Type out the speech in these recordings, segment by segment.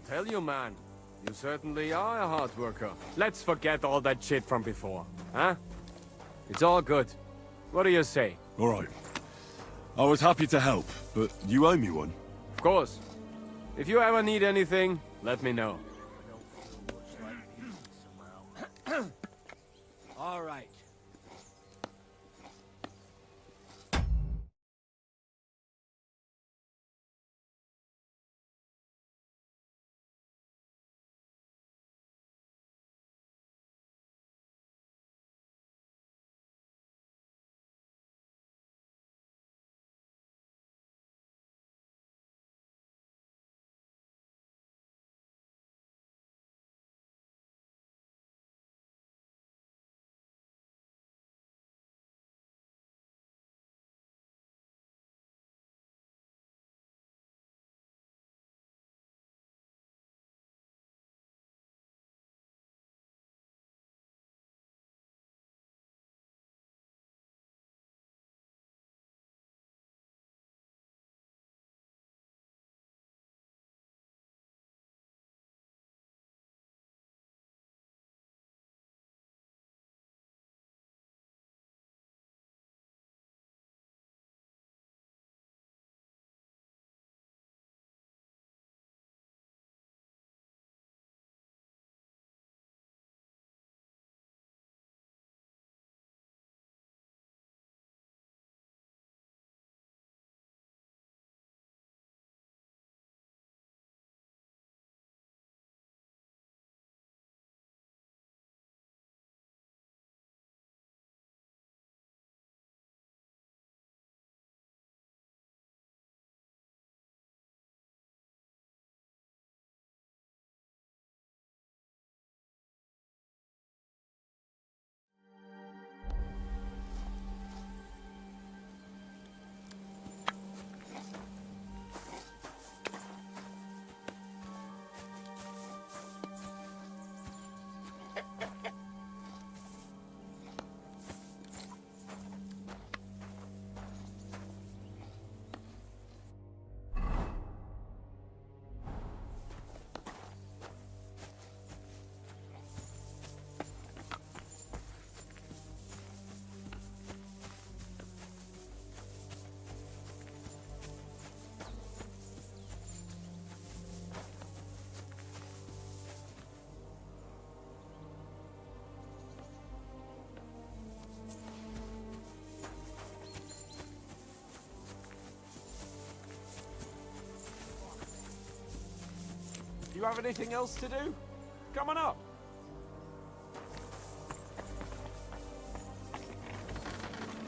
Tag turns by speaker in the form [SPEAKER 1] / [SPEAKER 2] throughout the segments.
[SPEAKER 1] tell you, man. You certainly are a hard worker. Let's forget all that shit from before, huh? It's all good. What do you say?
[SPEAKER 2] All right. I was happy to help, but you owe me one.
[SPEAKER 1] Of course. If you ever need anything, let me know.
[SPEAKER 3] All right.
[SPEAKER 1] Do you have anything else to do? Come on up.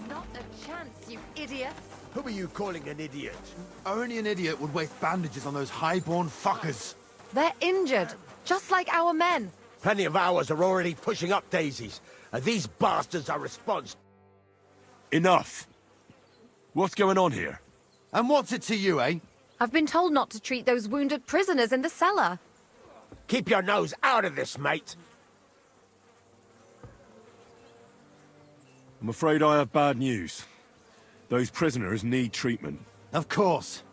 [SPEAKER 4] Not a chance, you idiots!
[SPEAKER 3] Who are you calling an idiot?
[SPEAKER 5] Only an idiot would waste bandages on those highborn fuckers.
[SPEAKER 4] They're injured, just like our men.
[SPEAKER 3] Plenty of ours are already pushing up daisies, and these bastards are responsible.
[SPEAKER 2] Enough. What's going on here?
[SPEAKER 5] And what's it to you, eh?
[SPEAKER 4] I've been told not to treat those wounded prisoners in the cellar.
[SPEAKER 3] Keep your nose out of this, mate.
[SPEAKER 2] I'm afraid I have bad news. Those prisoners need treatment.
[SPEAKER 5] Of course.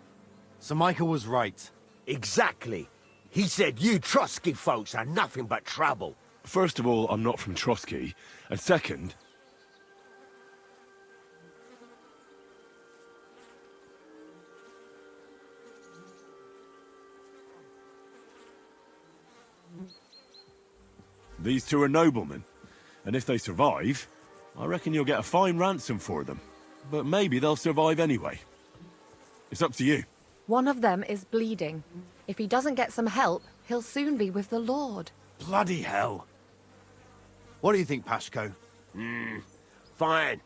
[SPEAKER 5] Sir Michael was right.
[SPEAKER 3] Exactly. He said you Trotsky folks are nothing but trouble.
[SPEAKER 2] First of all, I'm not from Trotsky. And second... These two are noblemen, and if they survive, I reckon you'll get a fine ransom for them. But maybe they'll survive anyway. It's up to you.
[SPEAKER 4] One of them is bleeding. If he doesn't get some help, he'll soon be with the Lord.
[SPEAKER 5] Bloody hell. What do you think, Pashko?
[SPEAKER 3] Fine.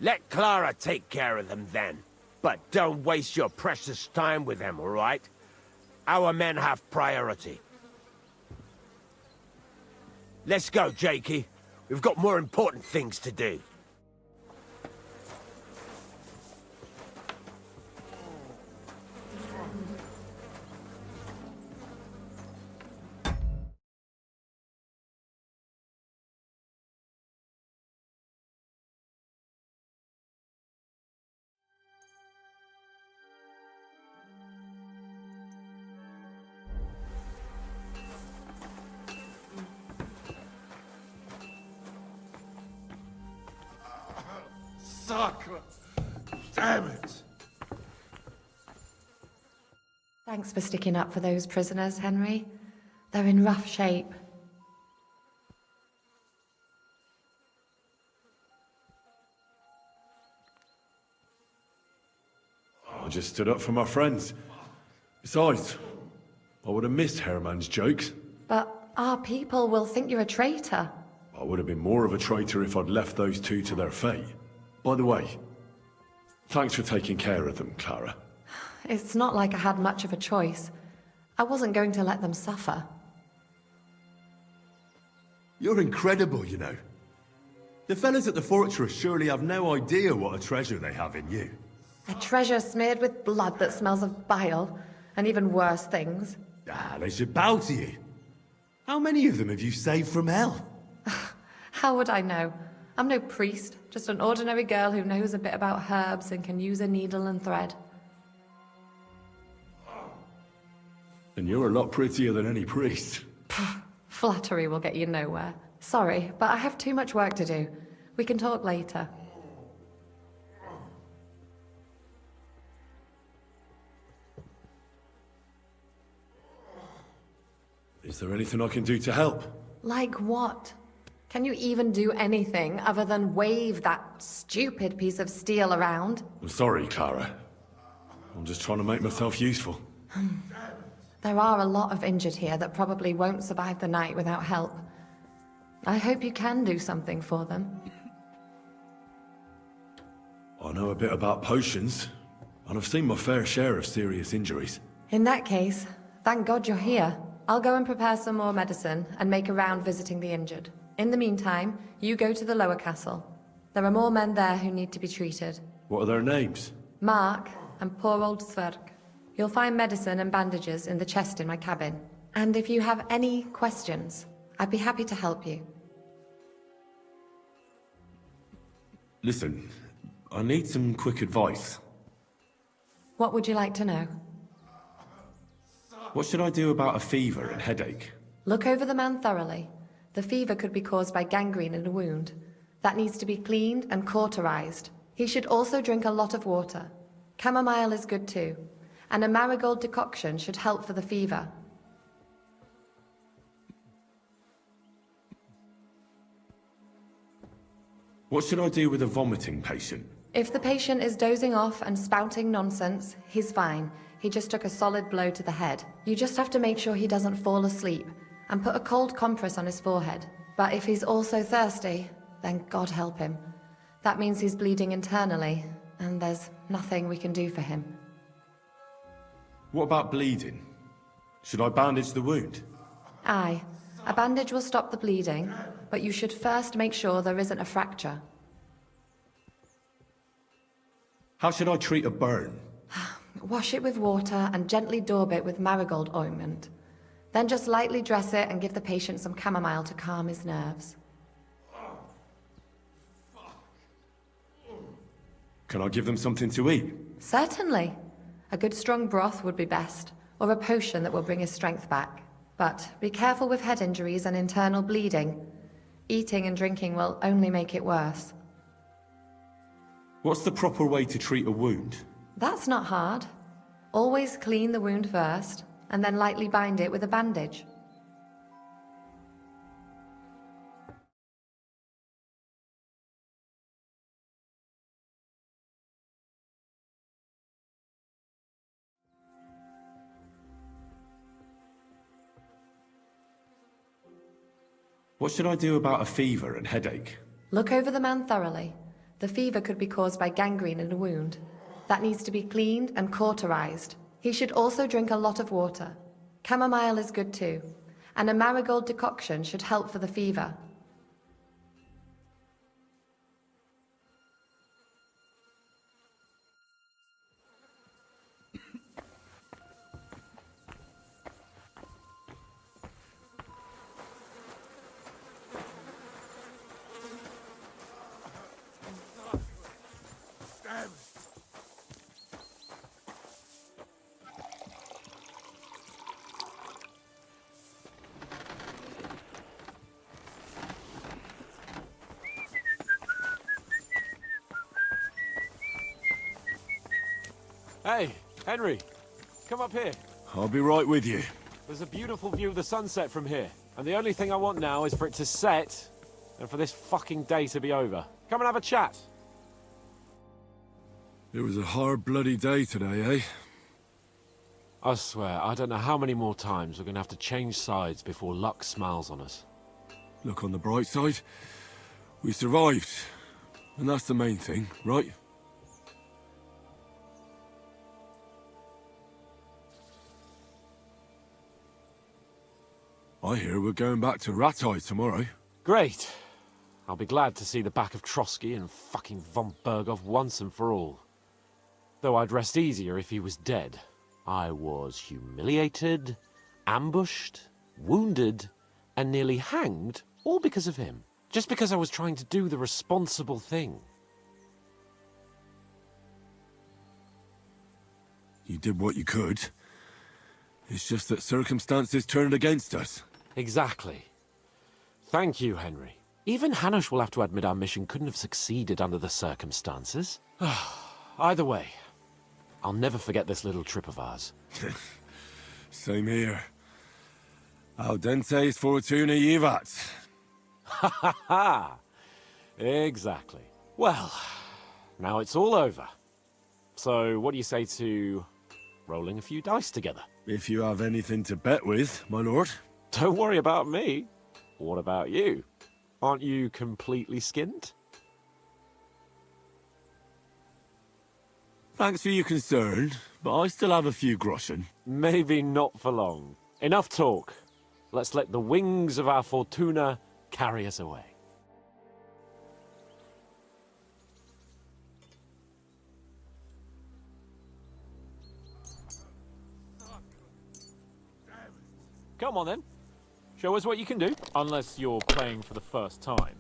[SPEAKER 3] Let Clara take care of them then. But don't waste your precious time with them, all right? Our men have priority. Let's go, Jakey. We've got more important things to do.
[SPEAKER 5] Sucker! Damn it!
[SPEAKER 4] Thanks for sticking up for those prisoners, Henry. They're in rough shape.
[SPEAKER 2] I just stood up for my friends. Besides, I would have missed Herman's jokes.
[SPEAKER 4] But our people will think you're a traitor.
[SPEAKER 2] I would have been more of a traitor if I'd left those two to their fate. By the way, thanks for taking care of them, Clara.
[SPEAKER 4] It's not like I had much of a choice. I wasn't going to let them suffer.
[SPEAKER 2] You're incredible, you know. The fellas at the fortress surely have no idea what a treasure they have in you.
[SPEAKER 4] A treasure smeared with blood that smells of bile, and even worse things.
[SPEAKER 2] Ah, they should bow to you. How many of them have you saved from hell?
[SPEAKER 4] How would I know? I'm no priest, just an ordinary girl who knows a bit about herbs and can use a needle and thread.
[SPEAKER 2] And you're a lot prettier than any priest.
[SPEAKER 4] Flattery will get you nowhere. Sorry, but I have too much work to do. We can talk later.
[SPEAKER 2] Is there anything I can do to help?
[SPEAKER 4] Like what? Can you even do anything other than wave that stupid piece of steel around?
[SPEAKER 2] I'm sorry, Clara. I'm just trying to make myself useful.
[SPEAKER 4] There are a lot of injured here that probably won't survive the night without help. I hope you can do something for them.
[SPEAKER 2] I know a bit about potions, and I've seen my fair share of serious injuries.
[SPEAKER 4] In that case, thank God you're here. I'll go and prepare some more medicine and make a round visiting the injured. In the meantime, you go to the lower castle. There are more men there who need to be treated.
[SPEAKER 2] What are their names?
[SPEAKER 4] Mark and poor old Sverk. You'll find medicine and bandages in the chest in my cabin. And if you have any questions, I'd be happy to help you.
[SPEAKER 2] Listen, I need some quick advice.
[SPEAKER 4] What would you like to know?
[SPEAKER 2] What should I do about a fever and headache?
[SPEAKER 4] Look over the man thoroughly. The fever could be caused by gangrene in a wound. That needs to be cleaned and cauterized. He should also drink a lot of water. Chamomile is good too. And a marigold decoction should help for the fever.
[SPEAKER 2] What should I do with a vomiting patient?
[SPEAKER 4] If the patient is dozing off and spouting nonsense, he's fine. He just took a solid blow to the head. You just have to make sure he doesn't fall asleep and put a cold compress on his forehead. But if he's also thirsty, then God help him. That means he's bleeding internally, and there's nothing we can do for him.
[SPEAKER 2] What about bleeding? Should I bandage the wound?
[SPEAKER 4] Aye. A bandage will stop the bleeding, but you should first make sure there isn't a fracture.
[SPEAKER 2] How should I treat a burn?
[SPEAKER 4] Wash it with water and gently daub it with marigold ointment. Then just lightly dress it and give the patient some chamomile to calm his nerves.
[SPEAKER 2] Can I give them something to eat?
[SPEAKER 4] Certainly. A good strong broth would be best, or a potion that will bring his strength back. But be careful with head injuries and internal bleeding. Eating and drinking will only make it worse.
[SPEAKER 2] What's the proper way to treat a wound?
[SPEAKER 4] That's not hard. Always clean the wound first, and then lightly bind it with a bandage.
[SPEAKER 2] What should I do about a fever and headache?
[SPEAKER 4] Look over the man thoroughly. The fever could be caused by gangrene in a wound. That needs to be cleaned and cauterized. He should also drink a lot of water. Chamomile is good too. And a marigold decoction should help for the fever.
[SPEAKER 6] Hey, Henry, come up here.
[SPEAKER 2] I'll be right with you.
[SPEAKER 6] There's a beautiful view of the sunset from here. And the only thing I want now is for it to set, and for this fucking day to be over. Come and have a chat.
[SPEAKER 2] It was a hard bloody day today, eh?
[SPEAKER 6] I swear, I don't know how many more times we're gonna have to change sides before luck smiles on us.
[SPEAKER 2] Look on the bright side. We survived. And that's the main thing, right? I hear we're going back to Rattay tomorrow.
[SPEAKER 6] Great. I'll be glad to see the back of Trotsky and fucking von Berghoff once and for all. Though I'd rest easier if he was dead. I was humiliated, ambushed, wounded, and nearly hanged, all because of him. Just because I was trying to do the responsible thing.
[SPEAKER 2] You did what you could. It's just that circumstances turned against us.
[SPEAKER 6] Exactly. Thank you, Henry. Even Hanush will have to admit our mission couldn't have succeeded under the circumstances. Either way, I'll never forget this little trip of ours.
[SPEAKER 2] Same here. Al dentes fortuna jivat.
[SPEAKER 6] Ha ha ha! Exactly. Well, now it's all over. So, what do you say to rolling a few dice together?
[SPEAKER 2] If you have anything to bet with, my lord.
[SPEAKER 6] Don't worry about me. What about you? Aren't you completely skinned?
[SPEAKER 2] Thanks for your concern, but I still have a few groschen.
[SPEAKER 6] Maybe not for long. Enough talk. Let's let the wings of our fortuna carry us away. Come on then. Show us what you can do.
[SPEAKER 7] Unless you're playing for the first time.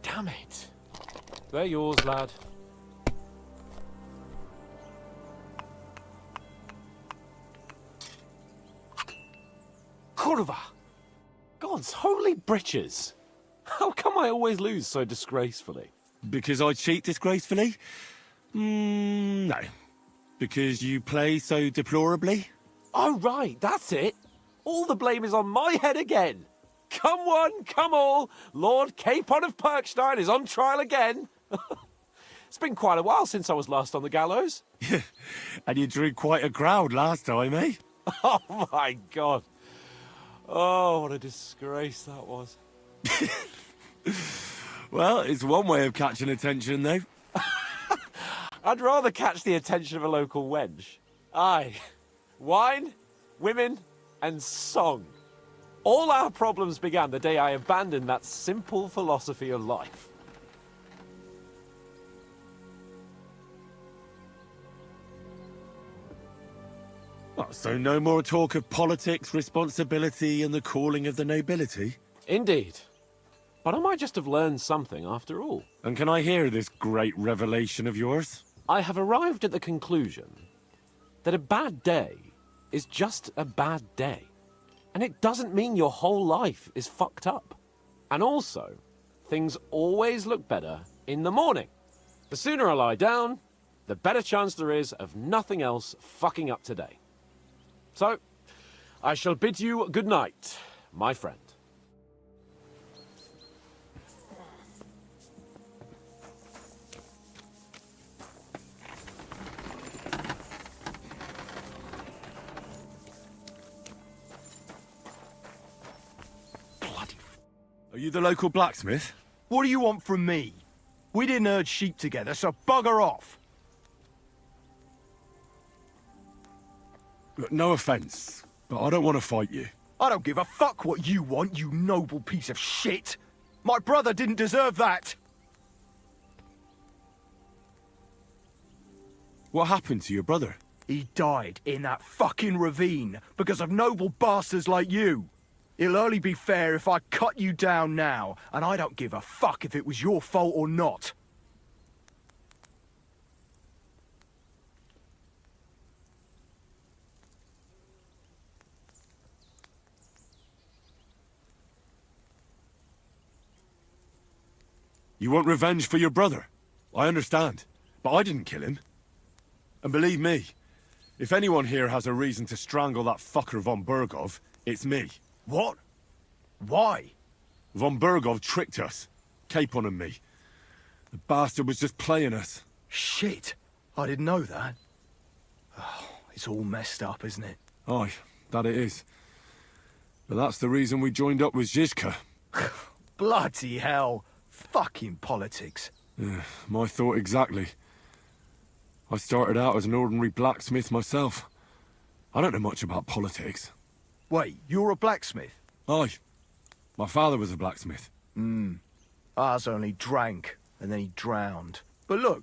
[SPEAKER 6] Damn it. They're yours, lad. Kurva! God's holy britches! How come I always lose so disgracefully?
[SPEAKER 2] Because I cheat disgracefully? No. Because you play so deplorably?
[SPEAKER 6] Oh, right, that's it. All the blame is on my head again. Come one, come all. Lord Capon of Perkstein is on trial again. It's been quite a while since I was last on the gallows.
[SPEAKER 2] And you drew quite a crowd last time, eh?
[SPEAKER 6] Oh, my God. Oh, what a disgrace that was.
[SPEAKER 2] Well, it's one way of catching attention, though.
[SPEAKER 6] I'd rather catch the attention of a local wench. Aye. Wine, women, and song. All our problems began the day I abandoned that simple philosophy of life.
[SPEAKER 2] Well, so no more talk of politics, responsibility, and the calling of the nobility?
[SPEAKER 6] Indeed. But I might just have learned something after all.
[SPEAKER 2] And can I hear this great revelation of yours?
[SPEAKER 6] I have arrived at the conclusion that a bad day is just a bad day. And it doesn't mean your whole life is fucked up. And also, things always look better in the morning. The sooner I lie down, the better chance there is of nothing else fucking up today. So, I shall bid you good night, my friend.
[SPEAKER 2] Are you the local blacksmith?
[SPEAKER 8] What do you want from me? We didn't herd sheep together, so bugger off.
[SPEAKER 2] Look, no offence, but I don't want to fight you.
[SPEAKER 8] I don't give a fuck what you want, you noble piece of shit. My brother didn't deserve that.
[SPEAKER 2] What happened to your brother?
[SPEAKER 8] He died in that fucking ravine because of noble bastards like you. It'll only be fair if I cut you down now, and I don't give a fuck if it was your fault or not.
[SPEAKER 2] You want revenge for your brother? I understand. But I didn't kill him. And believe me, if anyone here has a reason to strangle that fucker von Bergov, it's me.
[SPEAKER 8] What? Why?
[SPEAKER 2] Von Bergov tricked us. Capon and me. The bastard was just playing us.
[SPEAKER 8] Shit. I didn't know that. Oh, it's all messed up, isn't it?
[SPEAKER 2] Aye, that it is. But that's the reason we joined up with Zizka.
[SPEAKER 8] Bloody hell. Fucking politics.
[SPEAKER 2] Yeah, my thought exactly. I started out as an ordinary blacksmith myself. I don't know much about politics.
[SPEAKER 8] Wait, you're a blacksmith?
[SPEAKER 2] Aye. My father was a blacksmith.
[SPEAKER 8] Ours only drank, and then he drowned. But look,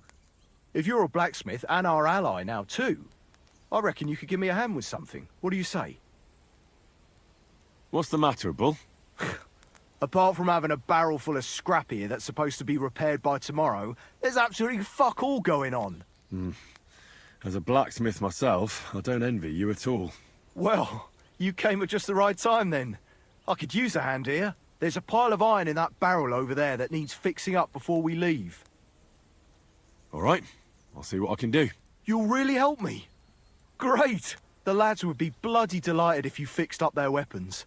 [SPEAKER 8] if you're a blacksmith and our ally now too, I reckon you could give me a hand with something. What do you say?
[SPEAKER 2] What's the matter, Bull?
[SPEAKER 8] Apart from having a barrel full of scrap here that's supposed to be repaired by tomorrow, there's absolutely fuck all going on.
[SPEAKER 2] As a blacksmith myself, I don't envy you at all.
[SPEAKER 8] Well, you came at just the right time then. I could use a hand here. There's a pile of iron in that barrel over there that needs fixing up before we leave.
[SPEAKER 2] All right, I'll see what I can do.
[SPEAKER 8] You'll really help me? Great! The lads would be bloody delighted if you fixed up their weapons.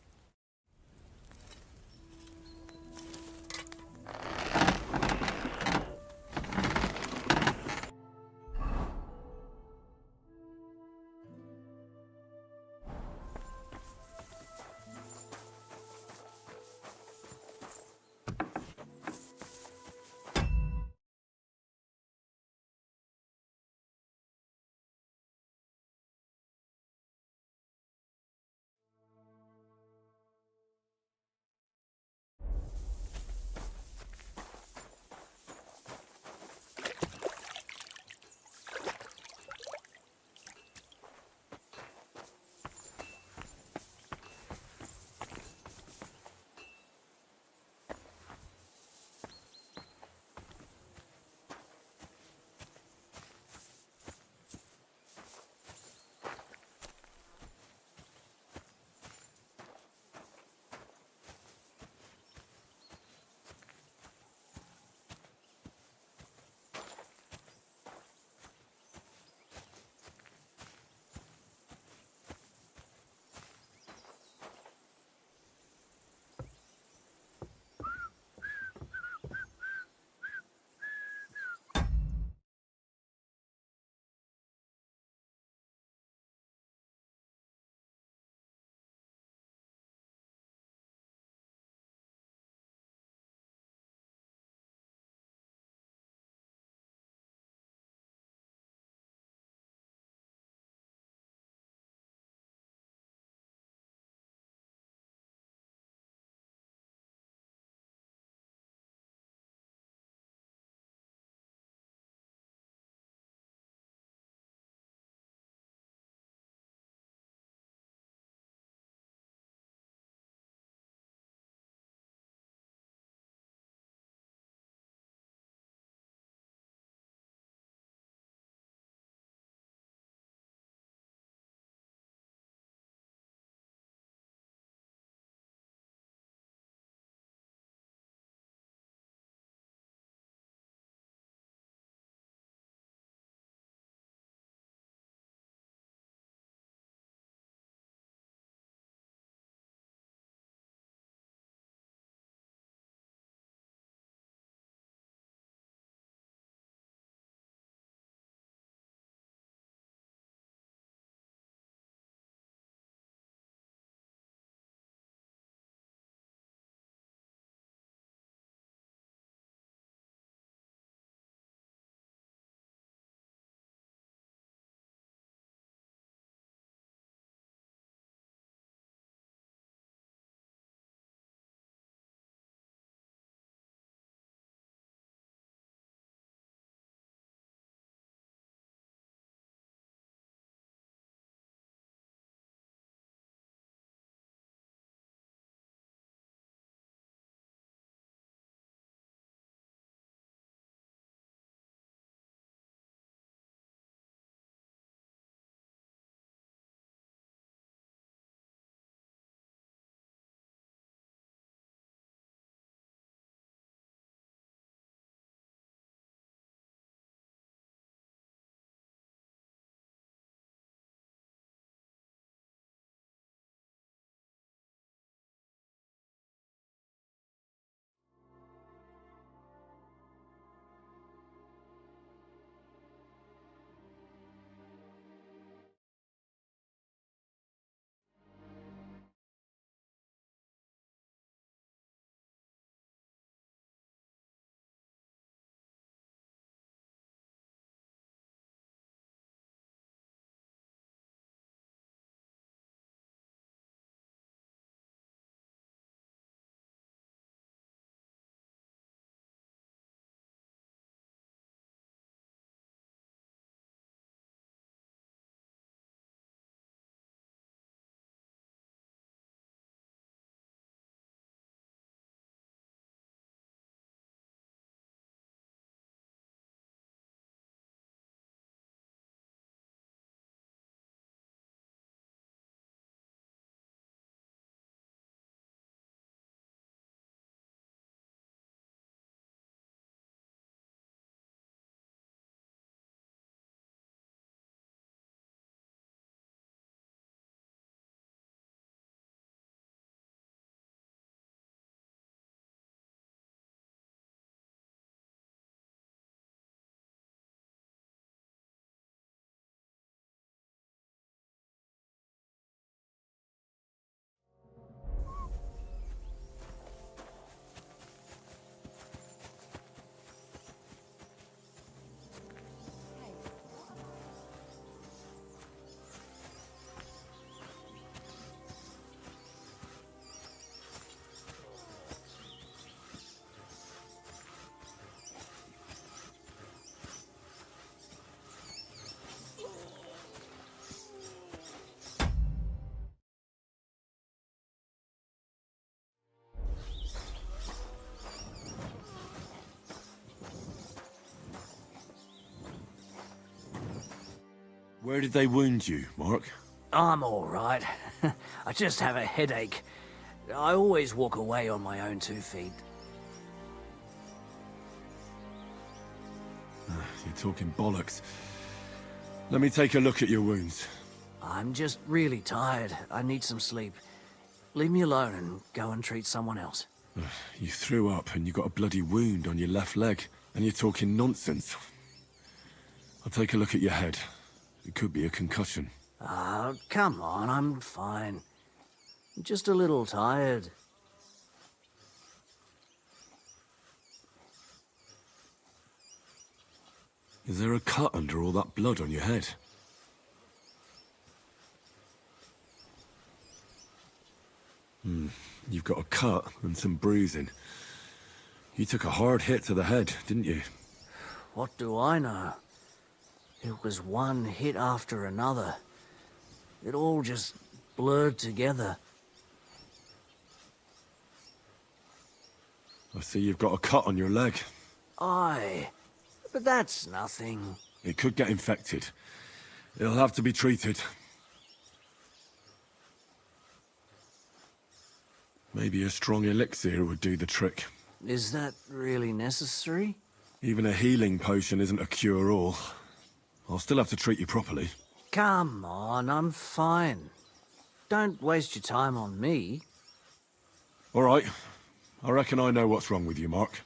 [SPEAKER 2] Where did they wound you, Mark?
[SPEAKER 9] I'm all right. I just have a headache. I always walk away on my own 2 feet.
[SPEAKER 2] You're talking bollocks. Let me take a look at your wounds.
[SPEAKER 9] I'm just really tired. I need some sleep. Leave me alone and go and treat someone else.
[SPEAKER 2] You threw up and you got a bloody wound on your left leg, and you're talking nonsense. I'll take a look at your head. It could be a concussion.
[SPEAKER 9] Oh, come on, I'm fine. Just a little tired.
[SPEAKER 2] Is there a cut under all that blood on your head? You've got a cut and some bruising. You took a hard hit to the head, didn't you?
[SPEAKER 9] What do I know? It was one hit after another. It all just blurred together.
[SPEAKER 2] I see you've got a cut on your leg.
[SPEAKER 9] Aye, but that's nothing.
[SPEAKER 2] It could get infected. It'll have to be treated. Maybe a strong elixir would do the trick.
[SPEAKER 9] Is that really necessary?
[SPEAKER 2] Even a healing potion isn't a cure-all. I'll still have to treat you properly.
[SPEAKER 9] Come on, I'm fine. Don't waste your time on me.
[SPEAKER 2] All right. I reckon I know what's wrong with you, Mark.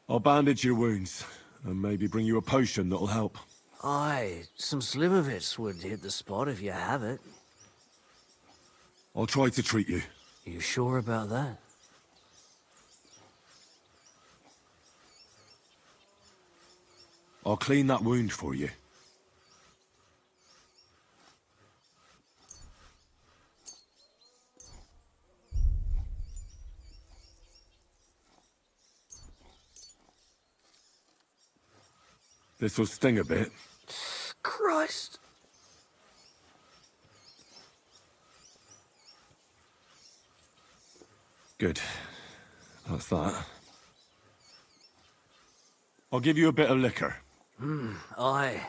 [SPEAKER 2] I'll bandage your wounds, and maybe bring you a potion that'll help.
[SPEAKER 9] Aye, some slivovitz would hit the spot if you have it.
[SPEAKER 2] I'll try to treat you.
[SPEAKER 9] You sure about that?
[SPEAKER 2] I'll clean that wound for you. This'll sting a bit.
[SPEAKER 9] Christ!
[SPEAKER 2] Good. That's that. I'll give you a bit of liquor.
[SPEAKER 9] Aye.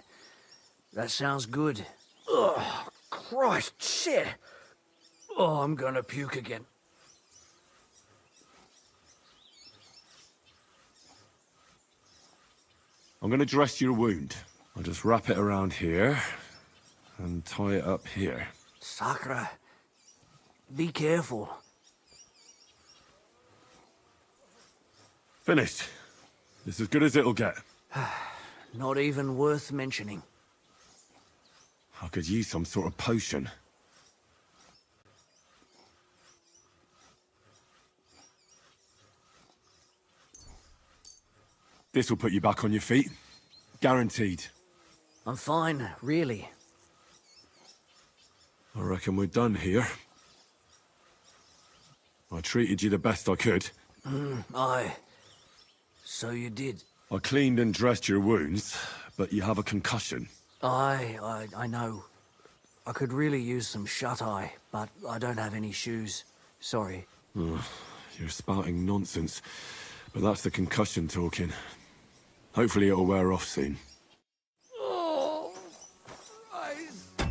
[SPEAKER 9] That sounds good. Ugh, Christ, shit! Oh, I'm gonna puke again.
[SPEAKER 2] I'm going to dress your wound. I'll just wrap it around here and tie it up here.
[SPEAKER 9] Sakra. Be careful.
[SPEAKER 2] Finished. It's as good as it'll get.
[SPEAKER 9] Not even worth mentioning.
[SPEAKER 2] I could use some sort of potion. This will put you back on your feet. Guaranteed.
[SPEAKER 9] I'm fine, really.
[SPEAKER 2] I reckon we're done here. I treated you the best I could.
[SPEAKER 9] Aye. So you did.
[SPEAKER 2] I cleaned and dressed your wounds, but you have a concussion.
[SPEAKER 9] Aye, I know. I could really use some shut-eye, but I don't have any shoes. Sorry.
[SPEAKER 2] You're spouting nonsense, but that's the concussion talking. Hopefully it'll wear off soon.
[SPEAKER 9] Oh, Christ.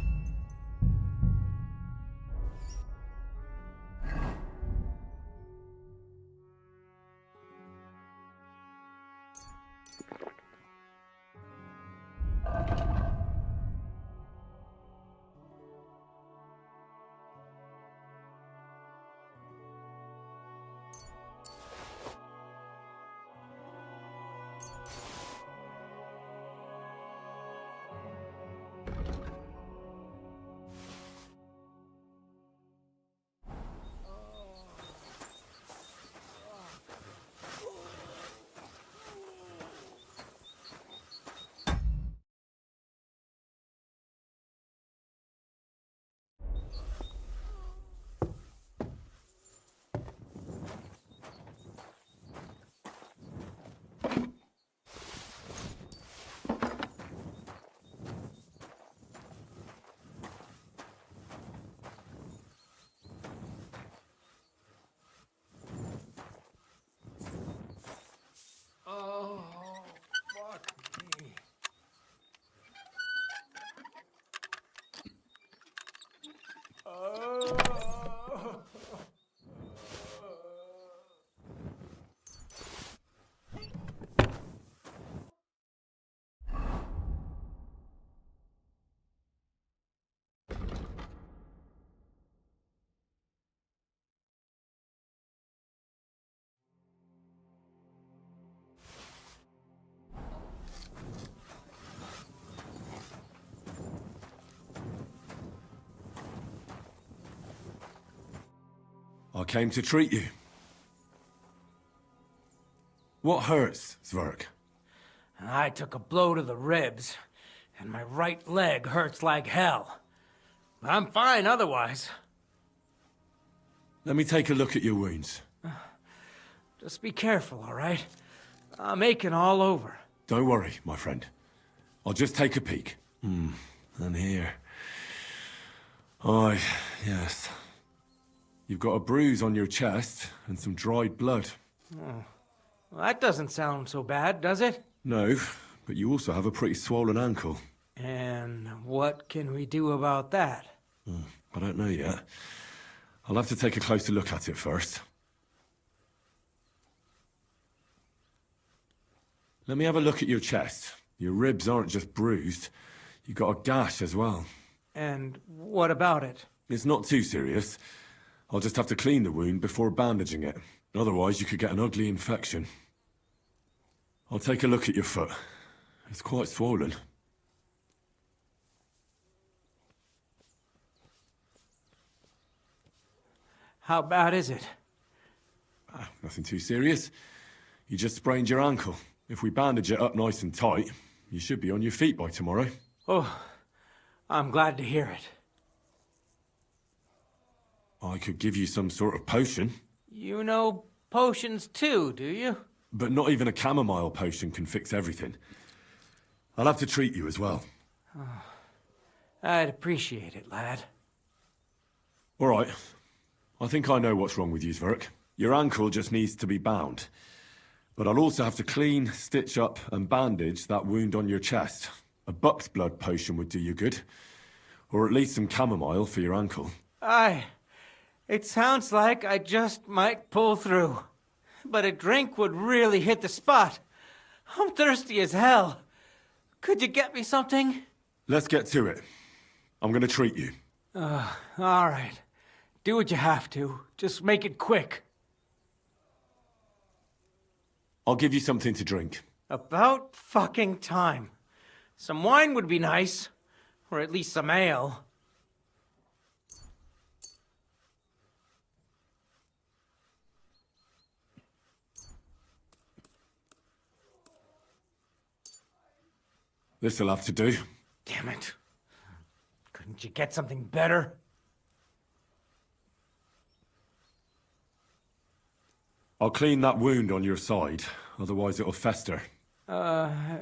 [SPEAKER 2] I came to treat you. What hurts, Zwerg?
[SPEAKER 10] I took a blow to the ribs, and my right leg hurts like hell. I'm fine otherwise.
[SPEAKER 2] Let me take a look at your wounds.
[SPEAKER 10] Just be careful, all right? I'm aching all over.
[SPEAKER 2] Don't worry, my friend. I'll just take a peek. And here. Aye, yes. You've got a bruise on your chest and some dried blood.
[SPEAKER 10] Well, that doesn't sound so bad, does it?
[SPEAKER 2] No, but you also have a pretty swollen ankle.
[SPEAKER 10] And what can we do about that?
[SPEAKER 2] I don't know yet. I'll have to take a closer look at it first. Let me have a look at your chest. Your ribs aren't just bruised. You've got a gash as well.
[SPEAKER 10] And what about it?
[SPEAKER 2] It's not too serious. I'll just have to clean the wound before bandaging it. Otherwise, you could get an ugly infection. I'll take a look at your foot. It's quite swollen.
[SPEAKER 10] How bad is it?
[SPEAKER 2] Nothing too serious. You just sprained your ankle. If we bandage it up nice and tight, you should be on your feet by tomorrow.
[SPEAKER 10] Oh, I'm glad to hear it.
[SPEAKER 2] I could give you some sort of potion.
[SPEAKER 10] You know potions too, do you?
[SPEAKER 2] But not even a chamomile potion can fix everything. I'll have to treat you as well.
[SPEAKER 10] I'd appreciate it, lad.
[SPEAKER 2] All right. I think I know what's wrong with you, Zwerg. Your ankle just needs to be bound. But I'll also have to clean, stitch up, and bandage that wound on your chest. A buck's blood potion would do you good. Or at least some chamomile for your ankle.
[SPEAKER 10] It sounds like I just might pull through. But a drink would really hit the spot. I'm thirsty as hell. Could you get me something?
[SPEAKER 2] Let's get to it. I'm gonna treat you.
[SPEAKER 10] All right. Do what you have to. Just make it quick.
[SPEAKER 2] I'll give you something to drink.
[SPEAKER 10] About fucking time. Some wine would be nice. Or at least some ale.
[SPEAKER 2] This'll have to do.
[SPEAKER 10] Damn it. Couldn't you get something better?
[SPEAKER 2] I'll clean that wound on your side, otherwise it'll fester.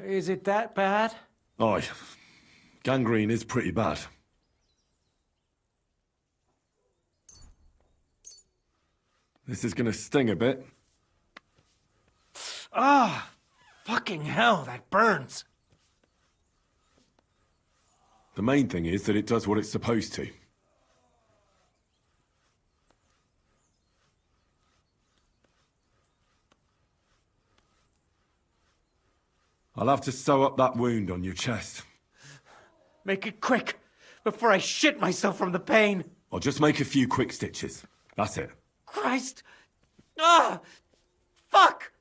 [SPEAKER 10] Is it that bad?
[SPEAKER 2] Aye. Gangrene is pretty bad. This is gonna sting a bit.
[SPEAKER 10] Fucking hell, that burns.
[SPEAKER 2] The main thing is that it does what it's supposed to. I'll have to sew up that wound on your chest.
[SPEAKER 10] Make it quick, before I shit myself from the pain.
[SPEAKER 2] I'll just make a few quick stitches. That's it.
[SPEAKER 10] Christ! Fuck!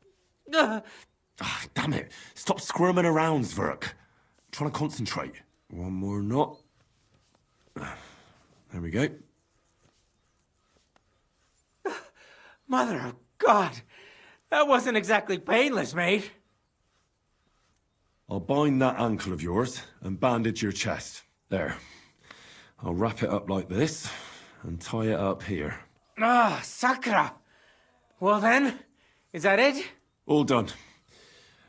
[SPEAKER 2] Damn it. Stop squirming around, Zwerg. I'm trying to concentrate. One more knot. There we go.
[SPEAKER 10] Mother of God! That wasn't exactly painless, mate.
[SPEAKER 2] I'll bind that ankle of yours and bandage your chest. There. I'll wrap it up like this and tie it up here.
[SPEAKER 10] Sakra! Well then, is that it?
[SPEAKER 2] All done.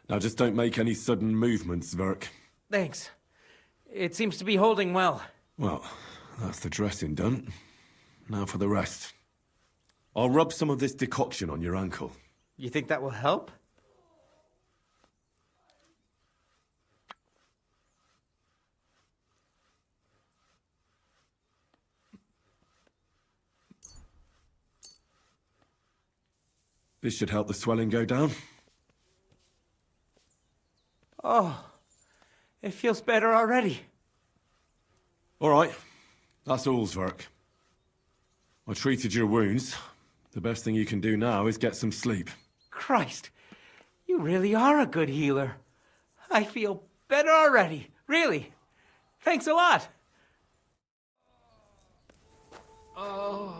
[SPEAKER 2] Now just don't make any sudden movements, Zwerg.
[SPEAKER 10] Thanks. It seems to be holding well.
[SPEAKER 2] Well, that's the dressing done. Now for the rest. I'll rub some of this decoction on your ankle.
[SPEAKER 10] You think that will help?
[SPEAKER 2] This should help the swelling go down.
[SPEAKER 10] Oh, it feels better already.
[SPEAKER 2] All right. That's all, Zwerg. I treated your wounds. The best thing you can do now is get some sleep.
[SPEAKER 10] Christ, you really are a good healer. I feel better already, really. Thanks a lot.
[SPEAKER 1] Oh.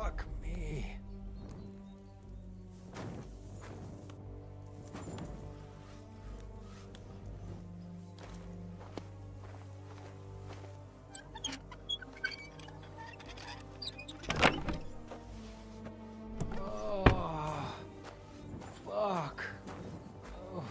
[SPEAKER 8] Fuck me. Oh, fuck. Oh.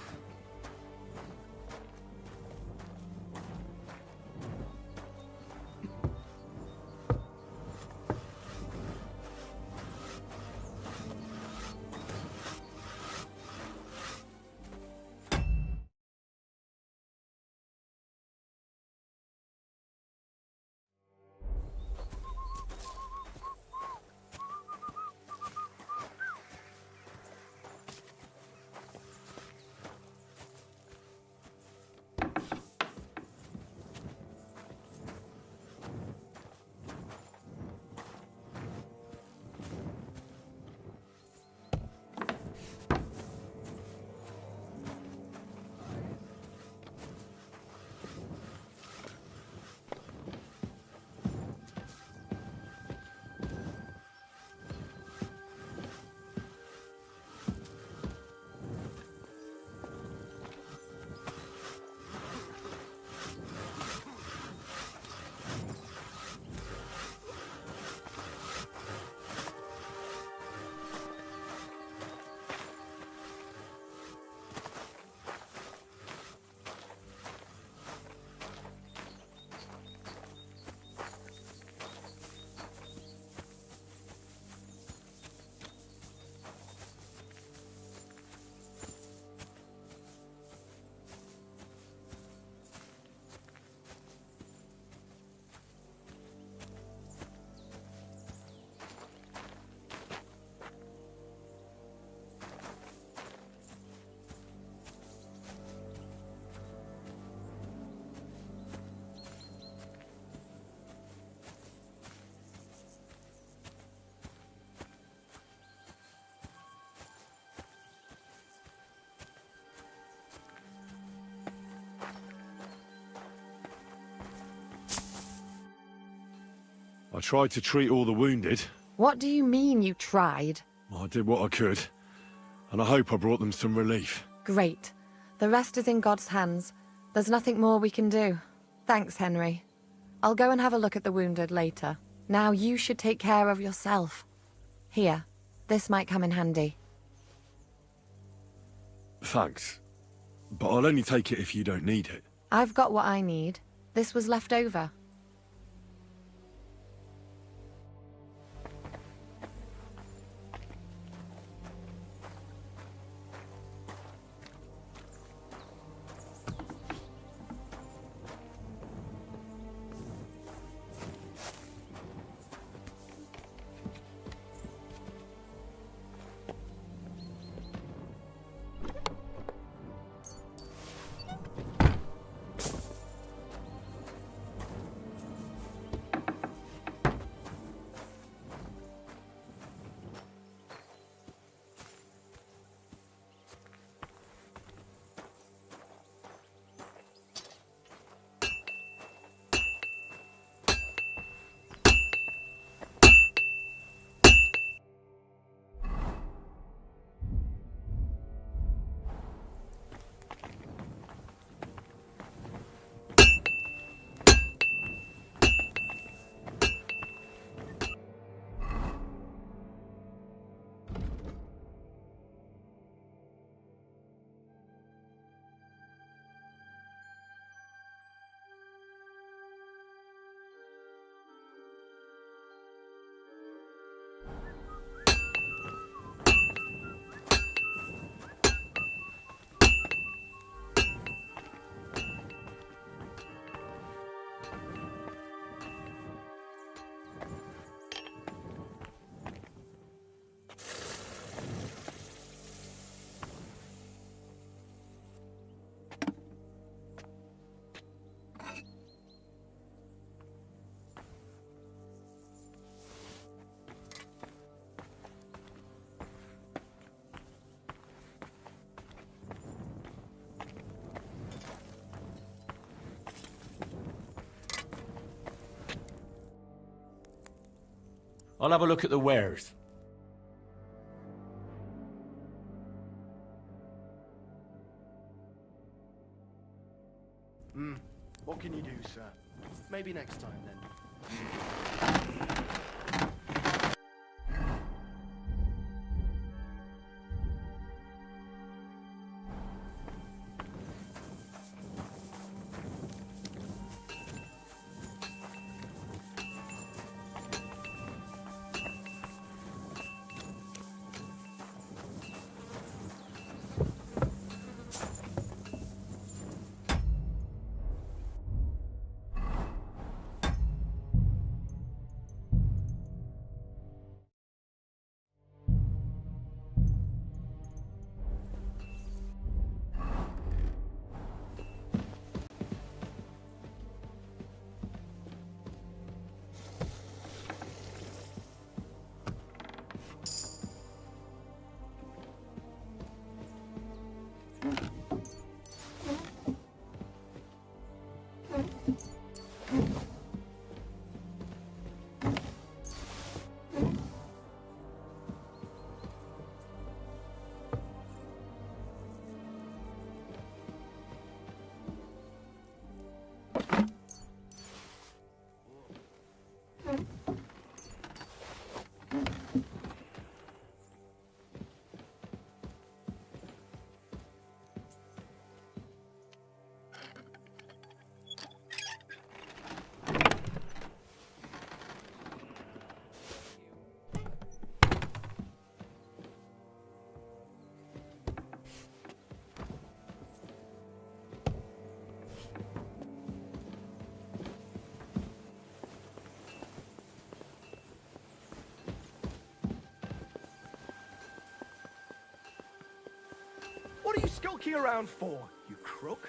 [SPEAKER 2] I tried to treat all the wounded.
[SPEAKER 4] What do you mean you tried?
[SPEAKER 2] I did what I could, and I hope I brought them some relief.
[SPEAKER 4] Great. The rest is in God's hands. There's nothing more we can do. Thanks, Henry. I'll go and have a look at the wounded later. Now you should take care of yourself. Here, this might come in handy.
[SPEAKER 2] Thanks. But I'll only take it if you don't need it.
[SPEAKER 4] I've got what I need. This was left over.
[SPEAKER 11] I'll have a look at the wares.
[SPEAKER 8] What can you do, sir? Maybe next time, then. What are you skulking around for, you crook?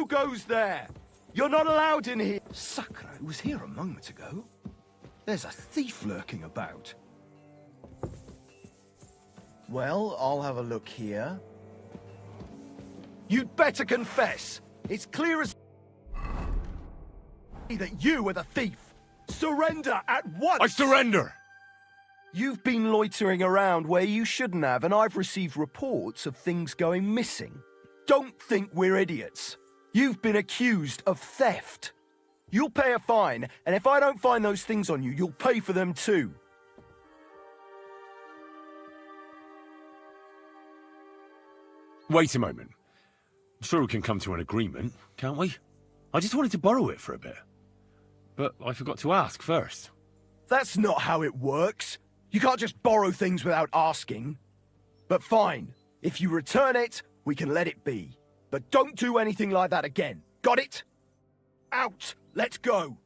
[SPEAKER 8] Who goes there? You're not allowed in here. Sakura was here a moment ago. There's a thief lurking about. Well, I'll have a look here. You'd better confess. It's clear as that you are the thief. Surrender at once!
[SPEAKER 2] I surrender!
[SPEAKER 8] You've been loitering around where you shouldn't have, and I've received reports of things going missing. Don't think we're idiots. You've been accused of theft. You'll pay a fine, and if I don't find those things on you, you'll pay for them too.
[SPEAKER 2] Wait a moment. I'm sure we can come to an agreement, can't we? I just wanted to borrow it for a bit. But I forgot to ask first.
[SPEAKER 8] That's not how it works. You can't just borrow things without asking. But fine. If you return it, we can let it be. But don't do anything like that again. Got it? Out! Let's go!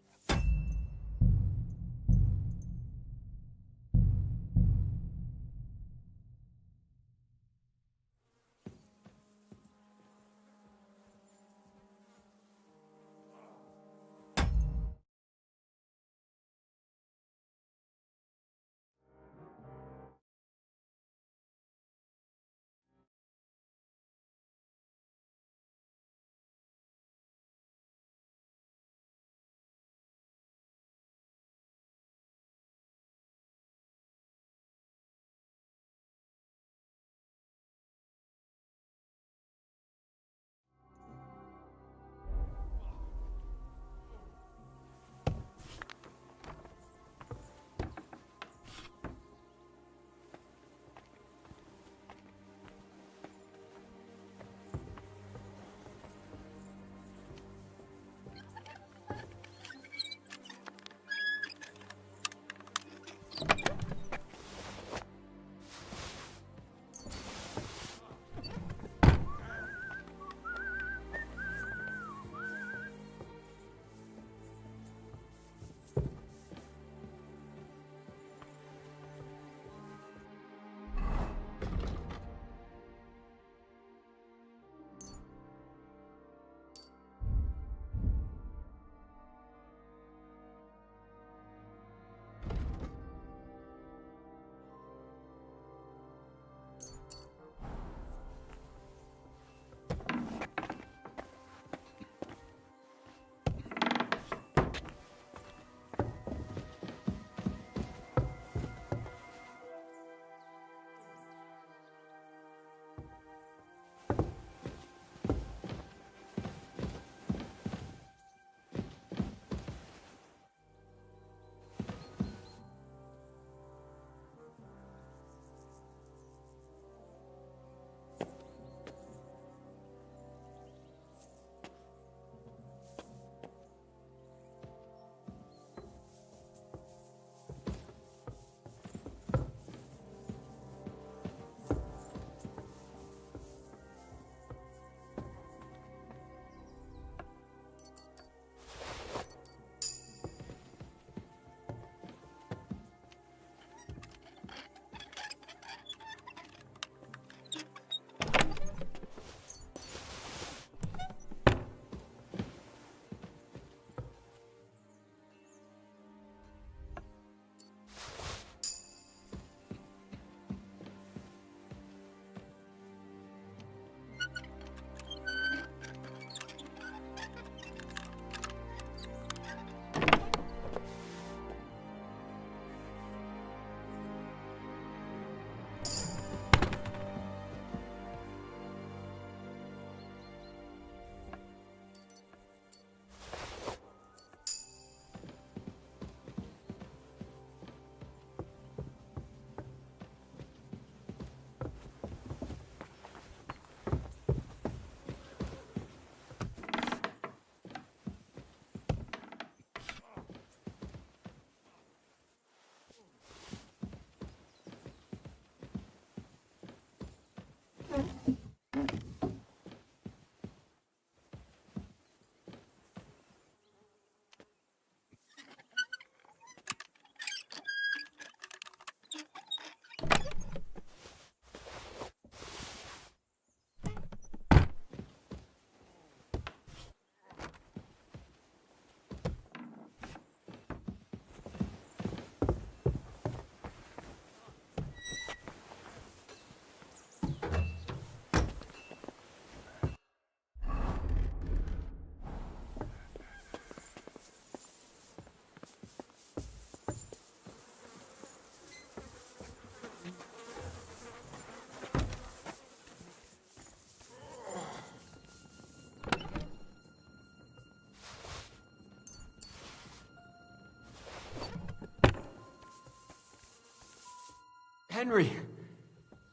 [SPEAKER 10] Henry,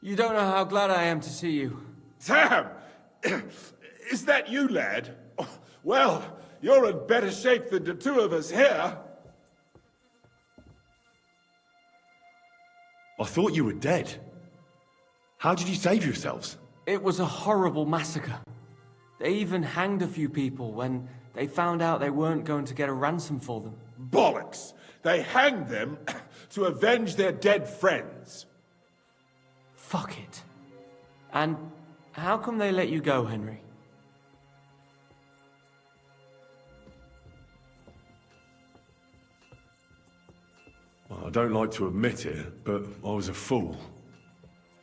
[SPEAKER 10] you don't know how glad I am to see you.
[SPEAKER 11] Sam! Is that you, lad? Well, you're in better shape than the two of us here.
[SPEAKER 2] I thought you were dead. How did you save yourselves?
[SPEAKER 10] It was a horrible massacre. They even hanged a few people when they found out they weren't going to get a ransom for them.
[SPEAKER 11] Bollocks! They hanged them to avenge their dead friends.
[SPEAKER 10] Fuck it. And how come they let you go, Henry?
[SPEAKER 2] Well, I don't like to admit it, but I was a fool.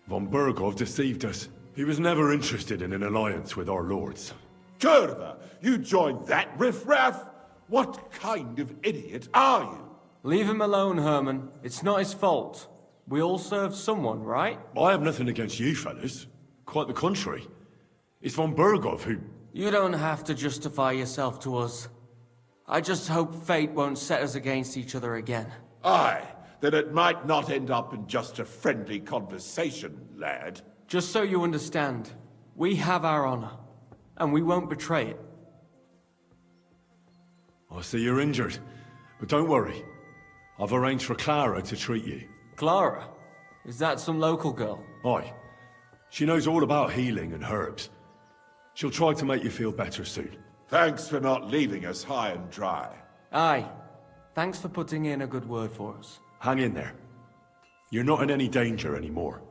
[SPEAKER 2] Von Burgov deceived us. He was never interested in an alliance with our lords.
[SPEAKER 11] Kurva, you joined that riffraff? What kind of idiot are you?
[SPEAKER 10] Leave him alone, Herman. It's not his fault. We all serve someone, right?
[SPEAKER 2] I have nothing against you fellas. Quite the contrary. It's von Burgov who...
[SPEAKER 10] You don't have to justify yourself to us. I just hope fate won't set us against each other again.
[SPEAKER 11] Aye, then it might not end up in just a friendly conversation, lad.
[SPEAKER 10] Just so you understand, we have our honor, and we won't betray it.
[SPEAKER 2] I see you're injured, but don't worry. I've arranged for Clara to treat you.
[SPEAKER 10] Clara? Is that some local girl?
[SPEAKER 2] Aye. She knows all about healing and herbs. She'll try to make you feel better soon.
[SPEAKER 11] Thanks for not leaving us high and dry.
[SPEAKER 10] Aye. Thanks for putting in a good word for us.
[SPEAKER 2] Hang in there. You're not in any danger anymore.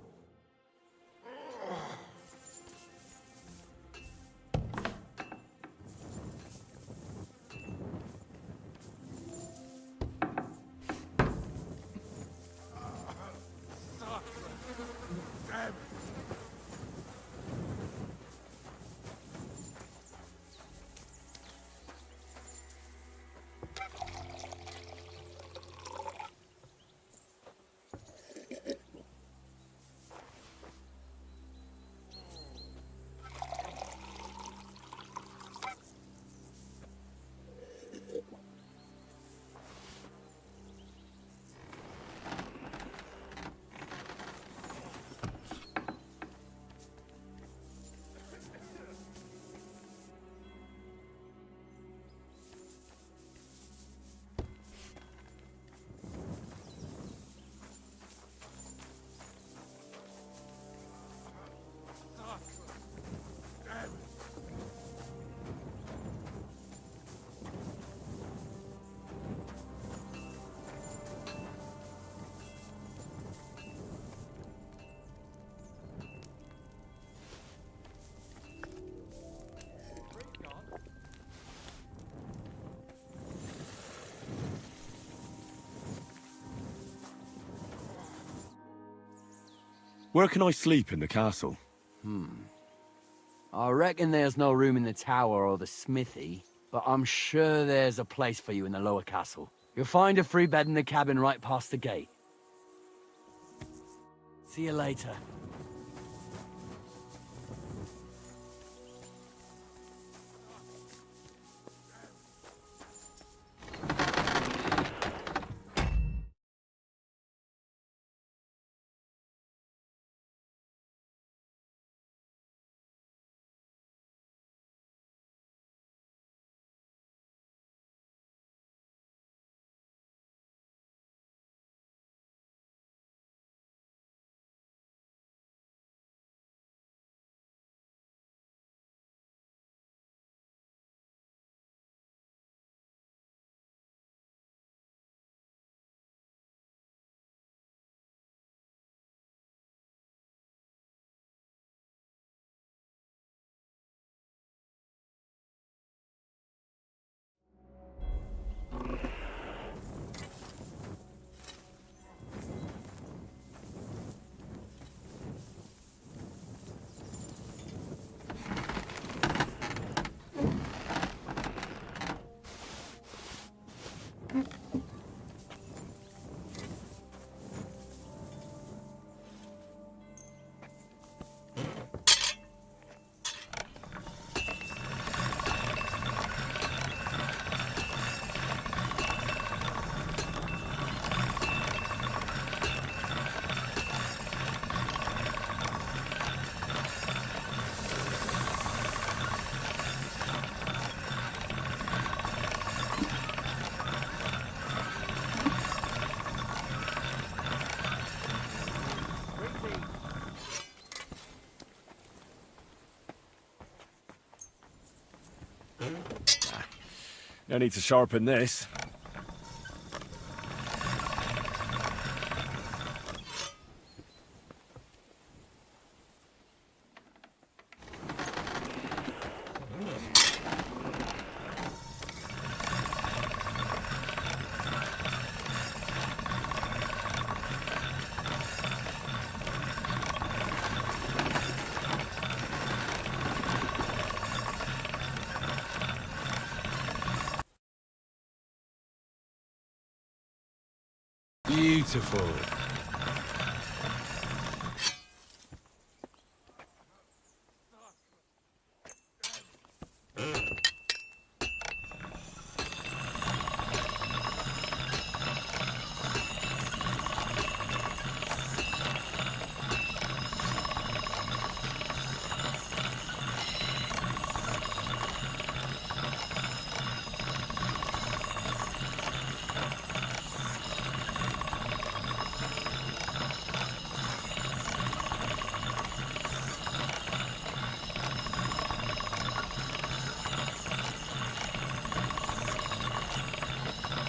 [SPEAKER 2] Where can I sleep in the castle?
[SPEAKER 9] I reckon there's no room in the tower or the smithy, but I'm sure there's a place for you in the lower castle. You'll find a free bed in the cabin right past the gate. See you later.
[SPEAKER 2] I need to sharpen this.
[SPEAKER 5] Beautiful.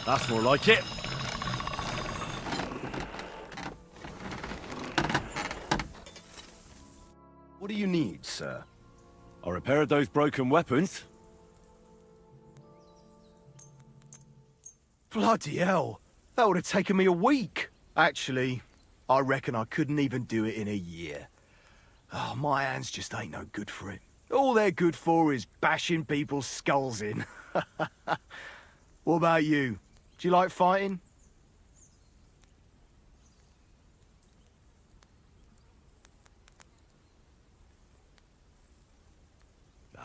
[SPEAKER 2] That's more like it.
[SPEAKER 8] What do you need, sir?
[SPEAKER 2] I repaired those broken weapons.
[SPEAKER 8] Bloody hell. That would have taken me a week. Actually, I reckon I couldn't even do it in a year. Oh, my hands just ain't no good for it. All they're good for is bashing people's skulls in. What about you? Do you like fighting?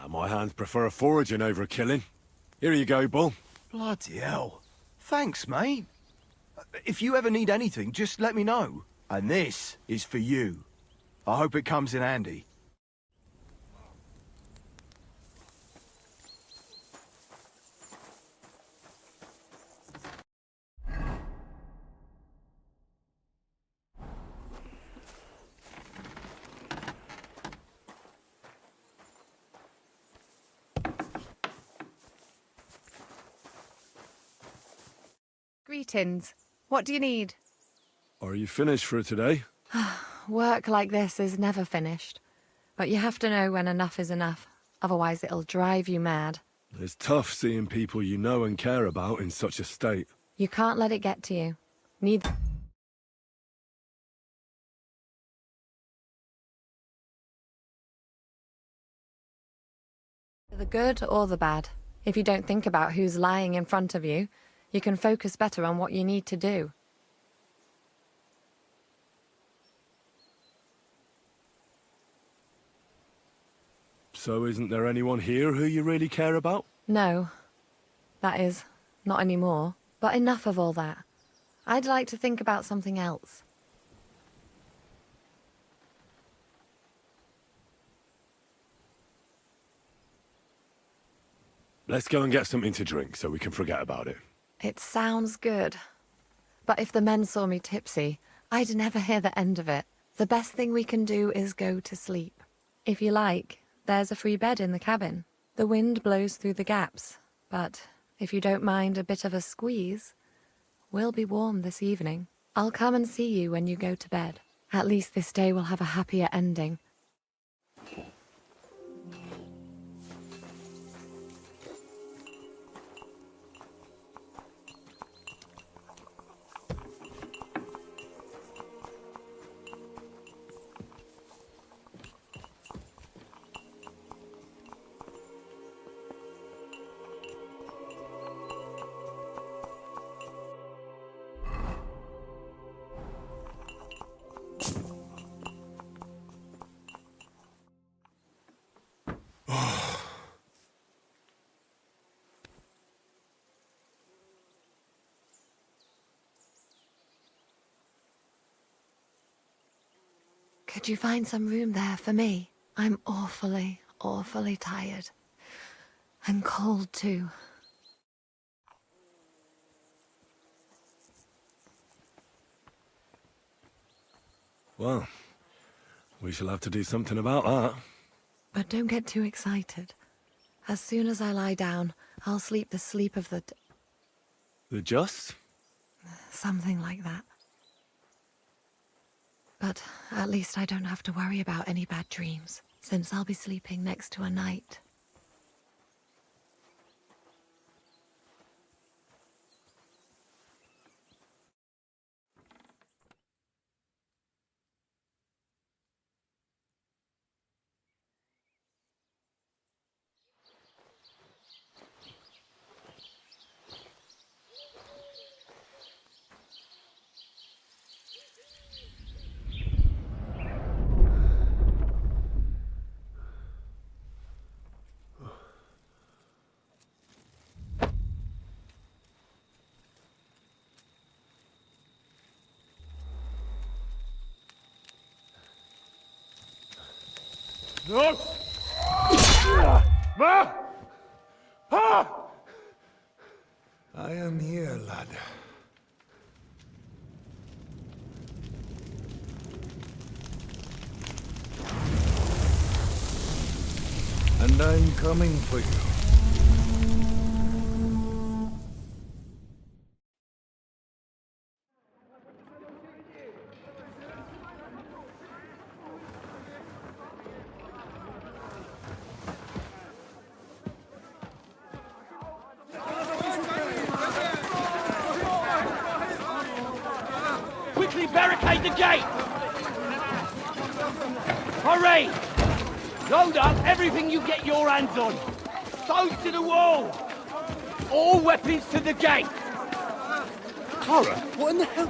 [SPEAKER 2] My hands prefer foraging over killing. Here you go, Bull.
[SPEAKER 8] Bloody hell. Thanks, mate. If you ever need anything, just let me know. And this is for you. I hope it comes in handy.
[SPEAKER 4] Greetings. What do you need?
[SPEAKER 2] Are you finished for today?
[SPEAKER 4] Work like this is never finished. But you have to know when enough is enough. Otherwise it'll drive you mad.
[SPEAKER 2] It's tough seeing people you know and care about in such a state.
[SPEAKER 4] You can't let it get to you. Neither. The good or the bad. If you don't think about who's lying in front of you, you can focus better on what you need to do.
[SPEAKER 2] So isn't there anyone here who you really care about?
[SPEAKER 4] No. That is, not anymore. But enough of all that. I'd like to think about something else.
[SPEAKER 2] Let's go and get something to drink so we can forget about it.
[SPEAKER 4] It sounds good. But if the men saw me tipsy, I'd never hear the end of it. The best thing we can do is go to sleep. If you like, there's a free bed in the cabin. The wind blows through the gaps, but if you don't mind a bit of a squeeze, we'll be warm this evening. I'll come and see you when you go to bed. At least this day will have a happier ending. Could you find some room there for me? I'm awfully, awfully tired. And cold too.
[SPEAKER 2] Well, we shall have to do something about that.
[SPEAKER 4] But don't get too excited. As soon as I lie down, I'll sleep the sleep of the...
[SPEAKER 2] The just?
[SPEAKER 4] something like that. But at least I don't have to worry about any bad dreams, since I'll be sleeping next to a knight.
[SPEAKER 11] No! Ma! Ha! I am here, lad. And I'm coming for you.
[SPEAKER 3] Quickly barricade the gate! Hurry! Load up everything you get your hands on. Stones to the wall! All weapons to the gate!
[SPEAKER 8] Clara, what in the hell?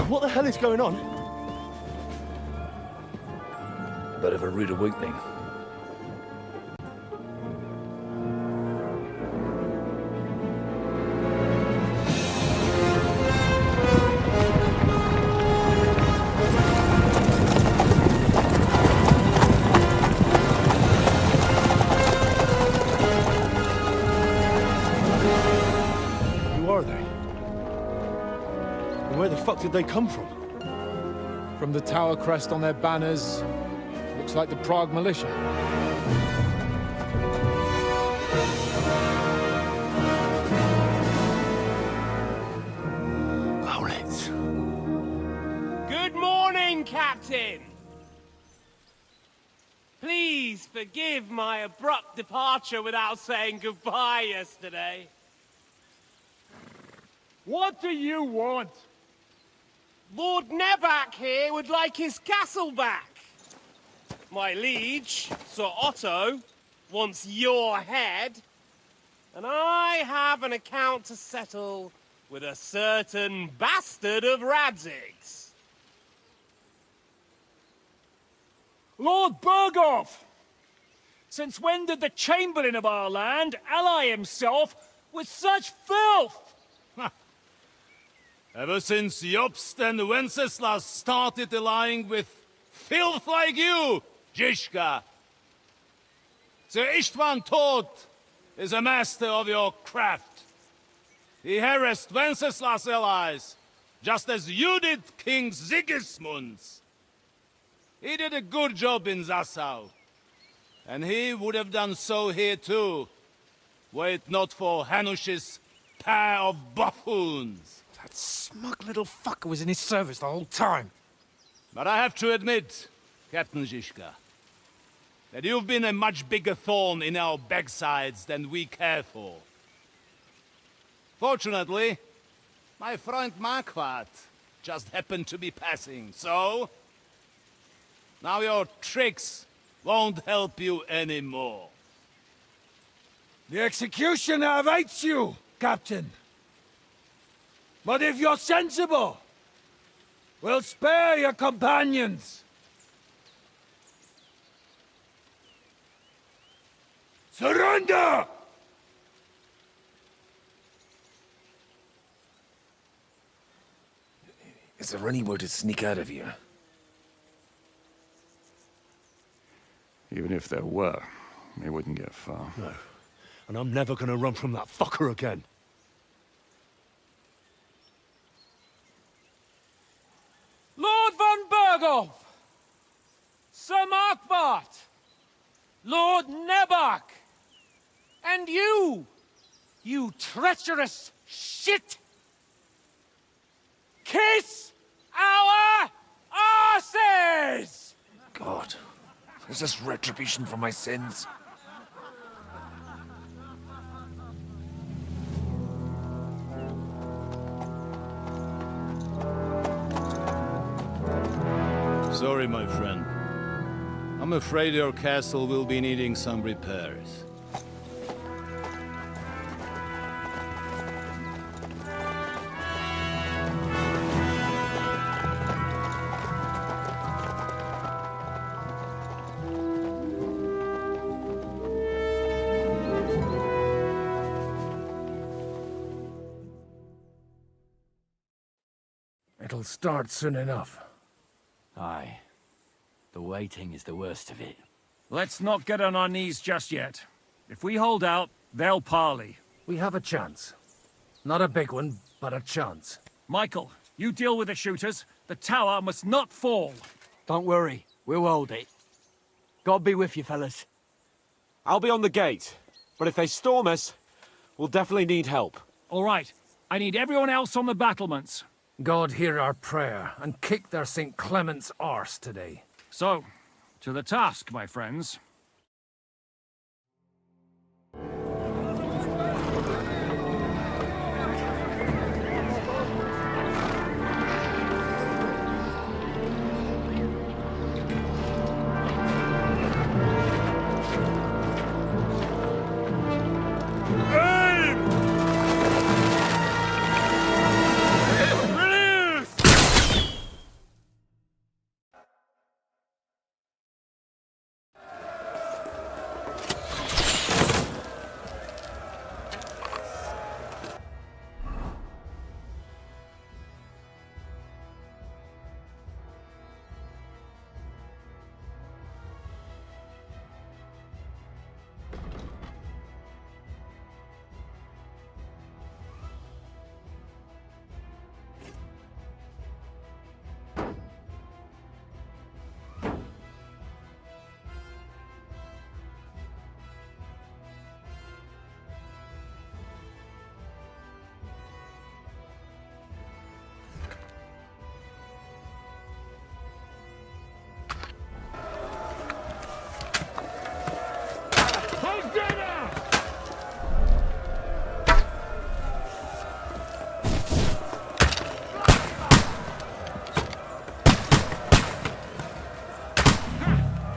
[SPEAKER 8] What the hell is going on?
[SPEAKER 12] Bit of a rude awakening.
[SPEAKER 8] Who are they? And where the fuck did they come from?
[SPEAKER 7] From the tower crest on their banners, looks like the Prague militia.
[SPEAKER 8] Owlets.
[SPEAKER 3] Good morning, Captain! Please forgive my abrupt departure without saying goodbye yesterday.
[SPEAKER 11] What do you want?
[SPEAKER 3] Lord Neback here would like his castle back. My liege, Sir Otto, wants your head. And I have an account to settle with a certain bastard of Radzig's.
[SPEAKER 13] Lord Berghoff! Since when did the Chamberlain of our land ally himself with such filth?
[SPEAKER 14] Ever since Jobst and Wenceslas started allying with filth like you, Zizka. Sir Istvan Tod is a master of your craft. He harassed Wenceslas' allies, just as you did King Sigismund's. He did a good job in Zassau, and he would have done so here too, were it not for Hanush's pair of buffoons.
[SPEAKER 10] That smug little fucker was in his service the whole time.
[SPEAKER 14] But I have to admit, Captain Zizka, that you've been a much bigger thorn in our backsides than we care for. Fortunately, my friend Marquardt just happened to be passing, so... now your tricks won't help you anymore.
[SPEAKER 13] The executioner awaits you, Captain. But if you're sensible, we'll spare your companions.
[SPEAKER 11] Surrender!
[SPEAKER 12] Is there any way to sneak out of here?
[SPEAKER 13] Even if there were, they wouldn't get far.
[SPEAKER 15] No. And I'm never gonna run from that fucker again.
[SPEAKER 13] Lord von Berghoff! Sir Markbart! Lord Nebach! And you! You treacherous shit! Kiss our asses!
[SPEAKER 12] God. Is this retribution for my sins?
[SPEAKER 14] Sorry, my friend. I'm afraid your castle will be needing some repairs.
[SPEAKER 12] It'll start soon enough.
[SPEAKER 10] Aye. The waiting is the worst of it.
[SPEAKER 13] Let's not get on our knees just yet. If we hold out, they'll parley.
[SPEAKER 12] We have a chance. Not a big one, but a chance.
[SPEAKER 13] Michael, you deal with the shooters. The tower must not fall.
[SPEAKER 10] Don't worry. We'll hold it. God be with you, fellas.
[SPEAKER 6] I'll be on the gate, but if they storm us, we'll definitely need help.
[SPEAKER 13] All right. I need everyone else on the battlements.
[SPEAKER 12] God hear our prayer, and kick their St. Clement's arse today.
[SPEAKER 13] So, to the task, my friends.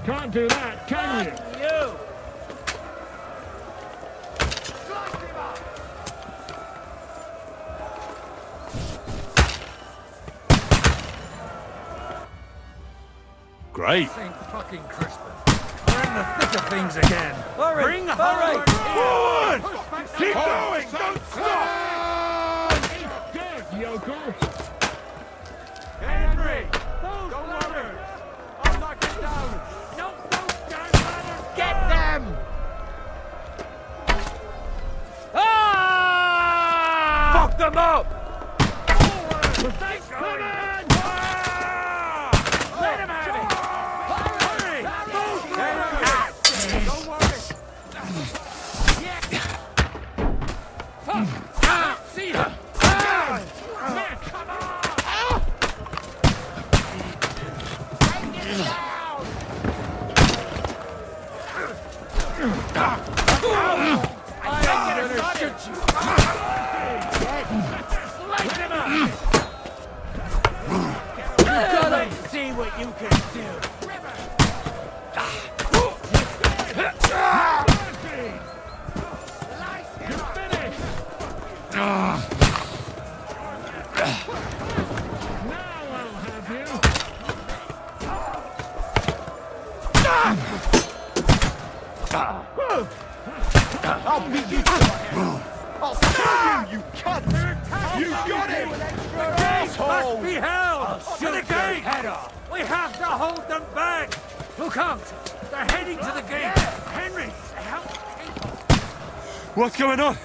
[SPEAKER 16] Can't do that, can you?
[SPEAKER 15] Great.
[SPEAKER 12] St. fucking Crispin. We're in the thick of things again.
[SPEAKER 10] Hurry!
[SPEAKER 12] Bring the
[SPEAKER 10] Hurry!
[SPEAKER 11] Forward! Keep going! Don't stop!
[SPEAKER 16] Good, yokel.
[SPEAKER 1] Henry! Don't worry! I'll knock it down!
[SPEAKER 16] No, don't ladders!
[SPEAKER 10] Get them!
[SPEAKER 1] Fuck them up!
[SPEAKER 16] Thanks, come in!
[SPEAKER 10] Let him have it!
[SPEAKER 1] Don't worry!
[SPEAKER 16] See ya! Man, come on!
[SPEAKER 10] I'm gonna shoot you! Let's see what you can do!
[SPEAKER 8] you cunt! You got him! Asshole!
[SPEAKER 12] Must be held! To the gate! We have to hold them back! Look out! They're heading to the gate! Henry, help people!
[SPEAKER 2] What's going on?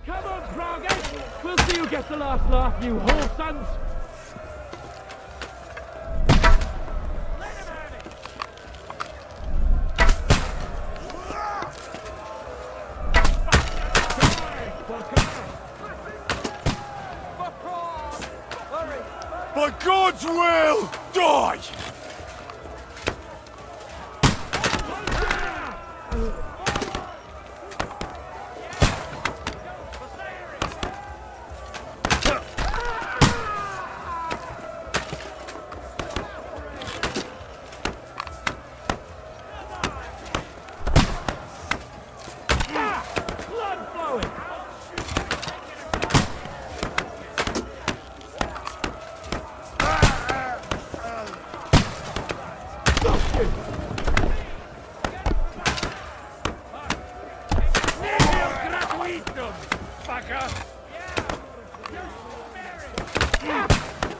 [SPEAKER 16] Come on, Prague! We'll see who gets the last laugh, you whore sons!
[SPEAKER 2] By God's will, die!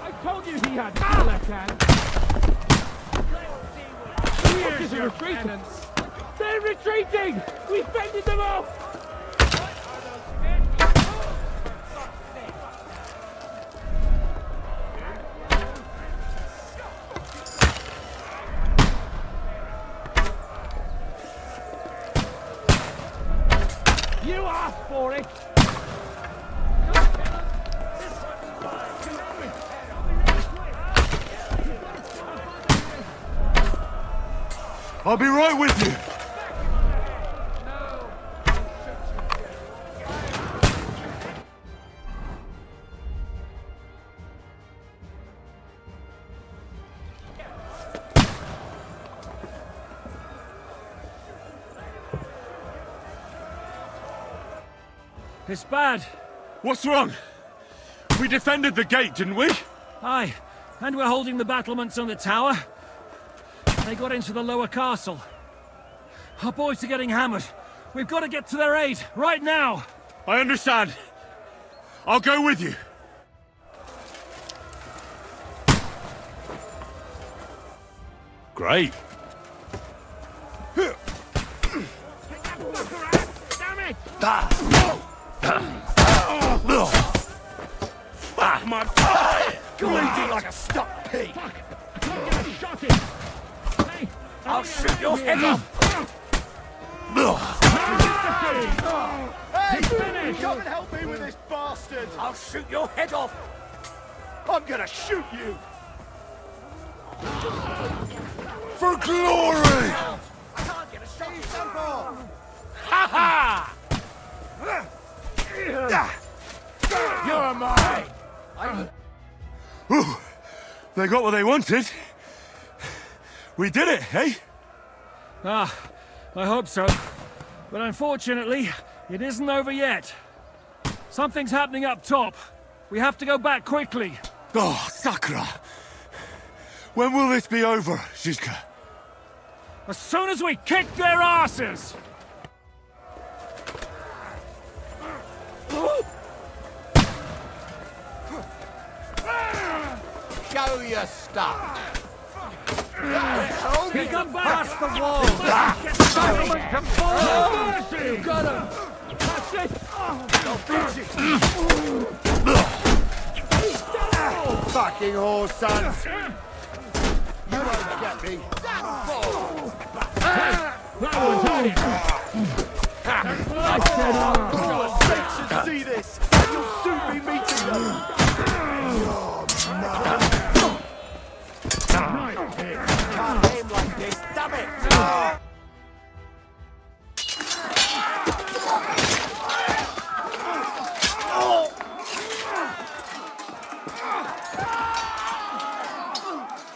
[SPEAKER 16] I told you he had a left hand. Here's your retreating. They're retreating! We fended them off! You asked for it!
[SPEAKER 2] I'll be right with you.
[SPEAKER 13] It's bad.
[SPEAKER 2] What's wrong? We defended the gate, didn't we?
[SPEAKER 13] Aye, and we're holding the battlements on the tower. They got into the lower castle. Our boys are getting hammered. We've got to get to their aid, right now!
[SPEAKER 2] I understand. I'll go with you. Great.
[SPEAKER 16] Damn it!
[SPEAKER 8] Fuck my pie! Bleeding like a stuck pig!
[SPEAKER 16] Fuck! I can't get a shot in! Hey,
[SPEAKER 8] I'll shoot your head off! Hey! Come and help me with this bastard! I'll shoot your head off! I'm gonna shoot you!
[SPEAKER 2] For glory!
[SPEAKER 8] I can't get a shot in temple! Ha ha! You're mine!
[SPEAKER 2] Ooh, they got what they wanted. We did it, eh?
[SPEAKER 13] Ah, I hope so. But unfortunately, it isn't over yet. Something's happening up top. We have to go back quickly.
[SPEAKER 2] Oh, Sakra! When will this be over, Zizka?
[SPEAKER 13] As soon as we kick their asses!
[SPEAKER 8] Show your stuff!
[SPEAKER 13] Kick them back!
[SPEAKER 16] Past the wall! You got him! That's it!
[SPEAKER 8] Fucking whore sons! You won't get me!
[SPEAKER 16] That one's on it! I said,
[SPEAKER 8] Your state should see this! You'll soon be meeting them! Can't aim like this, damn it!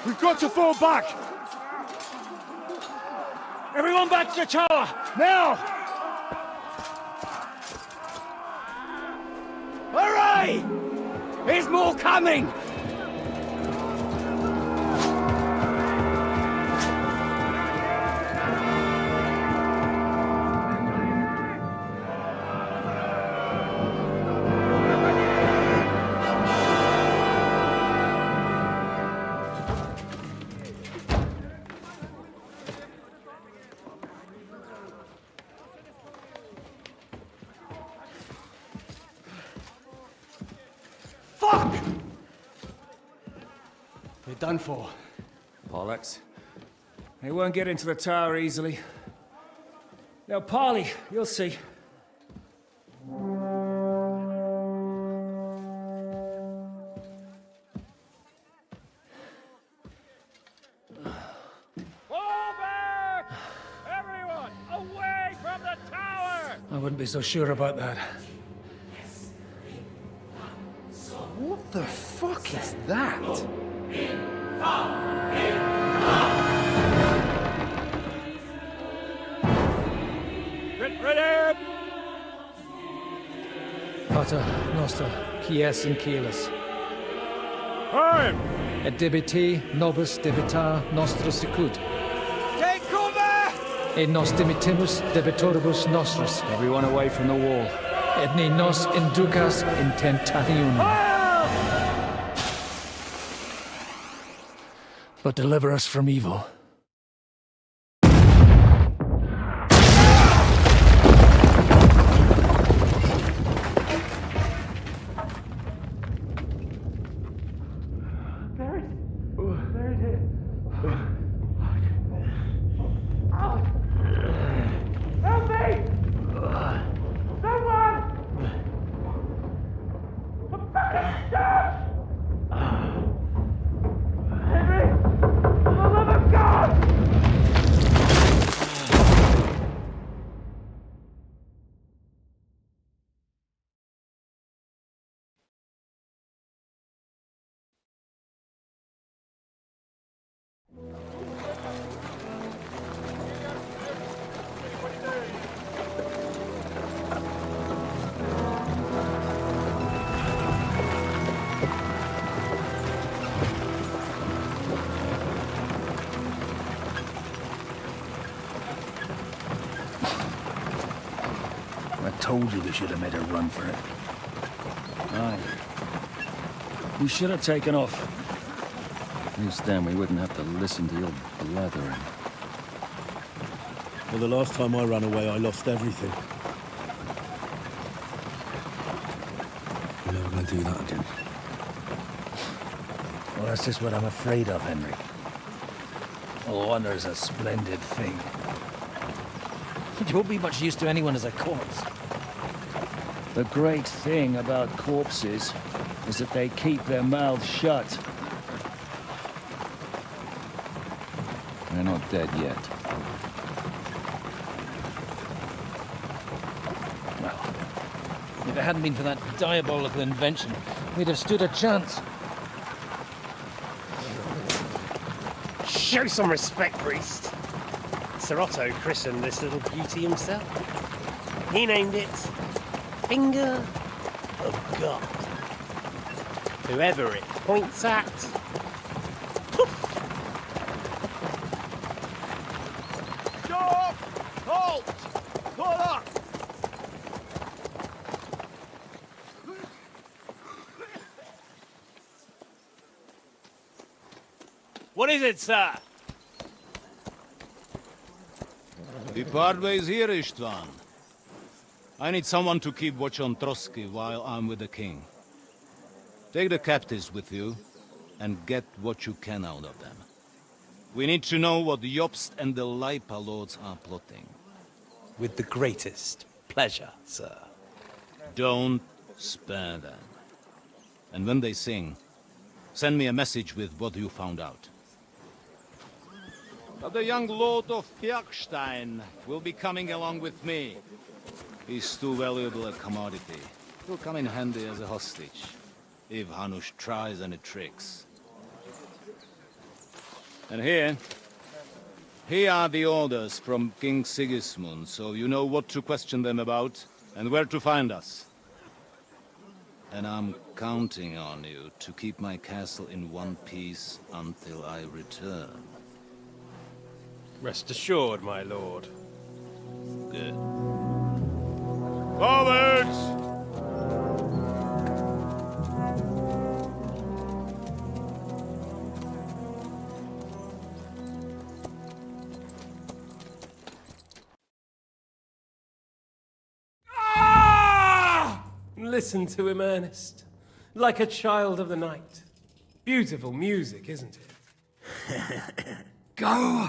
[SPEAKER 2] We've got to fall back!
[SPEAKER 13] Everyone back to the tower! Now!
[SPEAKER 12] Hooray! There's more coming!
[SPEAKER 13] Fuck! You're done for.
[SPEAKER 12] Bollocks.
[SPEAKER 13] They won't get into the tower easily. Now, Parley, you'll see.
[SPEAKER 12] Fall back! Everyone, away from the tower!
[SPEAKER 13] I wouldn't be so sure about that.
[SPEAKER 5] What the fuck is that?
[SPEAKER 12] Get ready!
[SPEAKER 7] Pater Noster, Quies in Kielis.
[SPEAKER 12] Time!
[SPEAKER 7] Et debiti nobis debitar nostra sicut.
[SPEAKER 12] Take cover!
[SPEAKER 7] Et nos dimitimus debitoribus nostris.
[SPEAKER 13] Everyone away from the wall.
[SPEAKER 7] Et ne nos inducas in tentationem. But deliver us from evil.
[SPEAKER 12] Help me! Someone! For fucking God! Henry! For the love of God!
[SPEAKER 13] I told you we should have made a run for it. Aye. We should have taken off.
[SPEAKER 17] At least then we wouldn't have to listen to your blathering.
[SPEAKER 15] Well, the last time I ran away, I lost everything. We're never going to do that again.
[SPEAKER 13] Well, that's just what I'm afraid of, Henry. Oh, honor's a splendid thing. It won't be much use to anyone as a corpse. The great thing about corpses is that they keep their mouths shut.
[SPEAKER 17] They're not dead yet.
[SPEAKER 13] Well, if it hadn't been for that diabolical invention, we'd have stood a chance.
[SPEAKER 3] Show some respect, priest. Sir Otto christened this little beauty himself. He named it Finger of God. Whoever it points at, poof!
[SPEAKER 12] Stop! Halt! Pull up!
[SPEAKER 3] What is it, sir?
[SPEAKER 14] The part ways here, Istvan. I need someone to keep watch on Trotsky while I'm with the king. Take the captives with you, and get what you can out of them. We need to know what the Jobst and the Leipa lords are plotting.
[SPEAKER 3] With the greatest pleasure, sir.
[SPEAKER 14] Don't spare them. And when they sing, send me a message with what you found out. But the young lord of Bjergstein will be coming along with me. He's too valuable a commodity. He'll come in handy as a hostage, if Hanush tries any tricks. And Here are the orders from King Sigismund, so you know what to question them about and where to find us. And I'm counting on you to keep my castle in one piece until I return.
[SPEAKER 3] Rest assured, my lord.
[SPEAKER 14] Good. Forwards!
[SPEAKER 3] Listen to him, Ernest. Like a child of the night. Beautiful music, isn't it?
[SPEAKER 12] Go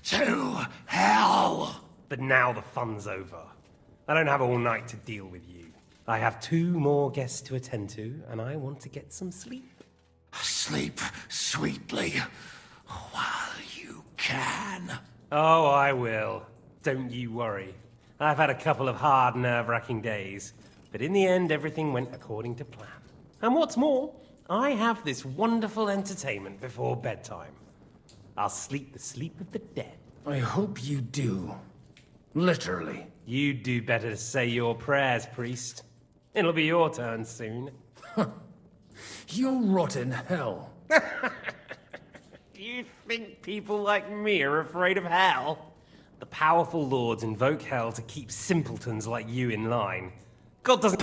[SPEAKER 12] to hell!
[SPEAKER 3] But now the fun's over. I don't have all night to deal with you. I have 2 more guests to attend to, and I want to get some sleep.
[SPEAKER 12] Sleep sweetly while you can.
[SPEAKER 3] Oh, I will. Don't you worry. I've had a couple of hard, nerve-wracking days, but in the end, everything went according to plan. And what's more, I have this wonderful entertainment before bedtime. I'll sleep the sleep of the dead.
[SPEAKER 13] I hope you do. Literally.
[SPEAKER 3] You'd do better to say your prayers, priest. It'll be your turn soon.
[SPEAKER 13] You'll rot in hell.
[SPEAKER 3] Do you think people like me are afraid of hell? The powerful lords invoke hell to keep simpletons like you in line. God doesn't...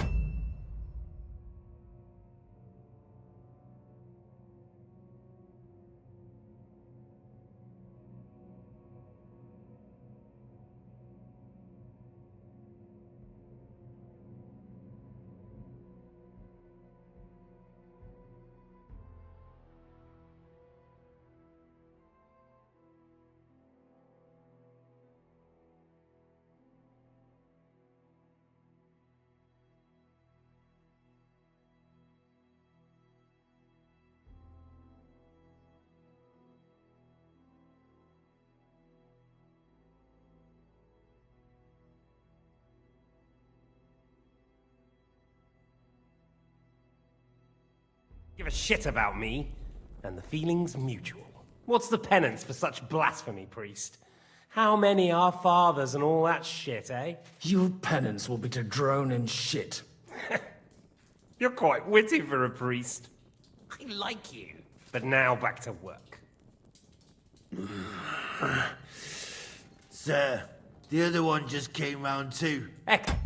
[SPEAKER 3] give a shit about me, and the feeling's mutual. What's the penance for such blasphemy, priest? How many are fathers and all that shit, eh?
[SPEAKER 13] Your penance will be to drown in shit.
[SPEAKER 3] You're quite witty for a priest. I like you. But now back to work.
[SPEAKER 12] Sir, the other one just came round too.
[SPEAKER 3] Heck.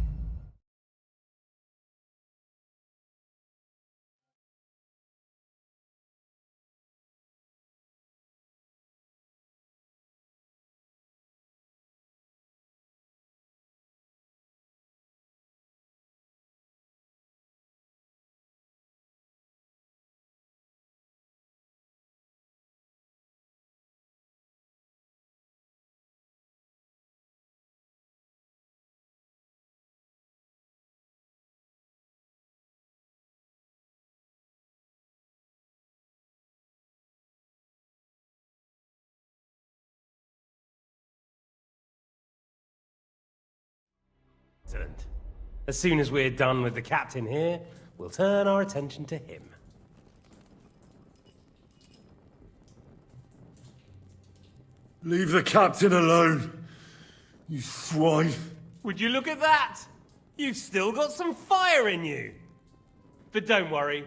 [SPEAKER 3] Excellent. As soon as we're done with the captain here, we'll turn our attention to him.
[SPEAKER 2] Leave the captain alone, you swine.
[SPEAKER 3] Would you look at that? You've still got some fire in you. But don't worry,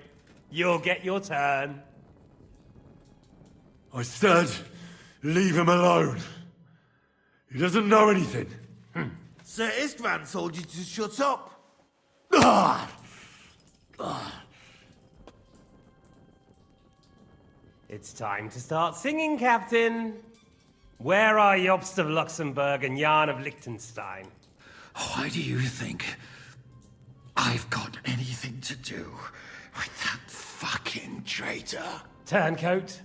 [SPEAKER 3] you'll get your turn.
[SPEAKER 2] I said, leave him alone. He doesn't know anything.
[SPEAKER 12] Sir Istvan told you to shut up.
[SPEAKER 3] It's time to start singing, Captain. Where are Jobst of Luxembourg and Jan of Liechtenstein?
[SPEAKER 12] Why do you think I've got anything to do with that fucking traitor?
[SPEAKER 3] Turncoat?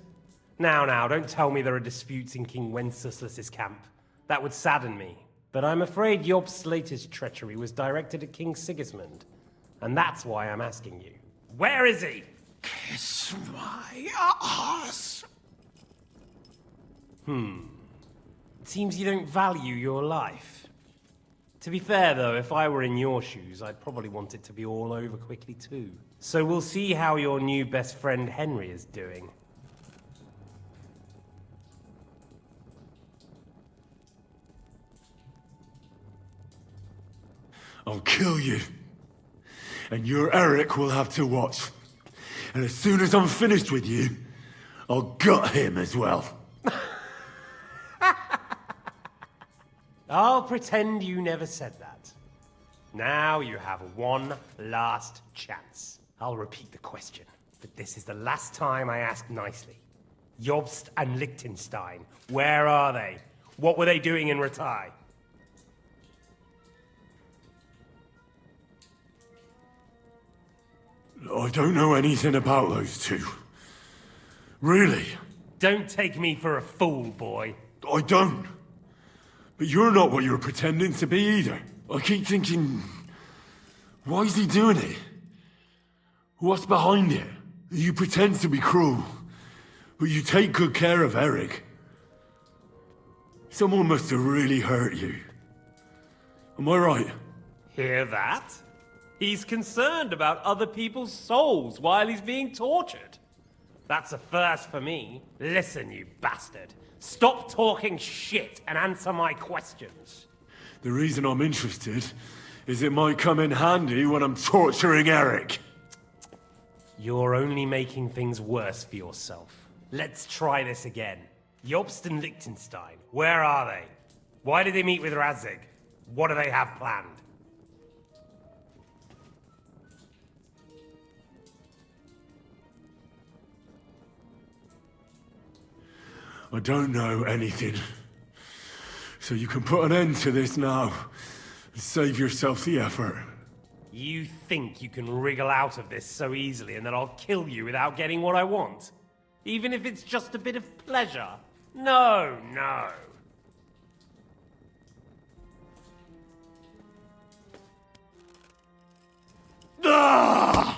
[SPEAKER 3] Now, don't tell me there are disputes in King Wenceslas's camp. That would sadden me. But I'm afraid Jobst's latest treachery was directed at King Sigismund. And that's why I'm asking you. Where is he?
[SPEAKER 12] Kiss my ass.
[SPEAKER 3] It seems you don't value your life. To be fair, though, if I were in your shoes, I'd probably want it to be all over quickly, too. So we'll see how your new best friend Henry is doing.
[SPEAKER 2] I'll kill you. And your Eric will have to watch. And as soon as I'm finished with you, I'll gut him as well.
[SPEAKER 3] I'll pretend you never said that. Now you have one last chance. I'll repeat the question, but this is the last time I ask nicely. Jobst and Liechtenstein, where are they? What were they doing in Ratai?
[SPEAKER 2] I don't know anything about those two. Really?
[SPEAKER 3] Don't take me for a fool, boy.
[SPEAKER 2] I don't. But you're not what you're pretending to be either. I keep thinking, why is he doing it? What's behind it? You pretend to be cruel, but you take good care of Eric. Someone must have really hurt you. Am I right?
[SPEAKER 3] Hear that? He's concerned about other people's souls while he's being tortured. That's a first for me. Listen, you bastard. Stop talking shit and answer my questions.
[SPEAKER 2] The reason I'm interested is it might come in handy when I'm torturing Eric.
[SPEAKER 3] You're only making things worse for yourself. Let's try this again. Jobst and Liechtenstein, where are they? Why did they meet with Radzig? What do they have planned?
[SPEAKER 2] I don't know anything. So you can put an end to this now and save yourself the effort.
[SPEAKER 3] You think you can wriggle out of this so easily and that I'll kill you without getting what I want? Even if it's just a bit of pleasure? No, no.
[SPEAKER 2] Ah!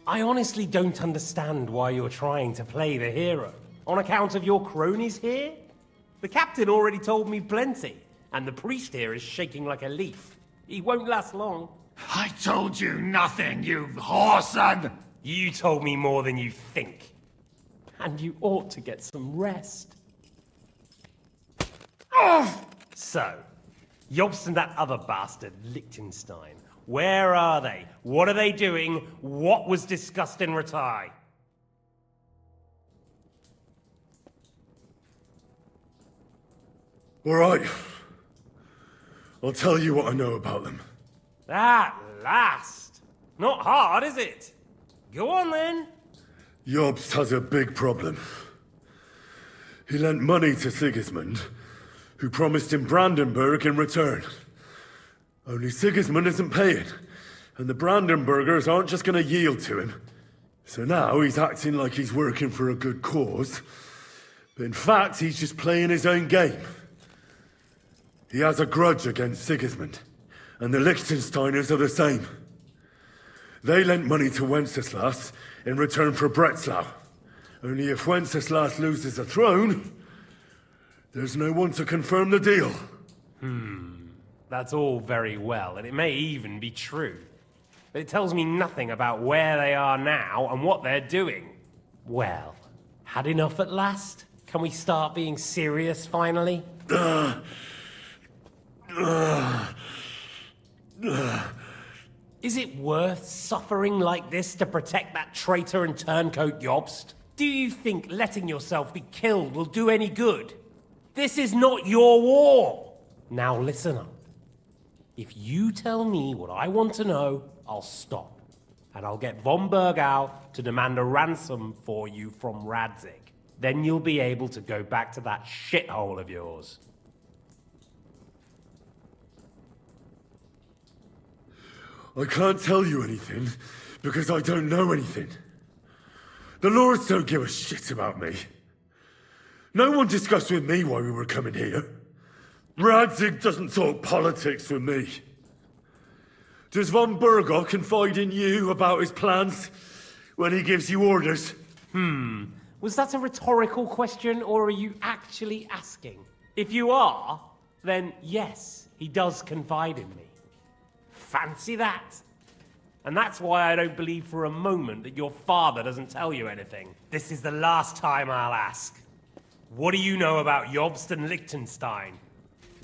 [SPEAKER 3] I honestly don't understand why you're trying to play the hero. On account of your cronies here? The captain already told me plenty, and the priest here is shaking like a leaf. He won't last long.
[SPEAKER 12] I told you nothing, you whoreson!
[SPEAKER 3] You told me more than you think. And you ought to get some rest. So, Jobst and that other bastard, Liechtenstein, where are they? What are they doing? What was discussed in Ratai?
[SPEAKER 2] All right. I'll tell you what I know about them.
[SPEAKER 3] At last! Not hard, is it? Go on then.
[SPEAKER 2] Jobst has a big problem. He lent money to Sigismund, who promised him Brandenburg in return. Only Sigismund isn't paying, and the Brandenburgers aren't just going to yield to him. So now he's acting like he's working for a good cause, but in fact he's just playing his own game. He has a grudge against Sigismund, and the Liechtensteiners are the same. They lent money to Wenceslas in return for Breslau. Only if Wenceslas loses the throne, there's no one to confirm the deal.
[SPEAKER 3] That's all very well, and it may even be true. But it tells me nothing about where they are now and what they're doing. Well, had enough at last? Can we start being serious finally? Is it worth suffering like this to protect that traitor and turncoat Jobst? Do you think letting yourself be killed will do any good? This is not your war! Now listen up. If you tell me what I want to know, I'll stop. And I'll get von Bergau to demand a ransom for you from Radzig. Then you'll be able to go back to that shithole of yours.
[SPEAKER 2] I can't tell you anything, because I don't know anything. The Lords don't give a shit about me. No one discussed with me why we were coming here. Radzig doesn't talk politics with me. Does von Bergau confide in you about his plans when he gives you orders?
[SPEAKER 3] Was that a rhetorical question, or are you actually asking? If you are, then yes, he does confide in me. Fancy that. And that's why I don't believe for a moment that your father doesn't tell you anything. This is the last time I'll ask. What do you know about Jobst and Liechtenstein?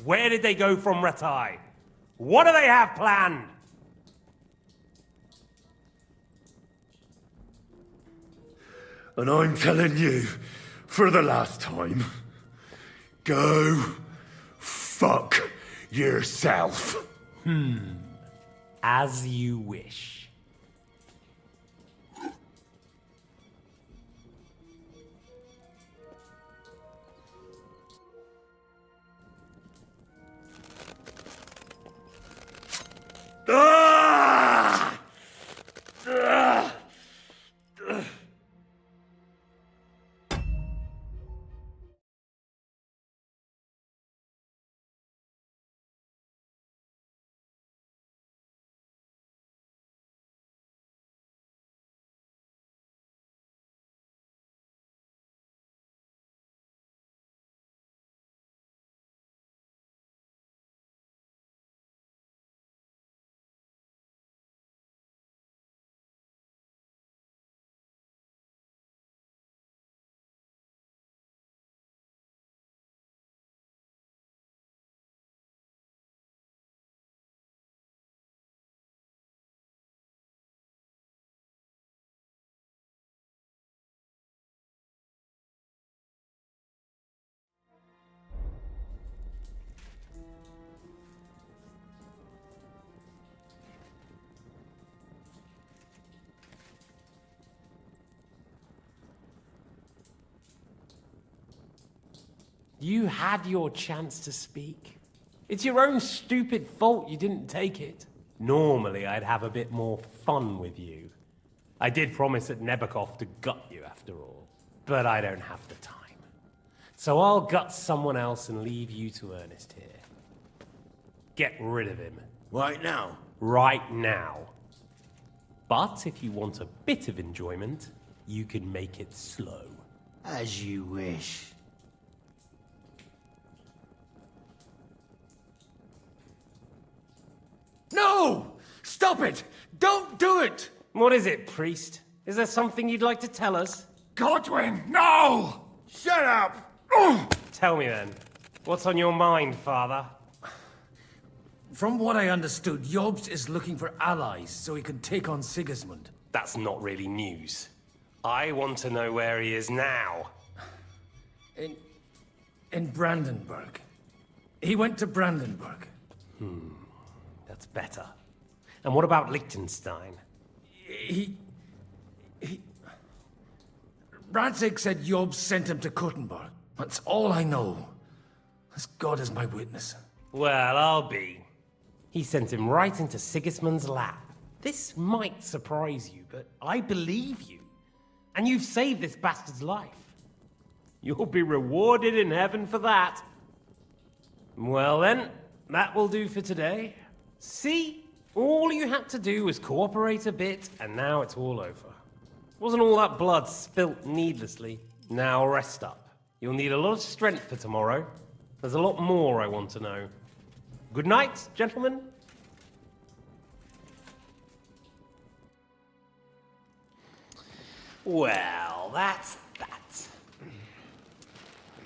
[SPEAKER 3] Where did they go from Ratai? What do they have planned?
[SPEAKER 2] And I'm telling you, for the last time, go fuck yourself.
[SPEAKER 3] As you wish.
[SPEAKER 2] Ah! Ah!
[SPEAKER 3] You had your chance to speak. It's your own stupid fault you didn't take it. Normally, I'd have a bit more fun with you. I did promise at Nebakov to gut you after all, but I don't have the time. So I'll gut someone else and leave you to Ernest here. Get rid of him.
[SPEAKER 12] Right now?
[SPEAKER 3] Right now. But if you want a bit of enjoyment, you can make it slow.
[SPEAKER 9] As you wish.
[SPEAKER 12] No! Stop it! Don't do it!
[SPEAKER 3] What is it, priest? Is there something you'd like to tell us?
[SPEAKER 12] Godwin, no! Shut up!
[SPEAKER 3] Tell me then. What's on your mind, father?
[SPEAKER 13] From what I understood, Jobst is looking for allies so he can take on Sigismund.
[SPEAKER 3] That's not really news. I want to know where he is now.
[SPEAKER 13] In Brandenburg. He went to Brandenburg.
[SPEAKER 3] That's better. And what about Liechtenstein?
[SPEAKER 13] Radzig said Jobst sent him to Kuttenberg. That's all I know. As God is my witness.
[SPEAKER 3] Well, I'll be. He sent him right into Sigismund's lap. This might surprise you, but I believe you. And you've saved this bastard's life. You'll be rewarded in heaven for that. Well then, that will do for today. See? All you had to do was cooperate a bit, and now it's all over. Wasn't all that blood spilt needlessly. Now rest up. You'll need a lot of strength for tomorrow. There's a lot more I want to know. Good night, gentlemen. Well, that's that.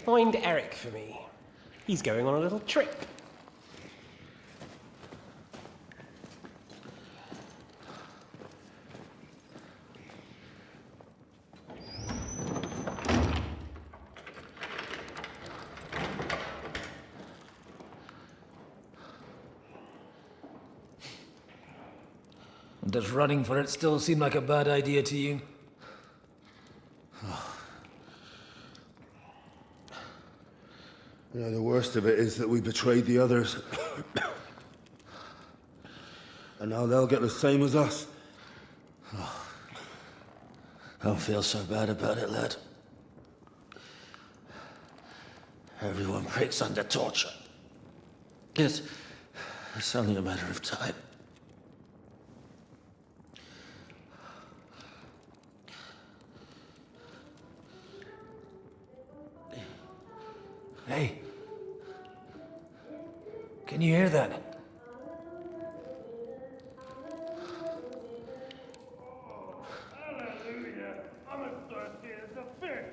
[SPEAKER 3] Find Eric for me. He's going on a little trip.
[SPEAKER 13] Does running for it still seem like a bad idea to you?
[SPEAKER 15] You know, the worst of it is that we betrayed the others. And now they'll get the same as us.
[SPEAKER 9] Don't feel so bad about it, lad. Everyone breaks under torture. It's only a matter of time.
[SPEAKER 13] Hey. Can you hear that?
[SPEAKER 3] Hallelujah! I'm as thirsty as a fish.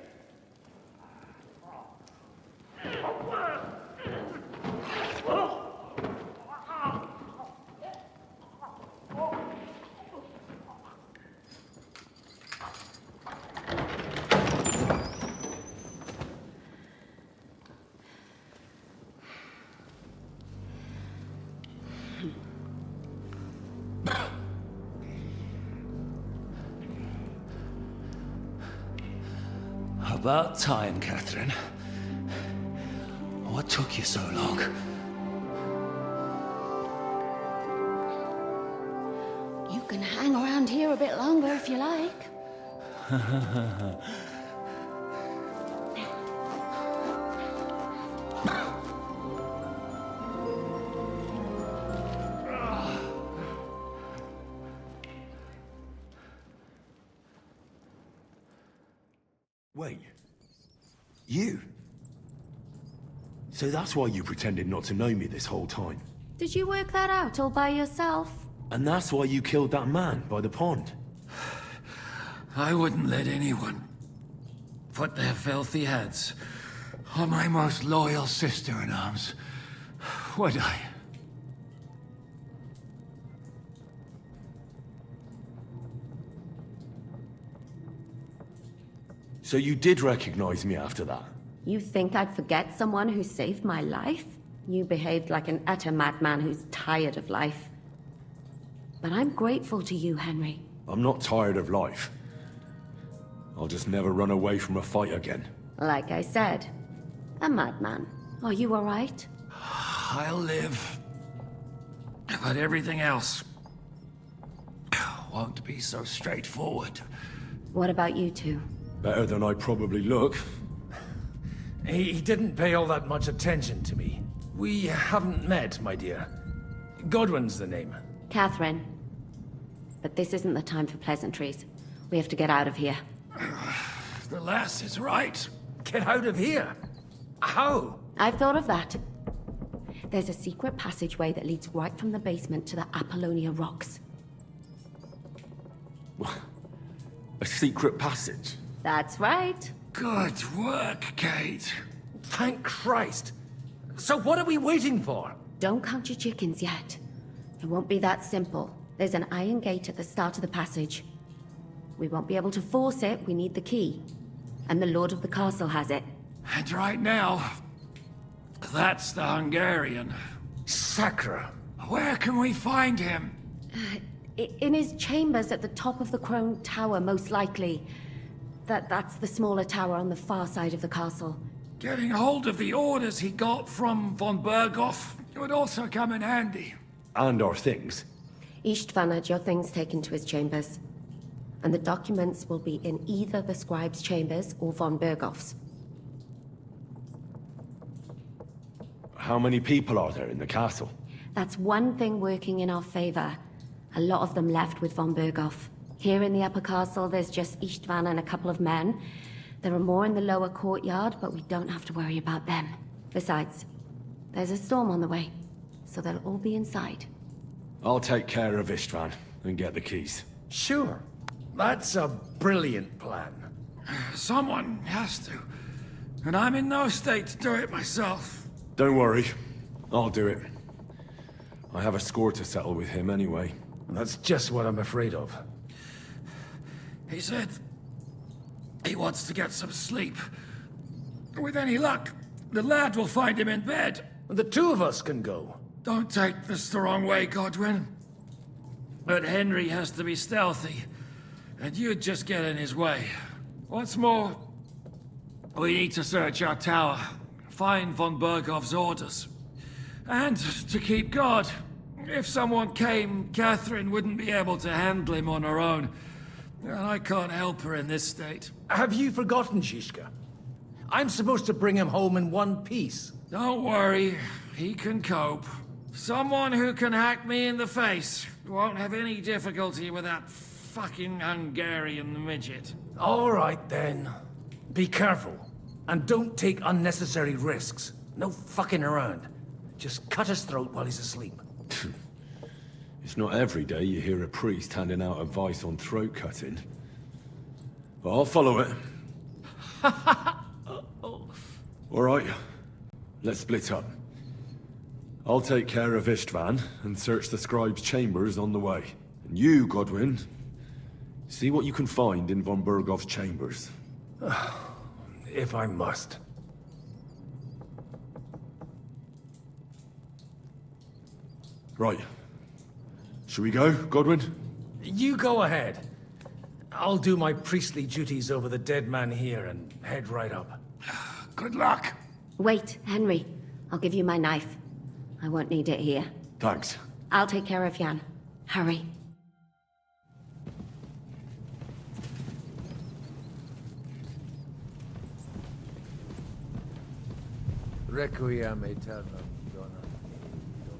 [SPEAKER 13] About time, Catherine. What took you so long?
[SPEAKER 18] You can hang around here a bit longer if you like.
[SPEAKER 2] Wait. You? So that's why you pretended not to know me this whole time?
[SPEAKER 18] Did you work that out all by yourself?
[SPEAKER 2] And that's why you killed that man by the pond?
[SPEAKER 12] I wouldn't let anyone put their filthy heads on my most loyal sister-in-arms, would I?
[SPEAKER 2] So you did recognize me after that?
[SPEAKER 18] You think I'd forget someone who saved my life? You behaved like an utter madman who's tired of life. But I'm grateful to you, Henry.
[SPEAKER 2] I'm not tired of life. I'll just never run away from a fight again.
[SPEAKER 18] Like I said, a madman. Are you all right?
[SPEAKER 12] I'll live. But everything else won't be so straightforward.
[SPEAKER 18] What about you two?
[SPEAKER 2] Better than I probably look.
[SPEAKER 13] He didn't pay all that much attention to me. We haven't met, my dear. Godwin's the name.
[SPEAKER 18] Catherine. But this isn't the time for pleasantries. We have to get out of here.
[SPEAKER 12] The lass is right.
[SPEAKER 13] Get out of here? How?
[SPEAKER 18] I've thought of that. There's a secret passageway that leads right from the basement to the Apollonia Rocks.
[SPEAKER 2] A secret passage?
[SPEAKER 18] That's right.
[SPEAKER 12] Good work, Kate.
[SPEAKER 13] Thank Christ. So what are we waiting for?
[SPEAKER 18] Don't count your chickens yet. It won't be that simple. There's an iron gate at the start of the passage. We won't be able to force it, we need the key. And the Lord of the Castle has it.
[SPEAKER 12] And right now, that's the Hungarian.
[SPEAKER 13] Sacra.
[SPEAKER 12] Where can we find him?
[SPEAKER 18] In his chambers at the top of the Crone Tower, most likely. That's the smaller tower on the far side of the castle.
[SPEAKER 12] Getting hold of the orders he got from von Berghoff would also come in handy.
[SPEAKER 2] And our things.
[SPEAKER 18] Istvan had your things taken to his chambers. And the documents will be in either the scribe's chambers or von Berghoff's.
[SPEAKER 2] How many people are there in the castle?
[SPEAKER 18] That's one thing working in our favor. A lot of them left with von Berghoff. Here in the upper castle, there's just Istvan and a couple of men. There are more in the lower courtyard, but we don't have to worry about them. Besides, there's a storm on the way, so they'll all be inside.
[SPEAKER 2] I'll take care of Istvan and get the keys.
[SPEAKER 13] Sure. That's a brilliant plan.
[SPEAKER 12] Someone has to. And I'm in no state to do it myself.
[SPEAKER 2] Don't worry. I'll do it. I have a score to settle with him anyway.
[SPEAKER 13] That's just what I'm afraid of.
[SPEAKER 12] He said he wants to get some sleep. With any luck, the lad will find him in bed.
[SPEAKER 13] The two of us can go.
[SPEAKER 12] Don't take this the wrong way, Godwin. But Henry has to be stealthy, and you'd just get in his way. What's more, we need to search our tower, find von Berghoff's orders. And to keep guard. If someone came, Catherine wouldn't be able to handle him on her own. And I can't help her in this state.
[SPEAKER 13] Have you forgotten, Zizka? I'm supposed to bring him home in one piece.
[SPEAKER 12] Don't worry, he can cope. Someone who can hack me in the face won't have any difficulty with that fucking Hungarian midget.
[SPEAKER 13] All right, then. Be careful. And don't take unnecessary risks. No fucking around. Just cut his throat while he's asleep.
[SPEAKER 2] It's not every day you hear a priest handing out advice on throat cutting. But I'll follow it. All right, let's split up. I'll take care of Istvan and search the scribe's chambers on the way. And you, Godwin, see what you can find in von Berghoff's chambers.
[SPEAKER 13] If I must.
[SPEAKER 2] Right. Shall we go, Godwin?
[SPEAKER 13] You go ahead.
[SPEAKER 12] I'll do my priestly duties over the dead man here and head right up.
[SPEAKER 11] Good luck.
[SPEAKER 18] Wait, Henry. I'll give you my knife. I won't need it here.
[SPEAKER 2] Thanks.
[SPEAKER 18] I'll take care of Jan. Hurry.
[SPEAKER 7] Requiem aeternam dona Deo,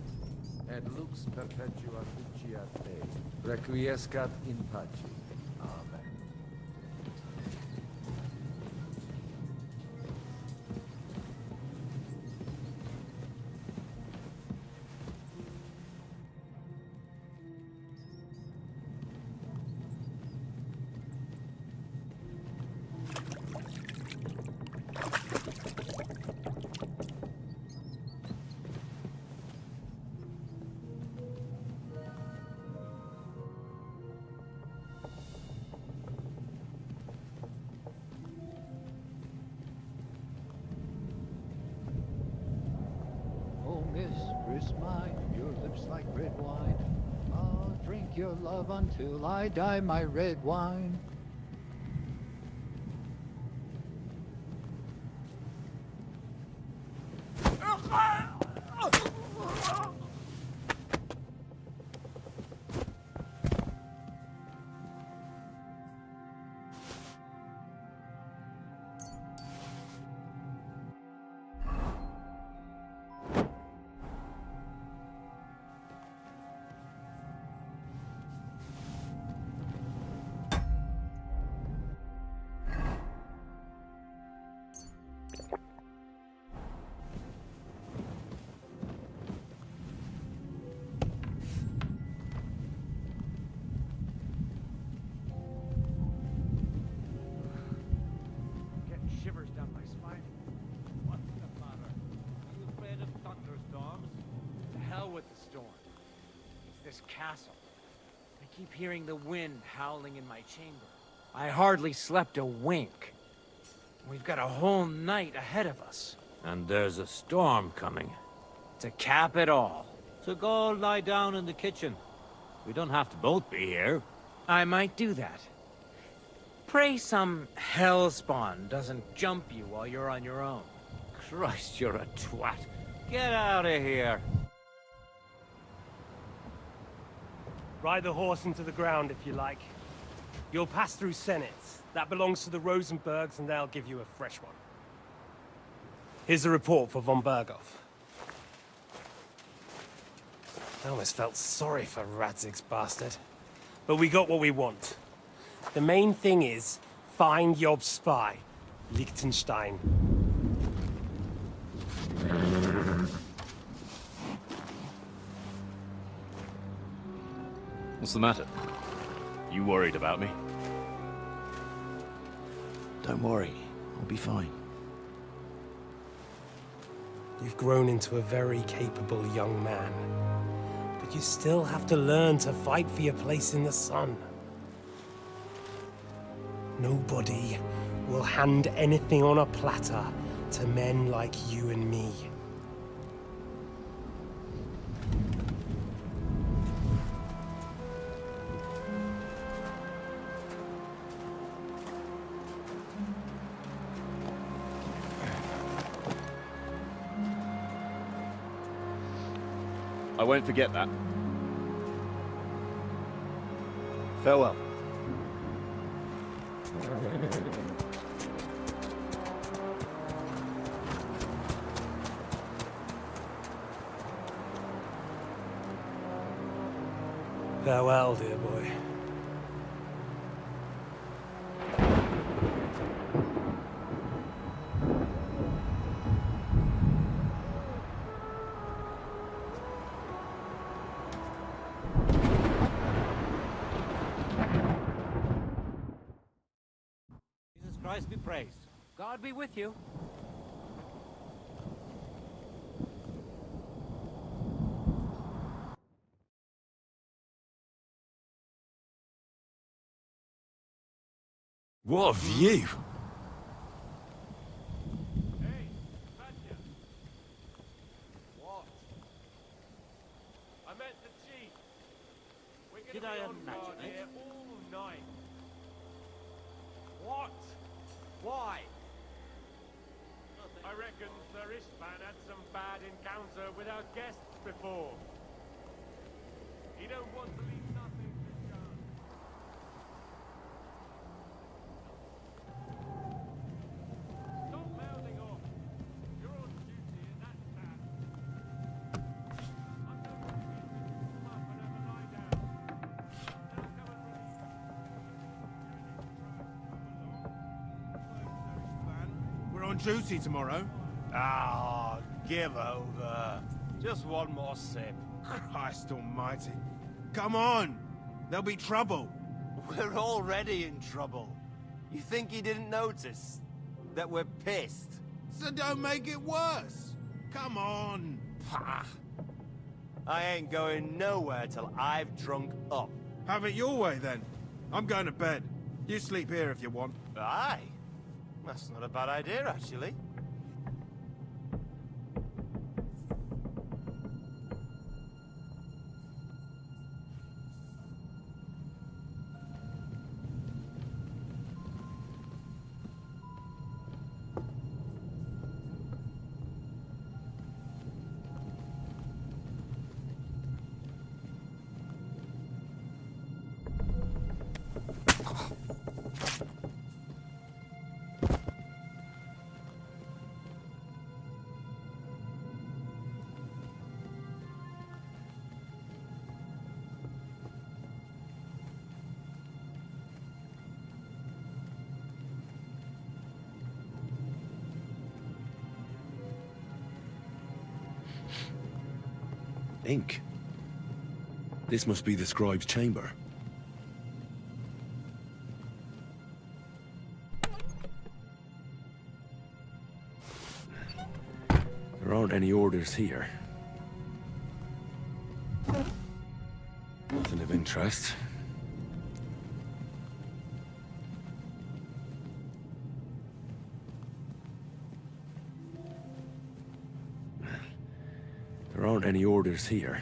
[SPEAKER 7] et lux perpetua fugiat Dei, requiescat in pace. Amen.
[SPEAKER 19] Oh, mistress mine, your lips like red wine. I'll drink your love until I die, my red wine.
[SPEAKER 10] Getting shivers down my spine. What's the matter? Are you afraid of thunderstorms? To hell with the storm. It's this castle. I keep hearing the wind howling in my chamber. I hardly slept a wink. We've got a whole night ahead of us. And there's a storm coming. To cap it all. So go lie down in the kitchen. We don't have to both be here. I might do that. Pray some hellspawn doesn't jump you while you're on your own. Christ, you're a twat. Get out of here.
[SPEAKER 3] Ride the horse into the ground if you like. You'll pass through Senates. That belongs to the Rosenbergs, and they'll give you a fresh one. Here's a report for von Berghoff. I almost felt sorry for Radzig's bastard. But we got what we want. The main thing is, find Job's spy, Liechtenstein.
[SPEAKER 17] What's the matter? You worried about me?
[SPEAKER 20] Don't worry, I'll be fine.
[SPEAKER 3] You've grown into a very capable young man. But you still have to learn to fight for your place in the sun. Nobody will hand anything on a platter to men like you and me.
[SPEAKER 17] I won't forget that.
[SPEAKER 20] Farewell.
[SPEAKER 3] Farewell, dear boy.
[SPEAKER 10] Jesus Christ be praised. God be with you.
[SPEAKER 2] What a view!
[SPEAKER 3] What? I meant the chief. We're
[SPEAKER 10] Did
[SPEAKER 3] gonna
[SPEAKER 10] I
[SPEAKER 3] be on
[SPEAKER 10] imagine
[SPEAKER 3] guard
[SPEAKER 10] it?
[SPEAKER 3] here all night. What? Why? I reckon Sir Istvan had some bad encounter with our guests before. He don't want to leave nothing to chance. Stop mouthing off. You're on duty and that's that. I'm going to get you to come up and have a lie down. Then I'll come and relieve you.
[SPEAKER 5] We're on duty tomorrow.
[SPEAKER 3] Ah, give over. Just one more sip.
[SPEAKER 5] Christ almighty. Come on! There'll be trouble.
[SPEAKER 3] We're already in trouble. You think he didn't notice that we're pissed?
[SPEAKER 5] So don't make it worse. Come on.
[SPEAKER 3] Pah. I ain't going nowhere till I've drunk up.
[SPEAKER 5] Have it your way then. I'm going to bed. You sleep here if you want.
[SPEAKER 3] Aye. That's not a bad idea, actually.
[SPEAKER 2] Ink. This must be the scribe's chamber. There aren't any orders here. Nothing of interest. There aren't any orders here.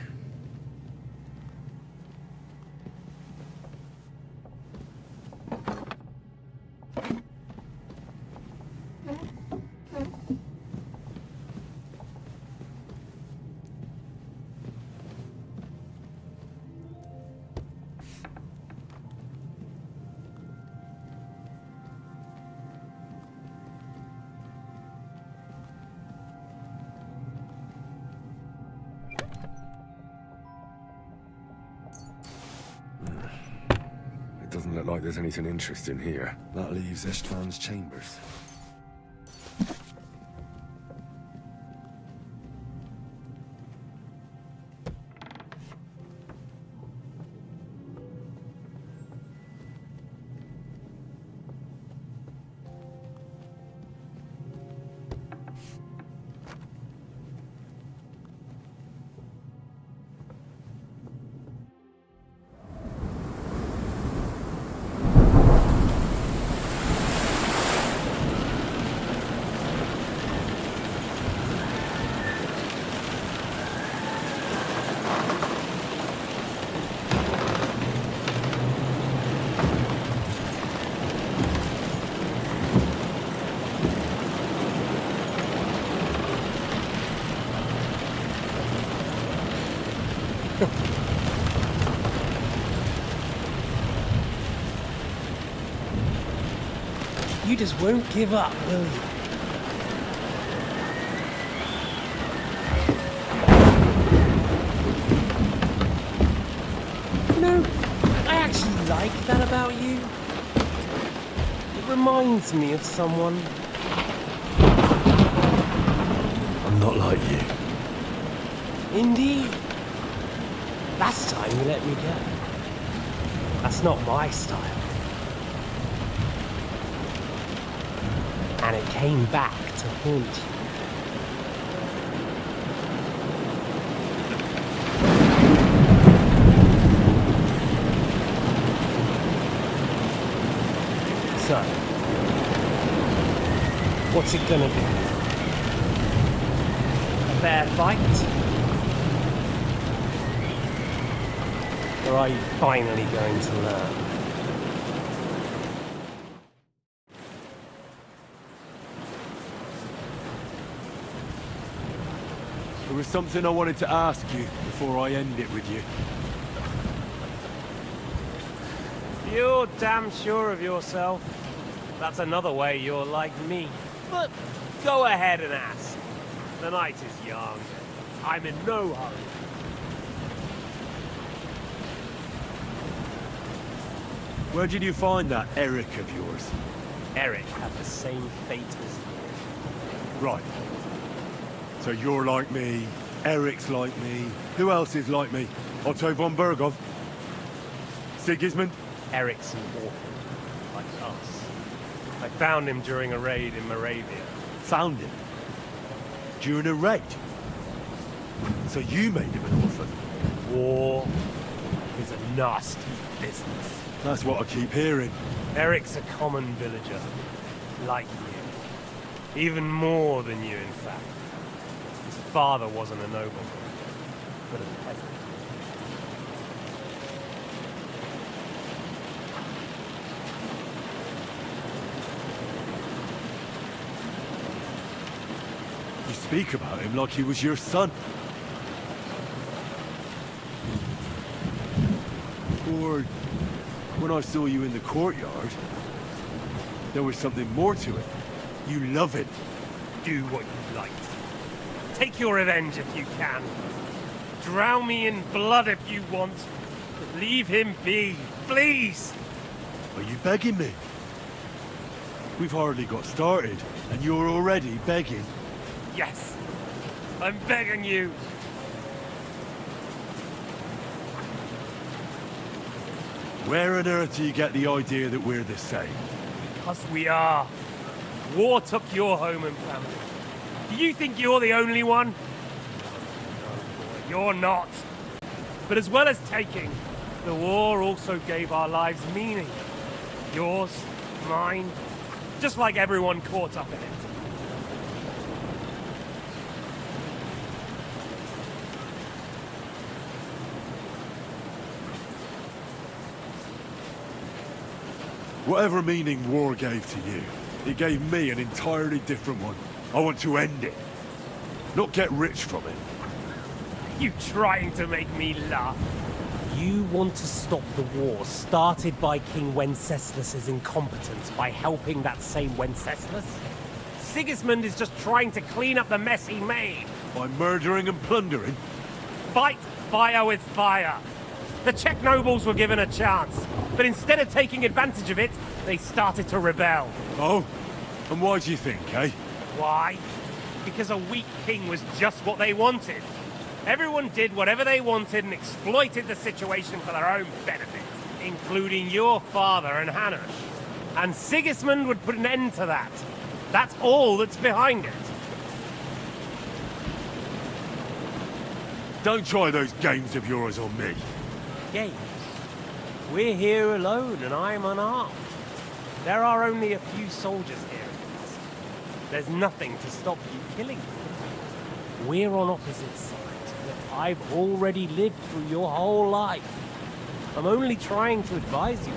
[SPEAKER 2] It doesn't look like there's anything interesting here. That leaves Istvan's chambers.
[SPEAKER 10] You just won't give up, will you? You know, I actually like that about you. It reminds me of someone.
[SPEAKER 2] I'm not like you.
[SPEAKER 10] Indeed. Last time you let me go. That's not my style. And it came back to haunt you. So, what's it gonna be? A fair fight? Or are you finally going to learn?
[SPEAKER 2] There was something I wanted to ask you before I end it with you.
[SPEAKER 3] You're damn sure of yourself. That's another way you're like me. But go ahead and ask. The night is young. I'm in no hurry.
[SPEAKER 2] Where did you find that Eric of yours?
[SPEAKER 3] Eric had the same fate as you.
[SPEAKER 2] Right. So you're like me, Eric's like me. Who else is like me? Otto von Berghoff? Sigismund?
[SPEAKER 3] Eric's an orphan, like us. I found him during a raid in Moravia.
[SPEAKER 2] Found him? During a raid? So you made him an orphan?
[SPEAKER 3] War is a nasty business.
[SPEAKER 2] That's what I keep hearing.
[SPEAKER 3] Eric's a common villager, like you. Even more than you, in fact. His father wasn't a nobleman, but a peasant.
[SPEAKER 2] You speak about him like he was your son. Or when I saw you in the courtyard, there was something more to it. You love it.
[SPEAKER 3] Do what you like. Take your revenge if you can. Drown me in blood if you want. But leave him be, please!
[SPEAKER 2] Are you begging me? We've hardly got started, and you're already begging.
[SPEAKER 3] Yes, I'm begging you.
[SPEAKER 2] Where on earth do you get the idea that we're the same?
[SPEAKER 3] Because we are. War took your home and family. Do you think you're the only one? No, you're not. But as well as taking, the war also gave our lives meaning. Yours, mine, just like everyone caught up in it.
[SPEAKER 2] Whatever meaning war gave to you, it gave me an entirely different one. I want to end it. Not get rich from it.
[SPEAKER 3] You trying to make me laugh? You want to stop the war started by King Wenceslas's incompetence by helping that same Wenceslas? Sigismund is just trying to clean up the mess he made.
[SPEAKER 2] By murdering and plundering?
[SPEAKER 3] Fight fire with fire. The Czech nobles were given a chance, but instead of taking advantage of it, they started to rebel.
[SPEAKER 2] Oh? And why do you think, eh?
[SPEAKER 3] Why? Because a weak king was just what they wanted. Everyone did whatever they wanted and exploited the situation for their own benefit, including your father and Hanush. And Sigismund would put an end to that. That's all that's behind it.
[SPEAKER 2] Don't try those games of yours on me.
[SPEAKER 3] Games? We're here alone and I'm unarmed. There are only a few soldiers here. There's nothing to stop you killing them. We're on opposite sides, but I've already lived through your whole life. I'm only trying to advise you.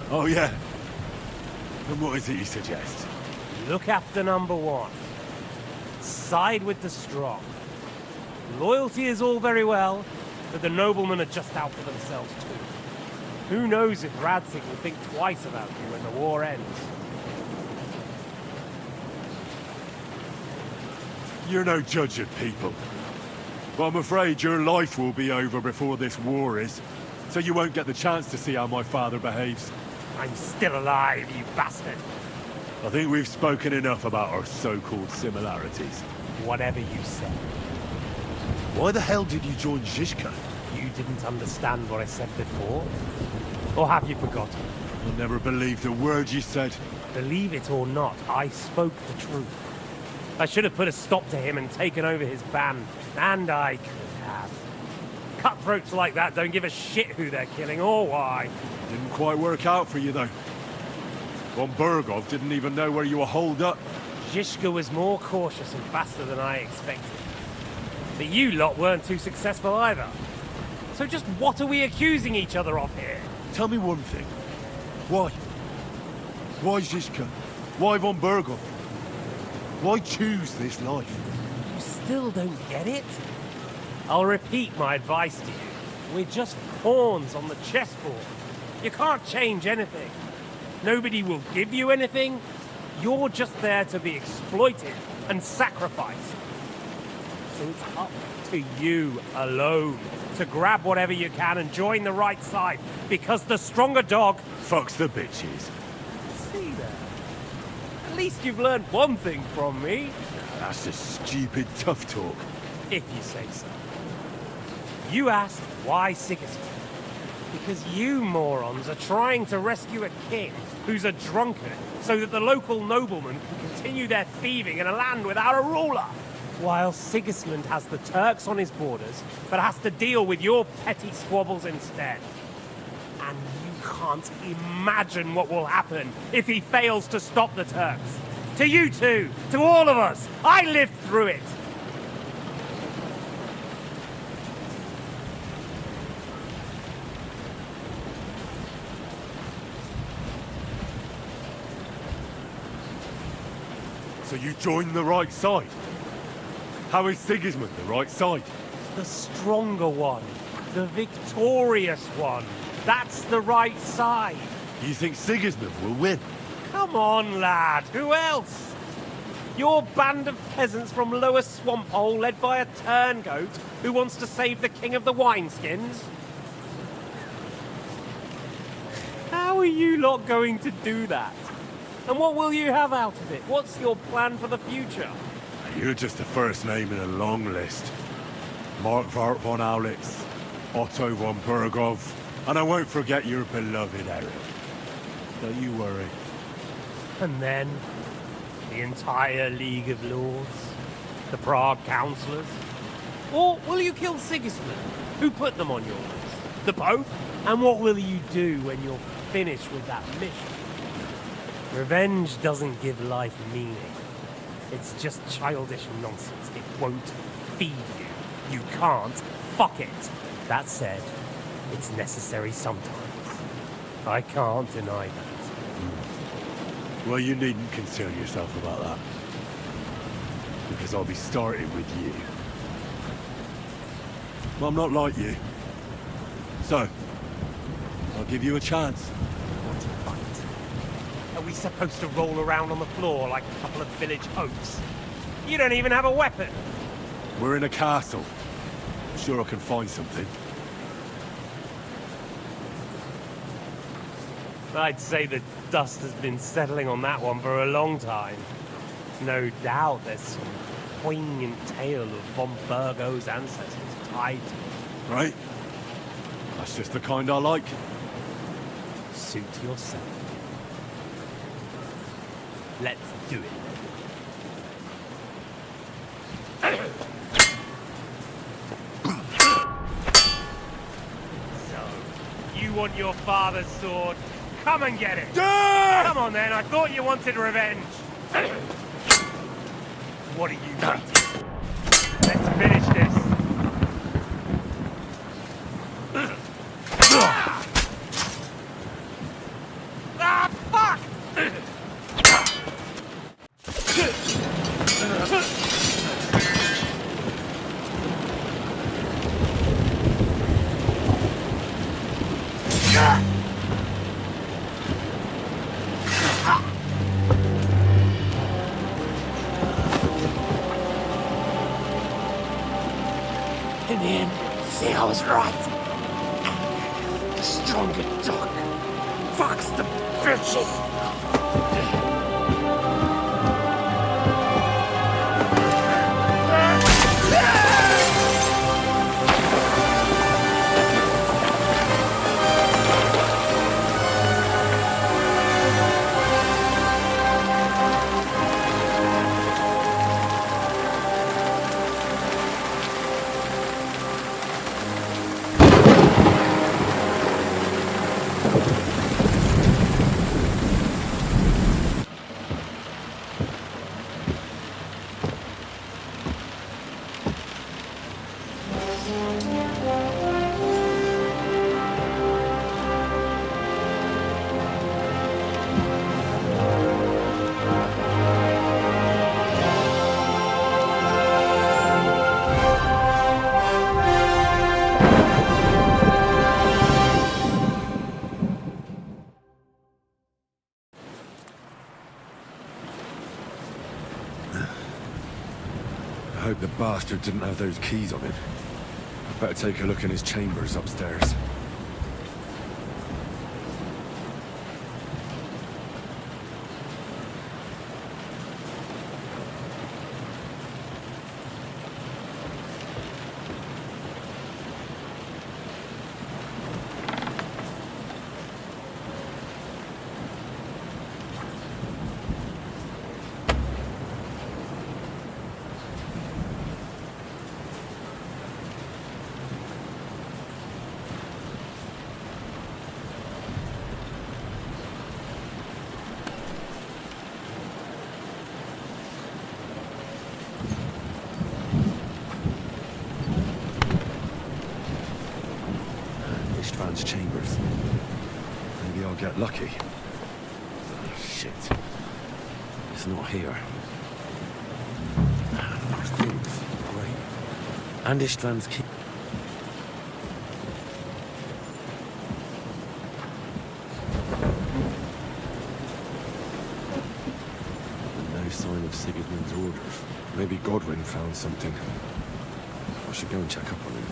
[SPEAKER 2] Oh, yeah? And what is it you suggest?
[SPEAKER 3] Look after number one. Side with the strong. Loyalty is all very well, but the noblemen are just out for themselves too. Who knows if Radzig will think twice about you when the war ends.
[SPEAKER 2] You're no judge of people. But I'm afraid your life will be over before this war is, so you won't get the chance to see how my father behaves.
[SPEAKER 3] I'm still alive, you bastard!
[SPEAKER 2] I think we've spoken enough about our so-called similarities.
[SPEAKER 3] Whatever you say.
[SPEAKER 2] Why the hell did you join Zizka?
[SPEAKER 3] You didn't understand what I said before? Or have you forgotten?
[SPEAKER 2] I'll never believed a word you said.
[SPEAKER 3] Believe it or not, I spoke the truth. I should have put a stop to him and taken over his band. And I could have. Cutthroats like that don't give a shit who they're killing or why.
[SPEAKER 2] Didn't quite work out for you, though. Von Berghoff didn't even know where you were holed up.
[SPEAKER 3] Zizka was more cautious and faster than I expected. But you lot weren't too successful either. So just what are we accusing each other of here?
[SPEAKER 2] Tell me one thing. Why? Why Zizka? Why Von Berghoff?
[SPEAKER 15] Why choose this life?
[SPEAKER 3] You still don't get it? I'll repeat my advice to you. We're just pawns on the chessboard. You can't change anything. Nobody will give you anything. You're just there to be exploited and sacrificed. So it's up to you alone to grab whatever you can and join the right side, because the stronger dog
[SPEAKER 15] fucks the bitches.
[SPEAKER 3] See there? At least you've learned one thing from me.
[SPEAKER 15] That's just stupid tough talk.
[SPEAKER 3] If you say so. You asked why Sigismund? Because you morons are trying to rescue a king who's a drunkard so that the local noblemen can continue their thieving in a land without a ruler. While Sigismund has the Turks on his borders, but has to deal with your petty squabbles instead. And you can't imagine what will happen if he fails to stop the Turks. To you two, to all of us, I lived through it.
[SPEAKER 15] So you joined the right side? How is Sigismund the right side?
[SPEAKER 3] The stronger one. The victorious one. That's the right side.
[SPEAKER 15] You think Sigismund will win?
[SPEAKER 3] Come on, lad. Who else? Your band of peasants from Lower Swamphole led by a turngoat who wants to save the king of the wineskins? How are you lot going to do that? And what will you have out of it? What's your plan for the future?
[SPEAKER 15] You're just the first name in a long list. Mark Vart von Aulitz, Otto von Burgov, and I won't forget your beloved Eric. Don't you worry.
[SPEAKER 3] And then, the entire League of Lords? The Prague Councillors? Or will you kill Sigismund? Who put them on your list? The Pope? And what will you do when you're finished with that mission? Revenge doesn't give life meaning. It's just childish nonsense. It won't feed you. You can't fuck it. That said, it's necessary sometimes. I can't deny that.
[SPEAKER 15] Well, you needn't concern yourself about that. Because I'll be starting with you. Well, I'm not like you. So, I'll give you a chance.
[SPEAKER 3] What a fight. Are we supposed to roll around on the floor like a couple of village oafs? You don't even have a weapon.
[SPEAKER 15] We're in a castle. I'm sure I can find something.
[SPEAKER 3] I'd say the dust has been settling on that one for a long time. No doubt there's some poignant tale of von Burgo's ancestors tied to it.
[SPEAKER 15] Right? That's just the kind I like.
[SPEAKER 3] Suit yourself. Let's do it. So, you want your father's sword? Come and get it! Come on then, I thought you wanted revenge! What are you waiting? Let's finish this! Ah, fuck! In the end, see, I was right. The stronger dog fucks the bitches.
[SPEAKER 2] I hope the bastard didn't have those keys on him. I'd better take a look in his chambers upstairs. Ishtvan's chambers. Maybe I'll get lucky. Oh, shit. It's not here. More things. Great. And Ishtvan's key. No sign of Sigismund's orders. Maybe Godwin found something. I should go and check up on him.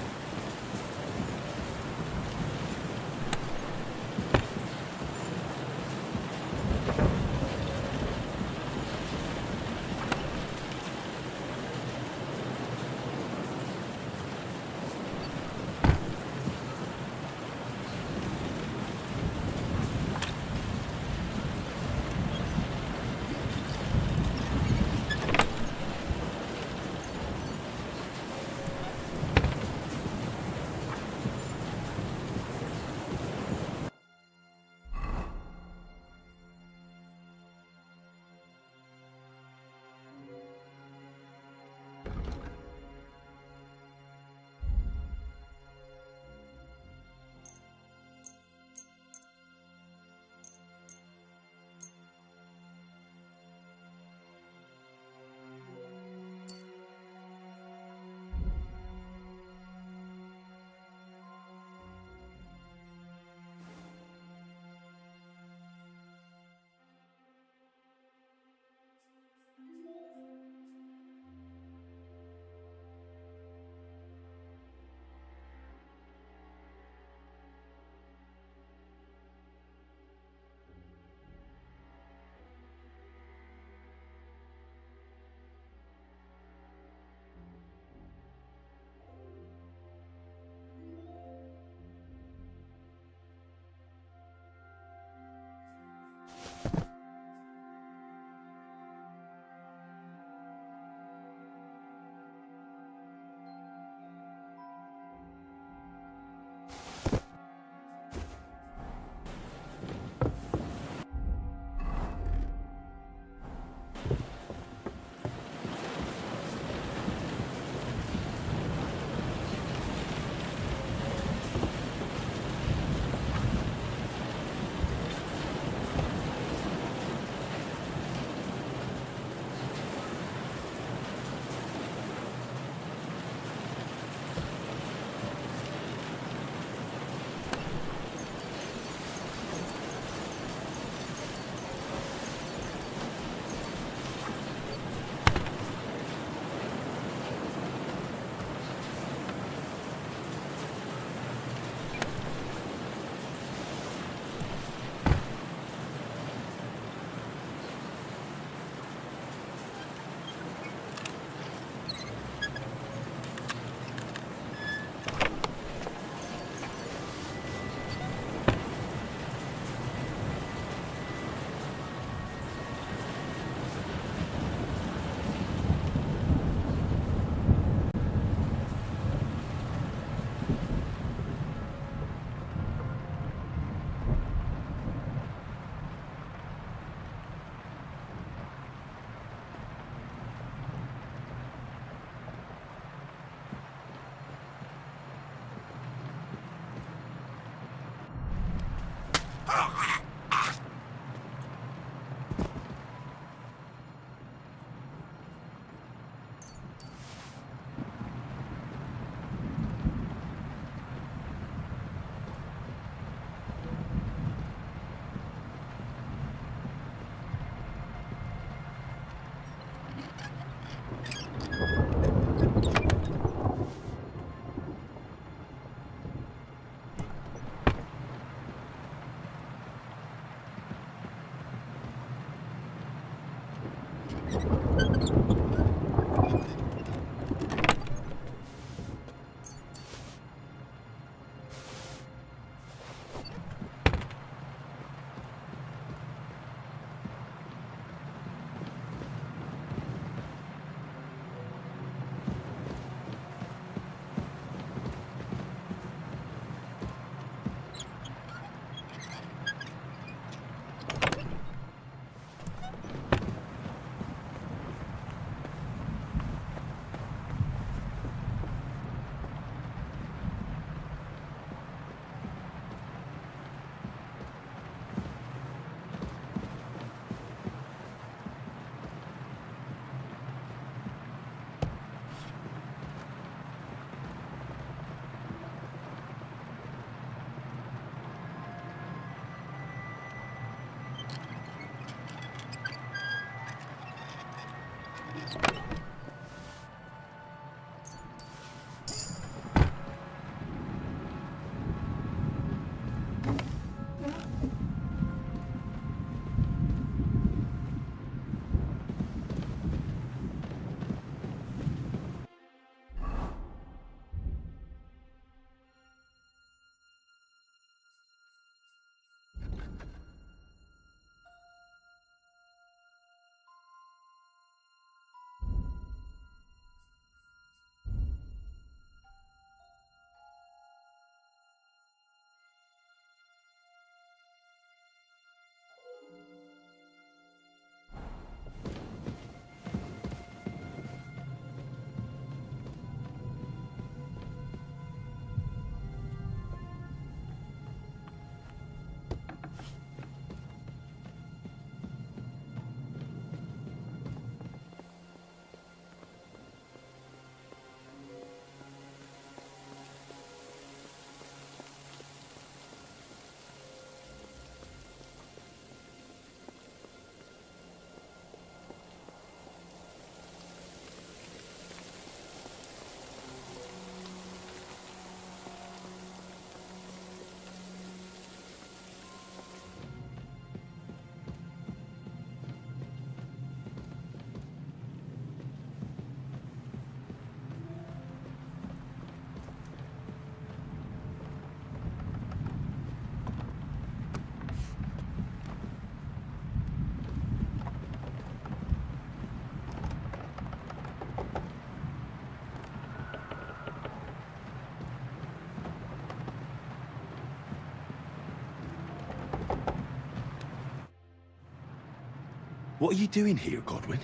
[SPEAKER 2] What are you doing here, Godwin?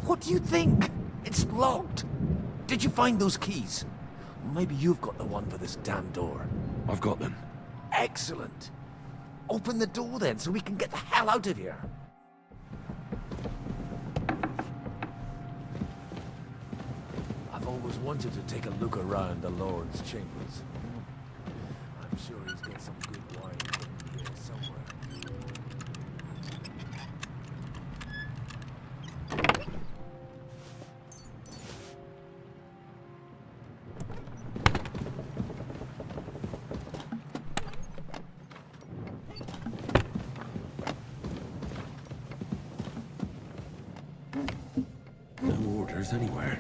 [SPEAKER 21] What do you think? It's locked. Did you find those keys? Maybe you've got the one for this damn door.
[SPEAKER 2] I've got them.
[SPEAKER 21] Excellent. Open the door then, so we can get the hell out of here. I've always wanted to take a look around the Lord's chambers. I'm sure he's got some good wine in here somewhere.
[SPEAKER 2] No orders anywhere.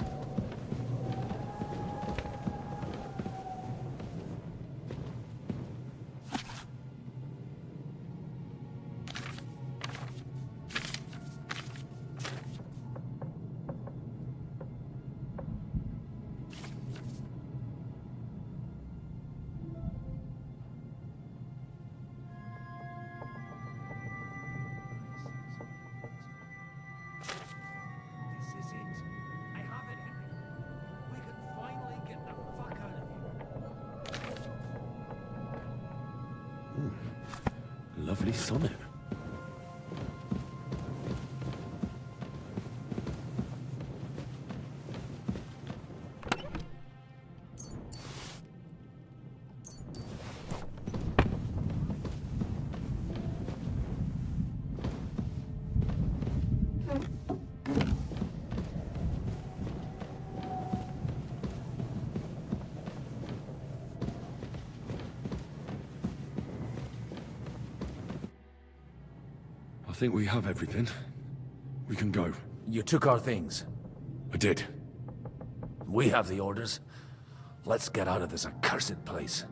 [SPEAKER 2] Lovely sonnet. I think we have everything. We can go.
[SPEAKER 21] You took our things.
[SPEAKER 2] I did.
[SPEAKER 21] We have the orders. Let's get out of this accursed place.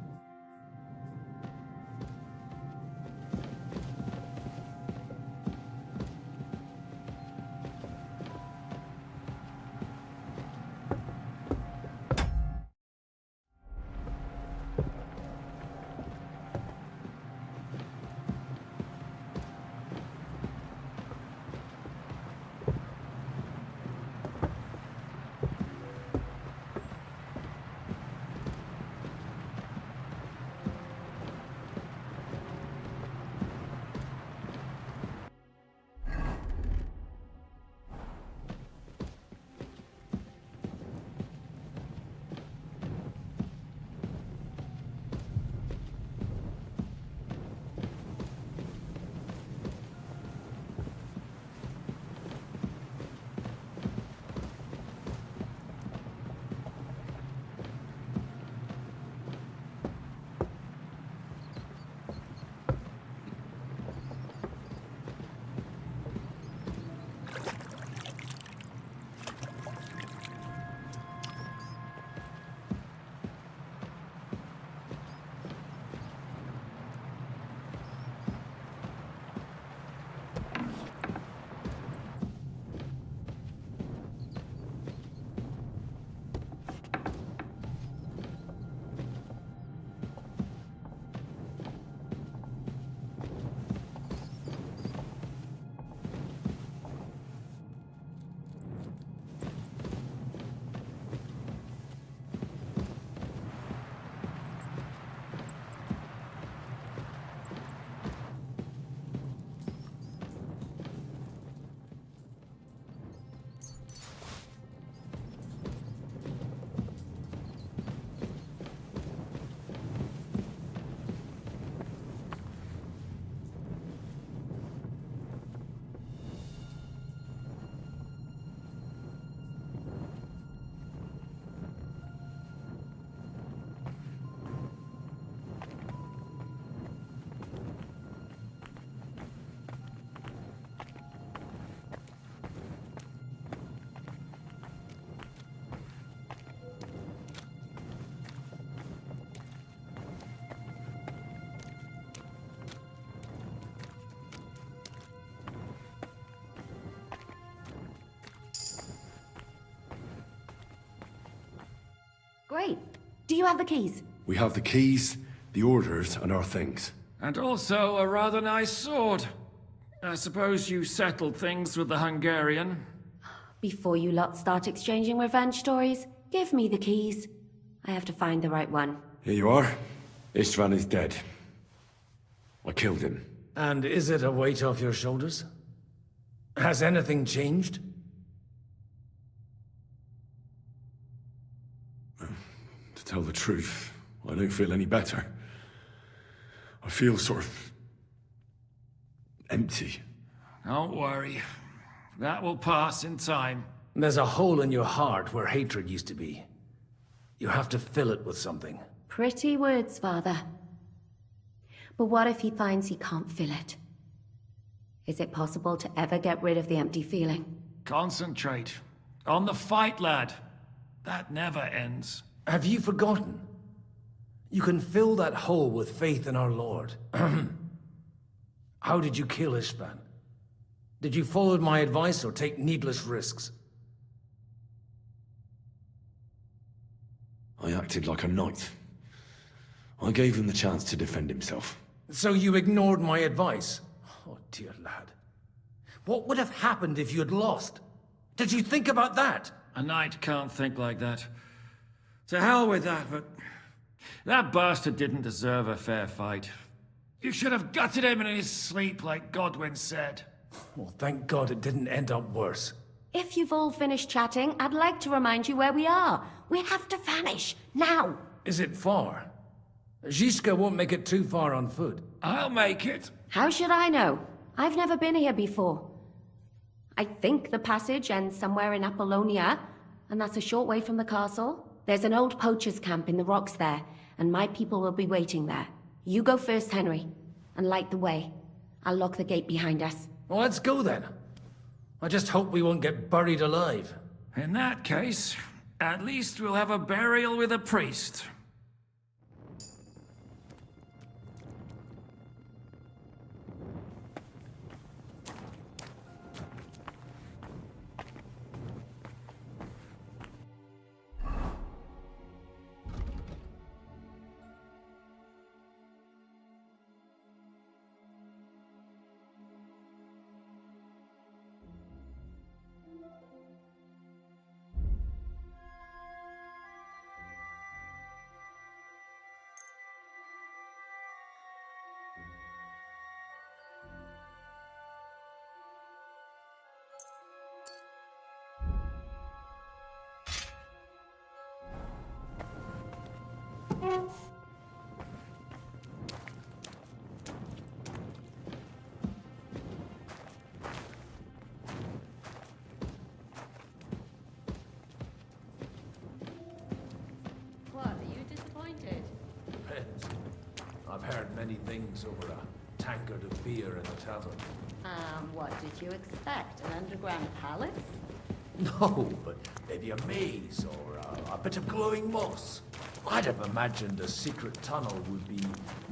[SPEAKER 18] Great. Do you have the keys?
[SPEAKER 2] We have the keys, the orders, and our things.
[SPEAKER 12] And also a rather nice sword. I suppose you settled things with the Hungarian.
[SPEAKER 18] Before you lot start exchanging revenge stories, give me the keys. I have to find the right one.
[SPEAKER 2] Here you are. Istvan is dead. I killed him.
[SPEAKER 21] And is it a weight off your shoulders? Has anything changed?
[SPEAKER 2] To tell the truth, I don't feel any better. I feel sort of empty.
[SPEAKER 12] Don't worry. That will pass in time.
[SPEAKER 21] There's a hole in your heart where hatred used to be. You have to fill it with something.
[SPEAKER 18] Pretty words, Father. But what if he finds he can't fill it? Is it possible to ever get rid of the empty feeling?
[SPEAKER 12] Concentrate. On the fight, lad. That never ends.
[SPEAKER 21] Have you forgotten? You can fill that hole with faith in our Lord. How did you kill Istvan? Did you follow my advice or take needless risks?
[SPEAKER 2] I acted like a knight. I gave him the chance to defend himself.
[SPEAKER 21] So you ignored my advice? Oh, dear lad. What would have happened if you had lost? Did you think about that?
[SPEAKER 12] A knight can't think like that. To hell with that, but... that bastard didn't deserve a fair fight. You should have gutted him in his sleep, like Godwin said.
[SPEAKER 21] Well, thank God it didn't end up worse.
[SPEAKER 18] If you've all finished chatting, I'd like to remind you where we are. We have to vanish, now!
[SPEAKER 21] Is it far? Zizka won't make it too far on foot.
[SPEAKER 12] I'll make it.
[SPEAKER 18] How should I know? I've never been here before. I think the passage ends somewhere in Apollonia, and that's a short way from the castle. There's an old poacher's camp in the rocks there, and my people will be waiting there. You go first, Henry, and light the way. I'll lock the gate behind us.
[SPEAKER 21] Well, let's go then. I just hope we won't get buried alive.
[SPEAKER 12] In that case, at least we'll have a burial with a priest.
[SPEAKER 18] What, are you disappointed?
[SPEAKER 21] Depends. I've heard many things over a tankard of beer in the tavern.
[SPEAKER 18] What did you expect? An underground palace?
[SPEAKER 21] No, but maybe a maze or a bit of glowing moss. I'd have imagined a secret tunnel would be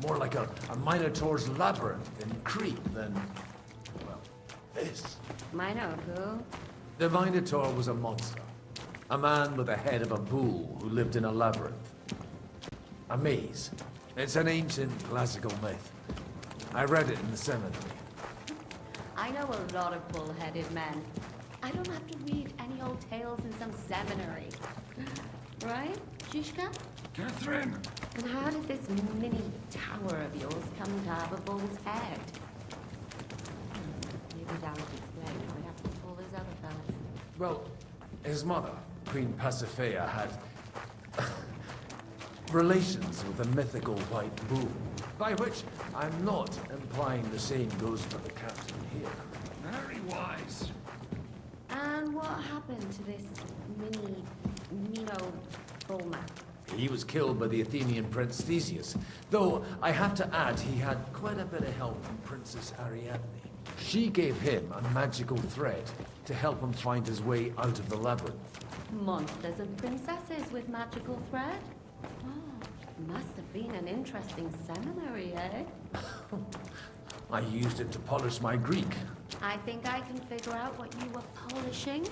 [SPEAKER 21] more like a Minotaur's labyrinth in Crete than, well, this.
[SPEAKER 18] Mino who?
[SPEAKER 21] The Minotaur was a monster. A man with the head of a bull who lived in a labyrinth. A maze. It's an ancient classical myth. I read it in the seminary.
[SPEAKER 18] I know a lot of bull-headed men. I don't have to read any old tales in some seminary. Right, Zizka?
[SPEAKER 12] Catherine!
[SPEAKER 18] And how did this mini tower of yours come to have a bull's head? Maybe that would explain how it happened to all those other fellas.
[SPEAKER 21] Well, his mother, Queen Pasiphae, had relations with a mythical white bull. By which, I'm not implying the same goes for the captain here.
[SPEAKER 12] Very wise.
[SPEAKER 18] And what happened to this Mino bullman?
[SPEAKER 21] He was killed by the Athenian prince Theseus, though I have to add he had quite a bit of help from Princess Ariadne. She gave him a magical thread to help him find his way out of the labyrinth.
[SPEAKER 18] Monsters and princesses with magical thread? Oh, must have been an interesting seminary, eh?
[SPEAKER 21] I used it to polish my Greek.
[SPEAKER 18] I think I can figure out what you were polishing.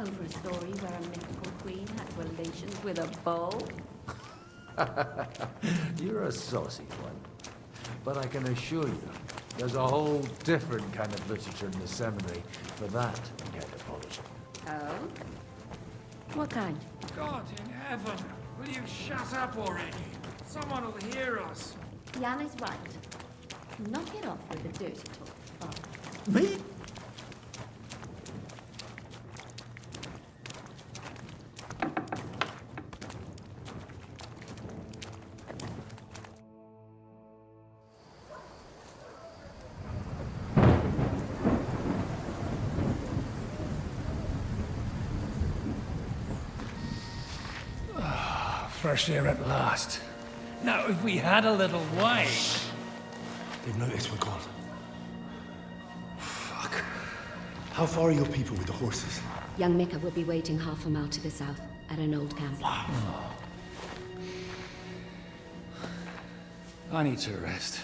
[SPEAKER 18] Over a story where a mythical queen has relations with a bull?
[SPEAKER 21] You're a saucy one. But I can assure you, there's a whole different kind of literature in the seminary for that kind of polishing.
[SPEAKER 18] Oh? What kind?
[SPEAKER 12] God in heaven, will you shut up already? Someone will hear us.
[SPEAKER 18] Jan is right. Knock it off with the dirty talk, father.
[SPEAKER 21] Me?
[SPEAKER 12] Fresh air at last. Now, if we had a little wine...
[SPEAKER 15] They've noticed we're gone. Fuck. How far are your people with the horses?
[SPEAKER 18] Young Mika will be waiting half a mile to the south, at an old camp.
[SPEAKER 12] I need to rest.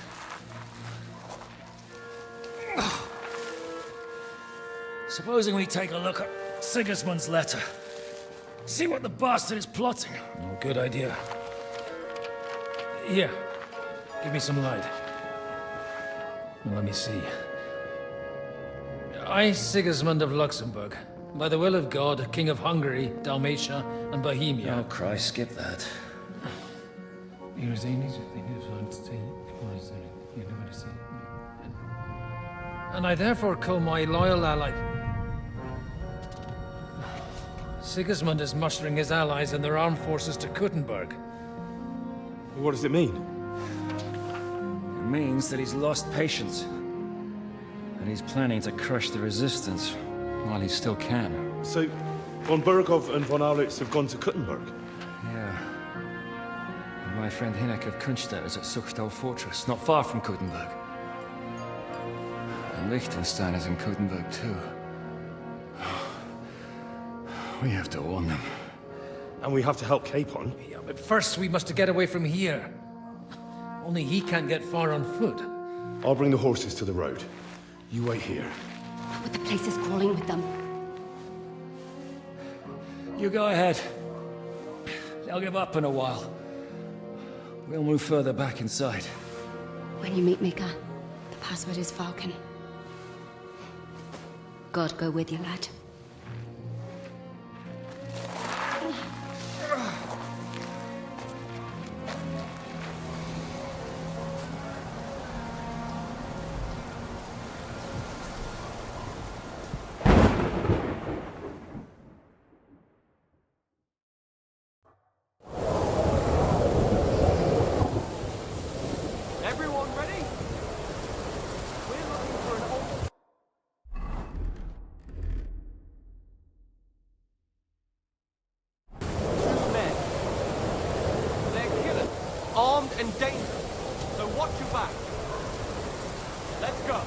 [SPEAKER 12] Supposing we take a look at Sigismund's letter. See what the bastard is plotting. Oh, good idea. Here, give me some light. Let me see. I, Sigismund of Luxembourg, by the will of God, King of Hungary, Dalmatia, and Bohemia.
[SPEAKER 17] Oh, Christ, skip that.
[SPEAKER 12] And I therefore call my loyal ally... Sigismund is mustering his allies and their armed forces to Kuttenberg.
[SPEAKER 2] What does it mean?
[SPEAKER 17] It means that he's lost patience. And he's planning to crush the resistance while he still can.
[SPEAKER 2] So, von Burgov and von Aulitz have gone to Kuttenberg?
[SPEAKER 17] Yeah. And my friend Hinek of Kunstadt is at Suchtal Fortress, not far from Kuttenberg. And Liechtenstein is in Kuttenberg too. We have to warn them.
[SPEAKER 4] And we have to help Capon.
[SPEAKER 21] Yeah, but first we must get away from here. Only he can't get far on foot.
[SPEAKER 4] I'll bring the horses to the road. You wait here.
[SPEAKER 18] But the place is crawling with them.
[SPEAKER 17] You go ahead. They'll give up in a while. We'll move further back inside.
[SPEAKER 18] When you meet Mika, the password is Falcon. God go with you, lad.
[SPEAKER 1] Everyone ready? We're looking for an old... Two men. They're killers, armed and dangerous. So watch your back. Let's go.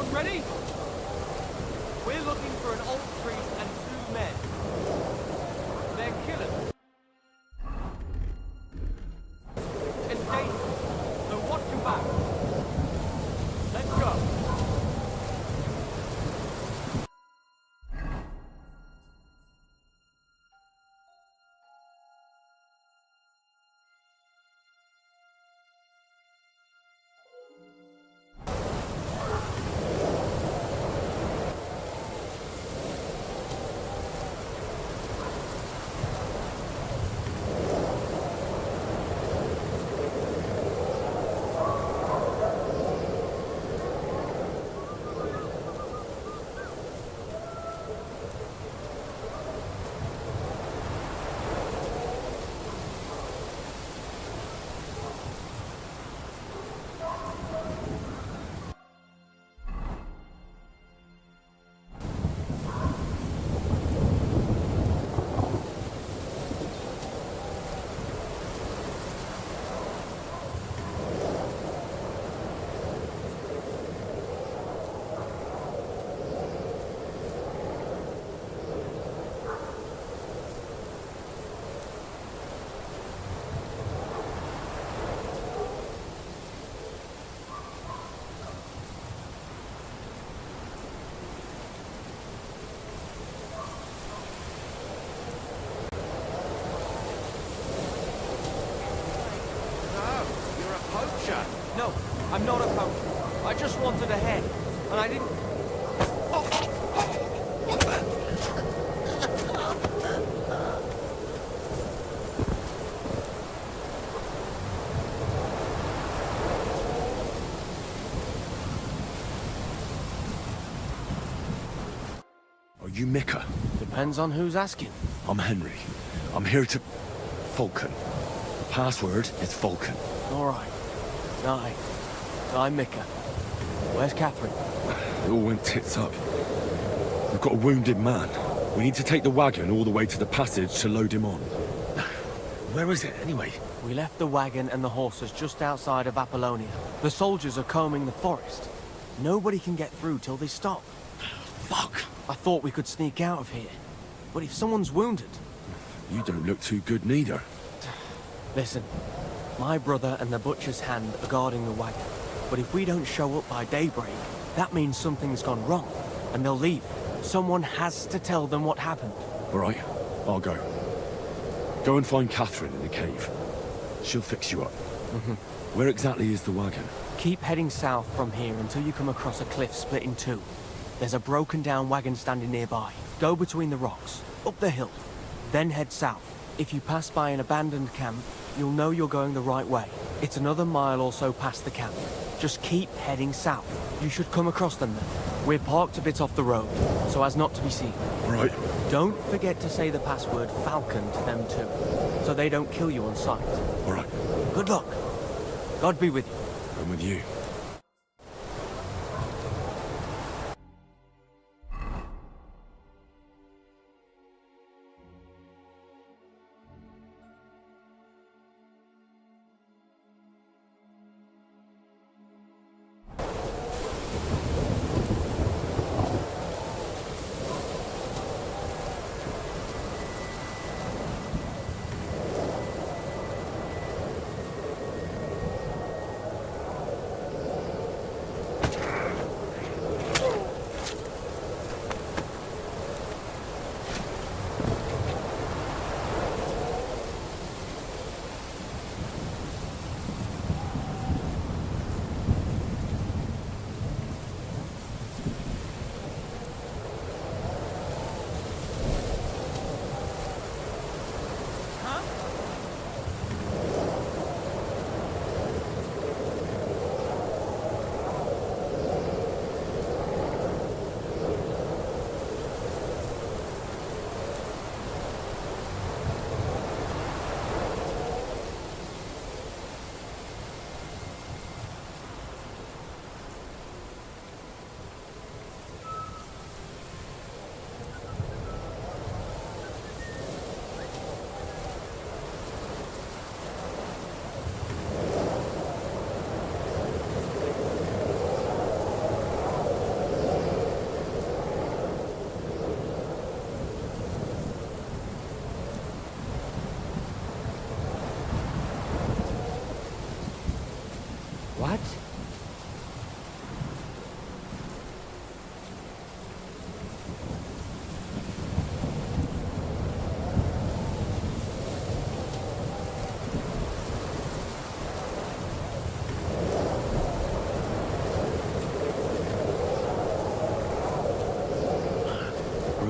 [SPEAKER 3] Everyone ready? We're looking for an old priest and 2 men. They're killers. And dangerous. So watch your back. Let's go. No, I'm not a poacher. I just wanted a head, and I didn't...
[SPEAKER 4] Are you Mika?
[SPEAKER 3] Depends on who's asking.
[SPEAKER 4] I'm Henry. I'm here to... Falcon. The password is Falcon.
[SPEAKER 3] All right. I'm Mika. Where's Catherine?
[SPEAKER 4] It all went tits up. We've got a wounded man. We need to take the wagon all the way to the passage to load him on. Where is it, anyway?
[SPEAKER 3] We left the wagon and the horses just outside of Apollonia. The soldiers are combing the forest. Nobody can get through till they stop.
[SPEAKER 4] Fuck!
[SPEAKER 3] I thought we could sneak out of here. But if someone's wounded...
[SPEAKER 4] You don't look too good neither.
[SPEAKER 3] Listen, my brother and the butcher's hand are guarding the wagon. But if we don't show up by daybreak, that means something's gone wrong. And they'll leave. Someone has to tell them what happened.
[SPEAKER 4] All right, I'll go. Go and find Catherine in the cave. She'll fix you up. Where exactly is the wagon?
[SPEAKER 3] Keep heading south from here until you come across a cliff split in two. There's a broken down wagon standing nearby. Go between the rocks, up the hill, then head south. If you pass by an abandoned camp, you'll know you're going the right way. It's another mile or so past the camp. Just keep heading south. You should come across them then. We're parked a bit off the road, so as not to be seen.
[SPEAKER 4] Right.
[SPEAKER 3] Don't forget to say the password Falcon to them too, so they don't kill you on sight.
[SPEAKER 4] All right.
[SPEAKER 3] Good luck. God be with you.
[SPEAKER 4] I'm with you.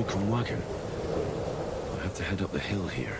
[SPEAKER 4] broken wagon. I have to head up the hill here.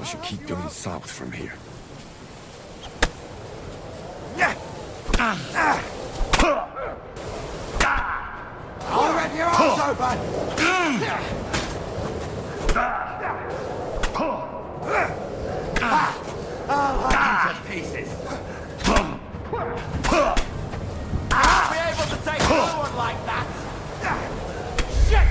[SPEAKER 4] should keep going south from here.
[SPEAKER 8] I'll rip your arms open! I'll hack you to pieces! I'll be able to take anyone like that! Shit!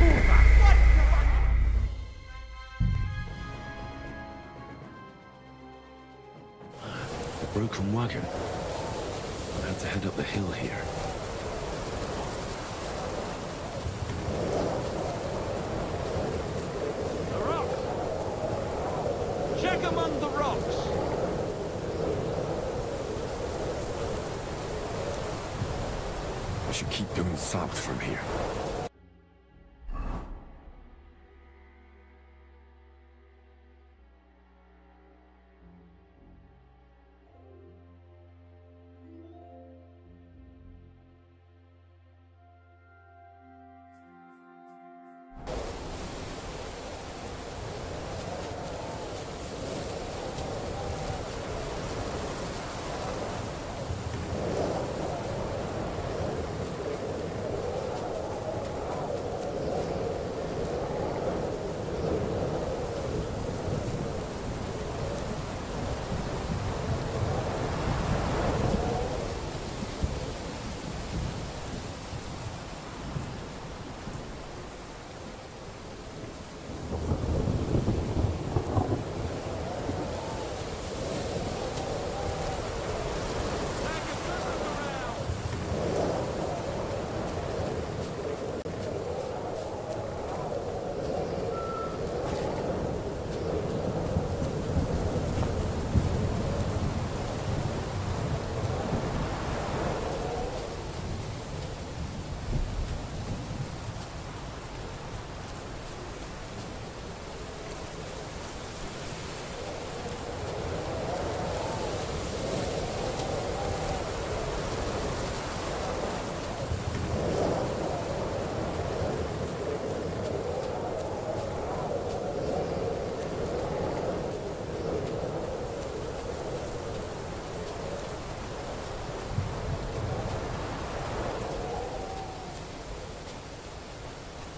[SPEAKER 4] The broken wagon. I had to head up the hill here.
[SPEAKER 16] The rocks! Check among the rocks!
[SPEAKER 4] I should keep going south from here.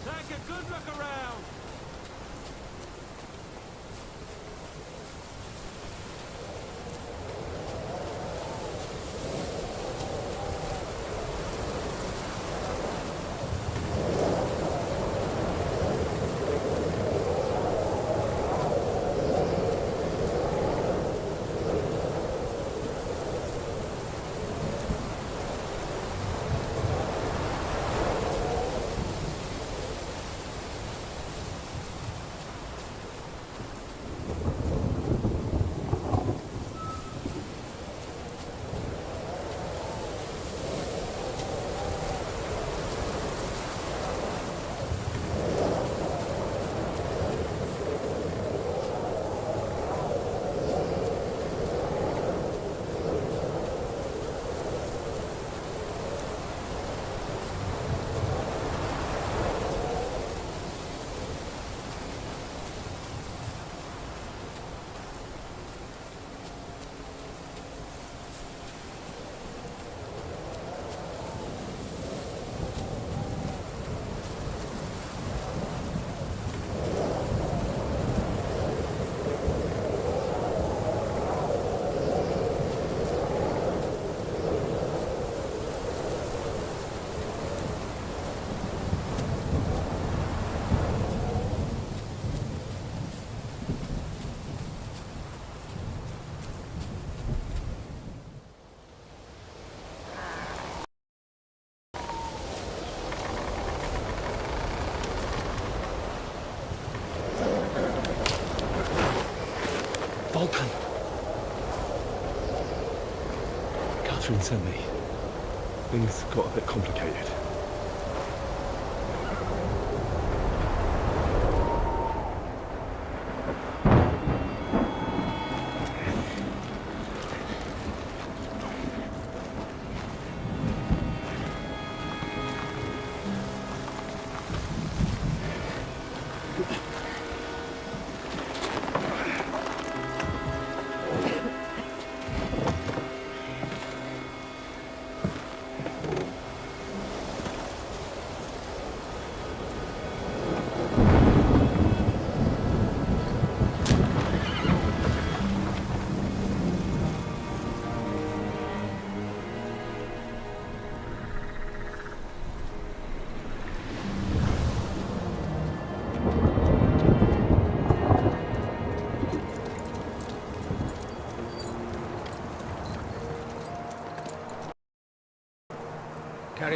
[SPEAKER 16] Take a good look around!
[SPEAKER 4] Vulcan! Catherine sent me. Things got a bit complicated.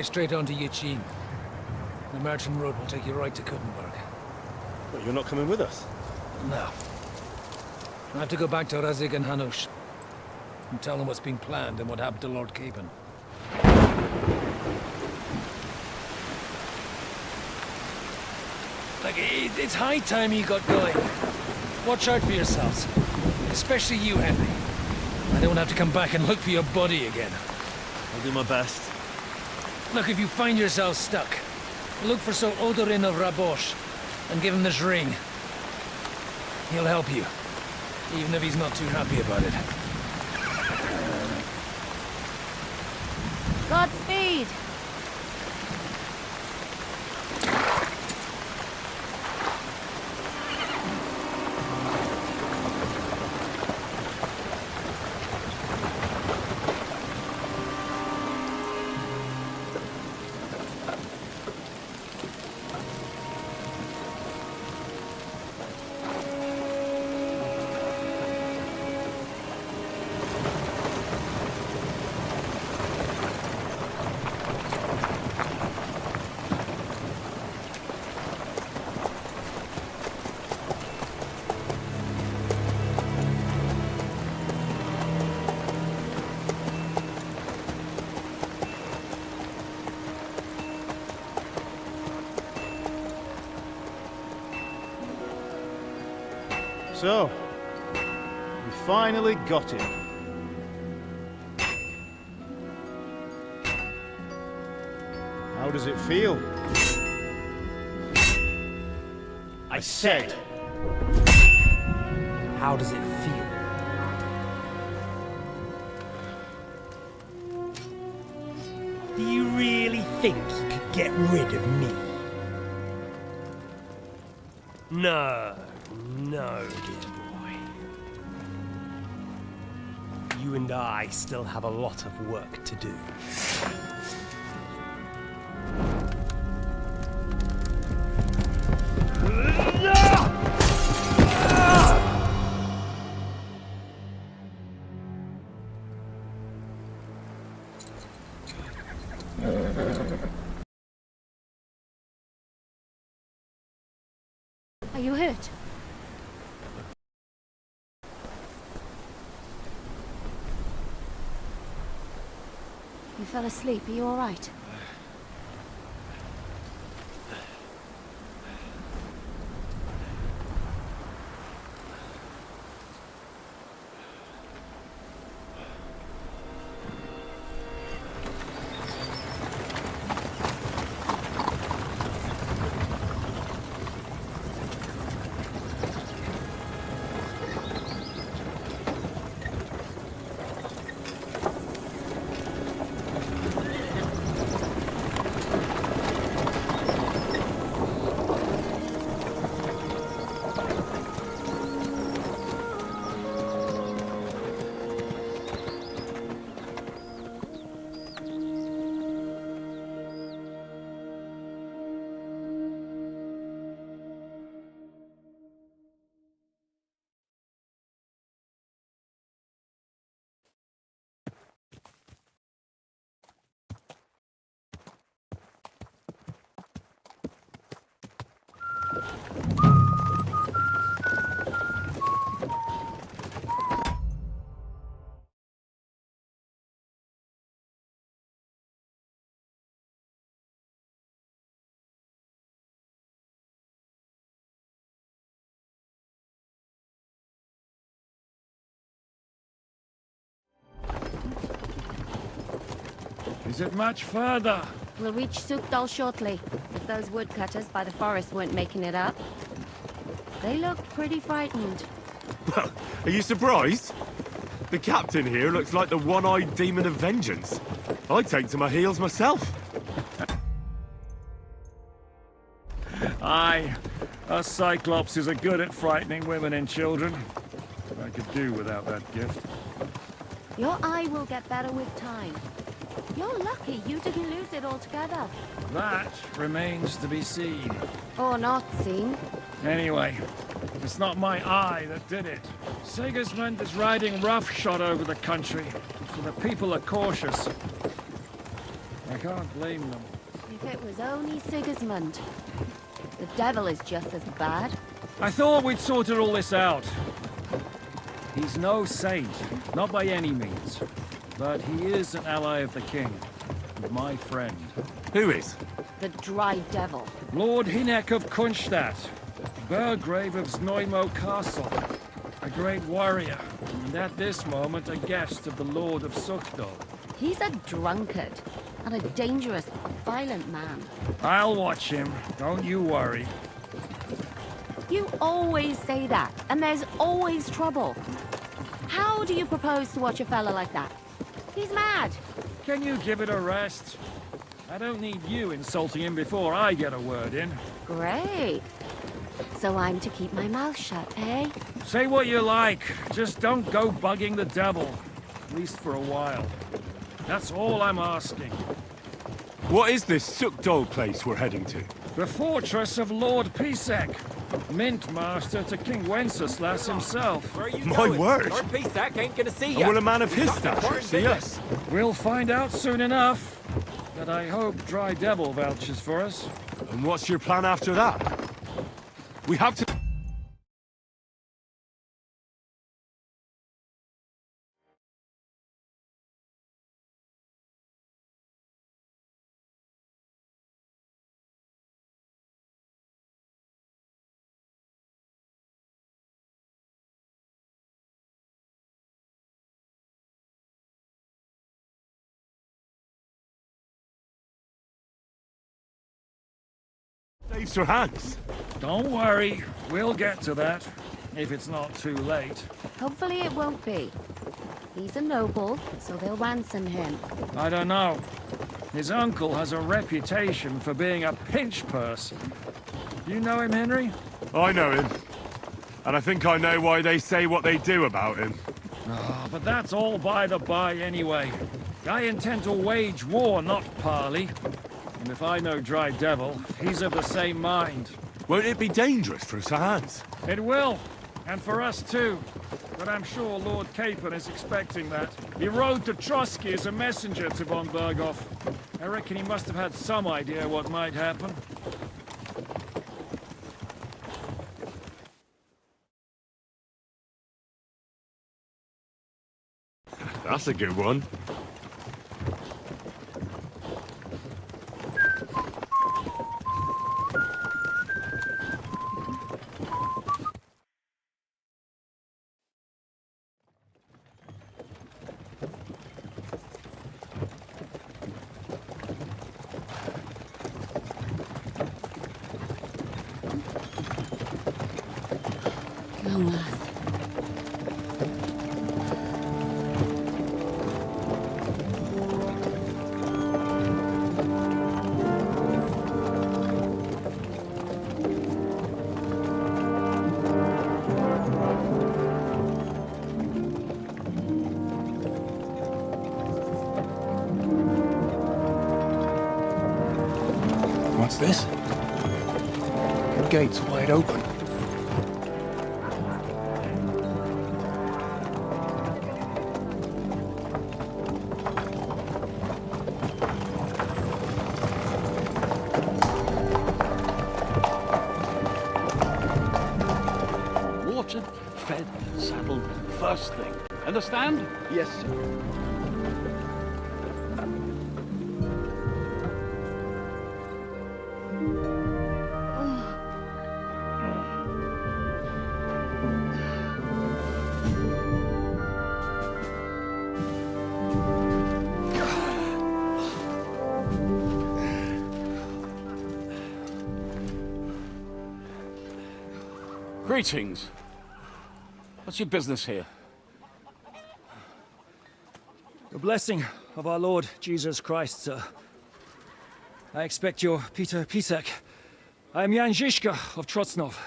[SPEAKER 13] straight on to Yichin. The merchant road will take you right to Kuttenberg.
[SPEAKER 4] But you're not coming with us?
[SPEAKER 13] No. I have to go back to Razik and Hanush and tell them what's been planned and what happened to Lord Capen. Like, it's high time you got going. Watch out for yourselves. Especially you, Henry. I don't have to come back and look for your body again.
[SPEAKER 4] I'll do my best.
[SPEAKER 13] Look, if you find yourselves stuck, look for Sir Odorin of Rabosh and give him this ring. He'll help you, even if he's not too happy about it.
[SPEAKER 18] Godspeed!
[SPEAKER 6] So, we finally got him. How does it feel? I said, how does it feel?
[SPEAKER 22] Do you really think you could get rid of me?
[SPEAKER 3] No, no, dear boy. You and I still have a lot of work to do.
[SPEAKER 18] Are you hurt? You fell asleep. Are you all right?
[SPEAKER 12] Is it much further?
[SPEAKER 18] We'll reach Sukdal shortly, if those woodcutters by the forest weren't making it up. They looked pretty frightened.
[SPEAKER 2] Well, are you surprised? The captain here looks like the one-eyed demon of vengeance. I'd take to my heels myself.
[SPEAKER 12] Aye, us Cyclopses are good at frightening women and children. I could do without that gift.
[SPEAKER 18] Your eye will get better with time. You're lucky you didn't lose it altogether.
[SPEAKER 12] That remains to be seen.
[SPEAKER 18] Or not seen.
[SPEAKER 12] Anyway, it's not my eye that did it. Sigismund is riding roughshod over the country, so the people are cautious. I can't blame them.
[SPEAKER 18] If it was only Sigismund. The devil is just as bad.
[SPEAKER 12] I thought we'd sorted all this out. He's no saint, not by any means. But he is an ally of the king. And my friend.
[SPEAKER 2] Who is?
[SPEAKER 18] The dry devil.
[SPEAKER 12] Lord Hinek of Kunstadt, Burgrave of Znojmo Castle. A great warrior, and at this moment a guest of the Lord of Sukhdol.
[SPEAKER 18] He's a drunkard, and a dangerous, violent man.
[SPEAKER 12] I'll watch him, don't you worry.
[SPEAKER 18] You always say that, and there's always trouble. How do you propose to watch a fella like that? He's mad.
[SPEAKER 12] Can you give it a rest? I don't need you insulting him before I get a word in.
[SPEAKER 18] Great. So I'm to keep my mouth shut, eh?
[SPEAKER 12] Say what you like, just don't go bugging the devil. At least for a while. That's all I'm asking.
[SPEAKER 2] What is this Sukhdol place we're heading to?
[SPEAKER 12] The fortress of Lord Pisek, Mint Master to King Wenceslas himself.
[SPEAKER 1] Where are you
[SPEAKER 2] My
[SPEAKER 1] going?
[SPEAKER 2] word.
[SPEAKER 1] Lord Pisak ain't gonna see
[SPEAKER 2] And
[SPEAKER 1] you.
[SPEAKER 2] will a man of his stature see us?
[SPEAKER 12] We'll find out soon enough. But I hope Dry Devil vouches for us.
[SPEAKER 2] And what's your plan after that? We have to... Save Sir Hans.
[SPEAKER 12] Don't worry, we'll get to that, if it's not too late.
[SPEAKER 18] Hopefully it won't be. He's a noble, so they'll ransom him.
[SPEAKER 12] I don't know. His uncle has a reputation for being a pinch purse. You know him, Henry?
[SPEAKER 2] I know him. And I think I know why they say what they do about him.
[SPEAKER 12] Oh, but that's all by the by anyway. I intend to wage war, not parley. And if I know Dry Devil, he's of the same mind.
[SPEAKER 2] Won't it be dangerous for Sir Hans?
[SPEAKER 12] It will. And for us too. But I'm sure Lord Capon is expecting that. He rode to Trotsky as a messenger to von Berghoff. I reckon he must have had some idea what might happen.
[SPEAKER 2] That's a good one.
[SPEAKER 18] Long last.
[SPEAKER 4] What's this? The gate's wide open.
[SPEAKER 9] Watered, fed, saddled, first thing. Understand?
[SPEAKER 20] Yes, sir.
[SPEAKER 9] Greetings. What's your business here?
[SPEAKER 12] The blessing of our Lord Jesus Christ, sir. I expect you're Peter Pisek. I am Jan Žižka of Trocnov.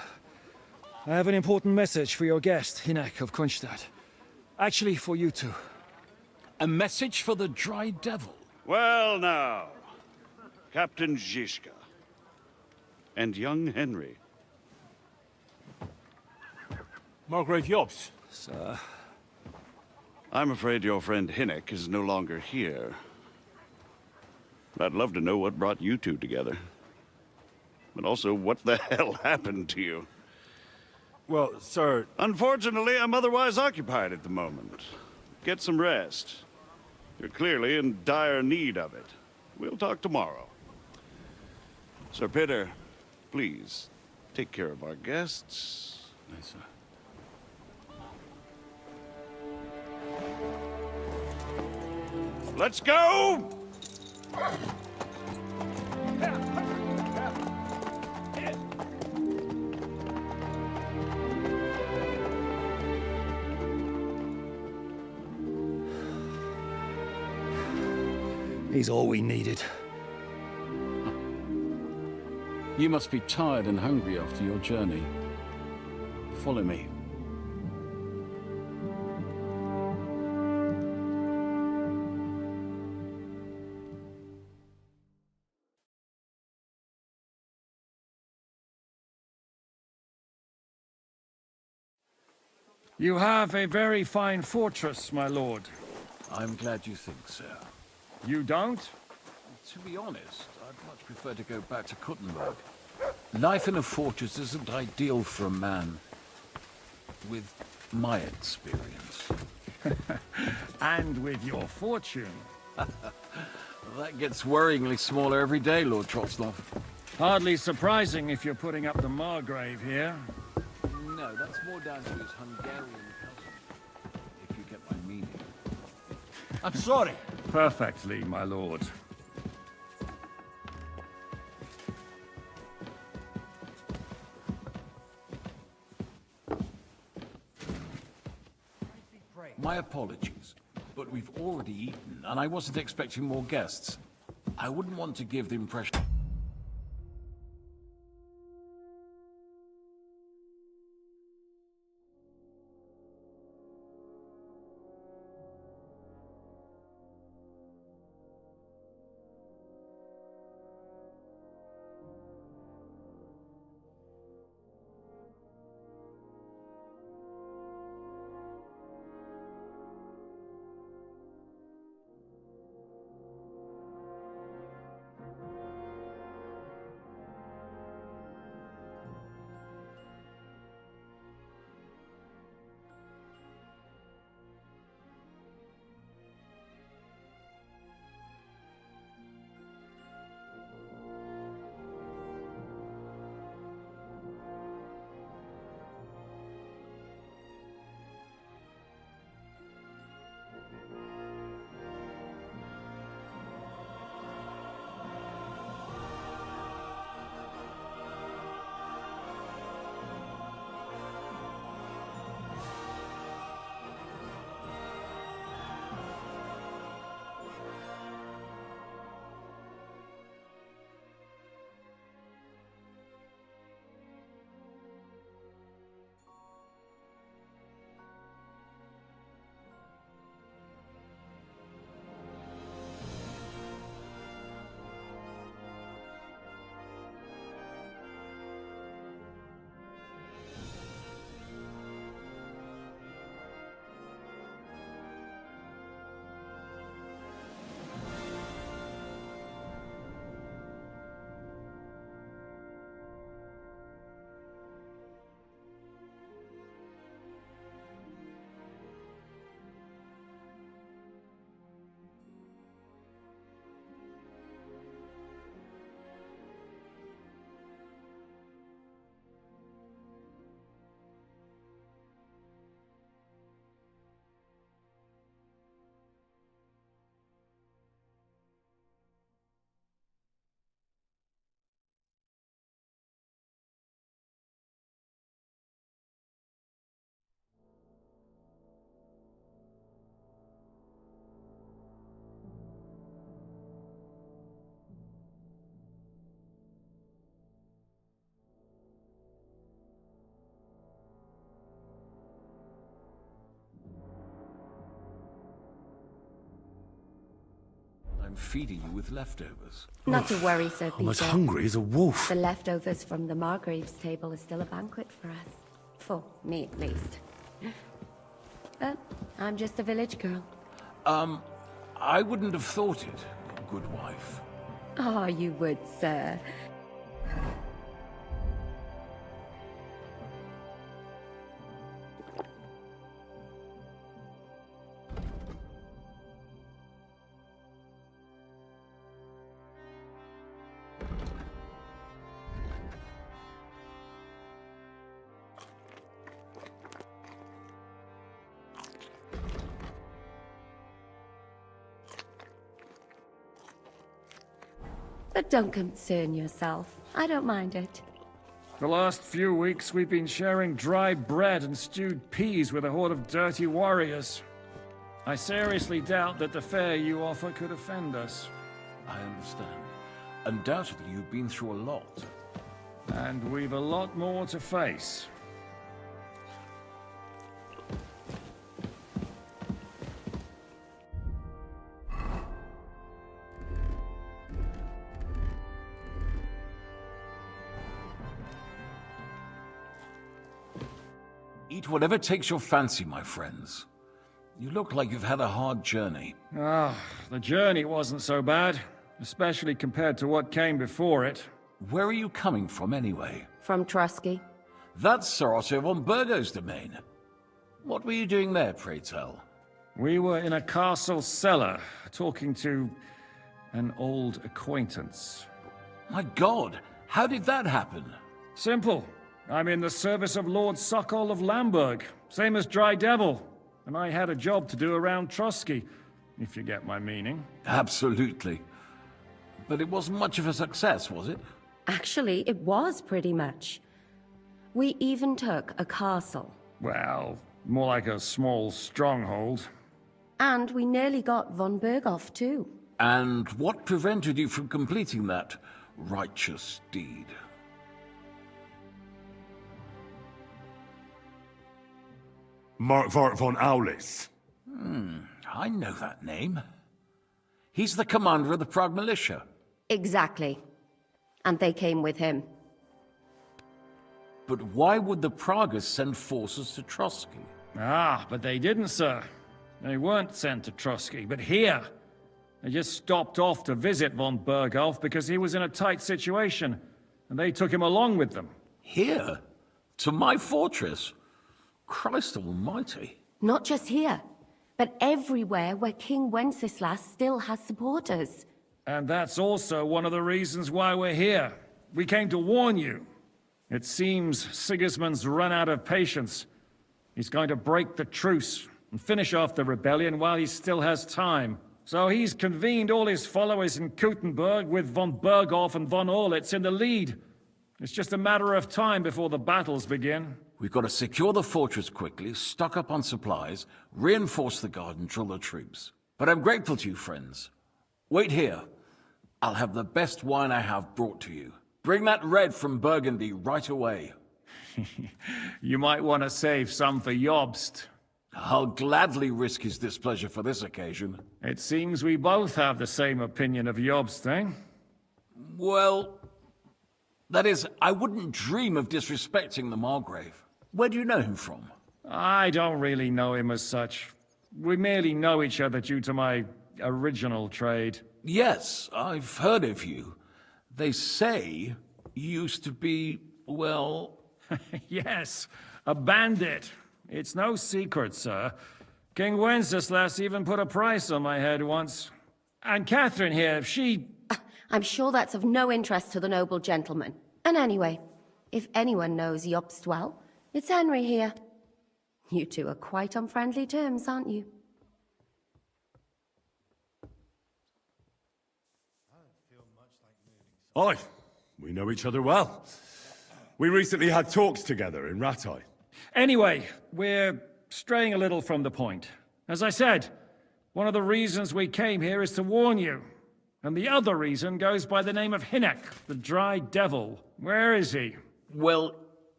[SPEAKER 12] I have an important message for your guest, Hinek of Kunstadt. Actually, for you two.
[SPEAKER 9] A message for the Dry Devil?
[SPEAKER 14] Well now, Captain Žižka and young Henry.
[SPEAKER 2] Margrave Jobs.
[SPEAKER 12] Sir.
[SPEAKER 14] I'm afraid your friend Hinek is no longer here. I'd love to know what brought you two together. But also, what the hell happened to you?
[SPEAKER 15] Well, sir...
[SPEAKER 14] Unfortunately, I'm otherwise occupied at the moment. Get some rest. You're clearly in dire need of it. We'll talk tomorrow. Sir Peter, please, take care of our guests.
[SPEAKER 9] Yes, sir.
[SPEAKER 14] Let's go!
[SPEAKER 20] He's all we needed.
[SPEAKER 9] You must be tired and hungry after your journey. Follow me.
[SPEAKER 12] You have a very fine fortress, my lord.
[SPEAKER 9] I'm glad you think so.
[SPEAKER 12] You don't?
[SPEAKER 9] To be honest, I'd much prefer to go back to Kuttenberg. Life in a fortress isn't ideal for a man with my experience.
[SPEAKER 12] And with your fortune.
[SPEAKER 9] That gets worryingly smaller every day, Lord Trotsloff.
[SPEAKER 12] Hardly surprising if you're putting up the Margrave here.
[SPEAKER 9] No, that's more down to his Hungarian cousin, if you get my meaning.
[SPEAKER 12] I'm sorry. Perfectly, my lord.
[SPEAKER 9] My apologies, but we've already eaten, and I wasn't expecting more guests. I wouldn't want to give the impression... I'm feeding you with leftovers.
[SPEAKER 18] Not to worry, Sir Peter.
[SPEAKER 4] I'm as hungry as a wolf.
[SPEAKER 18] The leftovers from the Margrave's table is still a banquet for us. For me, at least. But I'm just a village girl.
[SPEAKER 9] I wouldn't have thought it, good wife.
[SPEAKER 18] Oh, you would, sir. But don't concern yourself. I don't mind it.
[SPEAKER 12] The last few weeks we've been sharing dry bread and stewed peas with a horde of dirty warriors. I seriously doubt that the fare you offer could offend us.
[SPEAKER 9] I understand. Undoubtedly, you've been through a lot.
[SPEAKER 12] And we've a lot more to face.
[SPEAKER 9] Eat whatever takes your fancy, my friends. You look like you've had a hard journey.
[SPEAKER 12] The journey wasn't so bad, especially compared to what came before it.
[SPEAKER 9] Where are you coming from, anyway?
[SPEAKER 18] From Trusky.
[SPEAKER 9] That's Sir Otto von Burgo's domain. What were you doing there, pray tell?
[SPEAKER 12] We were in a castle cellar, talking to an old acquaintance.
[SPEAKER 9] My God, how did that happen?
[SPEAKER 12] Simple. I'm in the service of Lord Sokol of Lamberg, same as Dry Devil, and I had a job to do around Trusky, if you get my meaning.
[SPEAKER 9] Absolutely. But it wasn't much of a success, was it?
[SPEAKER 18] Actually, it was pretty much. We even took a castle.
[SPEAKER 12] Well, more like a small stronghold.
[SPEAKER 18] And we nearly got von Berghoff, too.
[SPEAKER 9] And what prevented you from completing that righteous deed?
[SPEAKER 15] Markvart von Aulitz.
[SPEAKER 9] I know that name. He's the commander of the Prague militia.
[SPEAKER 18] Exactly. And they came with him.
[SPEAKER 9] But why would the Praguers send forces to Trusky?
[SPEAKER 12] But they didn't, sir. They weren't sent to Trusky, but here. They just stopped off to visit von Berghoff because he was in a tight situation, and they took him along with them.
[SPEAKER 9] Here? To my fortress? Christ almighty.
[SPEAKER 18] Not just here, but everywhere where King Wenceslas still has supporters.
[SPEAKER 12] And that's also one of the reasons why we're here. We came to warn you. It seems Sigismund's run out of patience. He's going to break the truce and finish off the rebellion while he still has time. So he's convened all his followers in Kuttenberg with von Berghoff and von Aulitz in the lead. It's just a matter of time before the battles begin.
[SPEAKER 9] We've got to secure the fortress quickly, stock up on supplies, reinforce the guard and drill the troops. But I'm grateful to you, friends. Wait here. I'll have the best wine I have brought to you. Bring that red from Burgundy right away.
[SPEAKER 12] You might want to save some for Jobst.
[SPEAKER 9] I'll gladly risk his displeasure for this occasion.
[SPEAKER 12] It seems we both have the same opinion of Jobst, eh?
[SPEAKER 9] Well, that is, I wouldn't dream of disrespecting the Margrave. Where do you know him from?
[SPEAKER 12] I don't really know him as such. We merely know each other due to my original trade.
[SPEAKER 9] Yes, I've heard of you. They say you used to be, well...
[SPEAKER 12] Yes, a bandit. It's no secret, sir. King Wenceslas even put a price on my head once. And Catherine here, she...
[SPEAKER 18] I'm sure that's of no interest to the noble gentleman. And anyway, if anyone knows Jobst well, it's Henry here. You two are quite on friendly terms, aren't you?
[SPEAKER 15] Aye, we know each other well. We recently had talks together in Ratai.
[SPEAKER 12] Anyway, we're straying a little from the point. As I said, one of the reasons we came here is to warn you. And the other reason goes by the name of Hinnek, the Dry Devil. Where is he?
[SPEAKER 9] Well,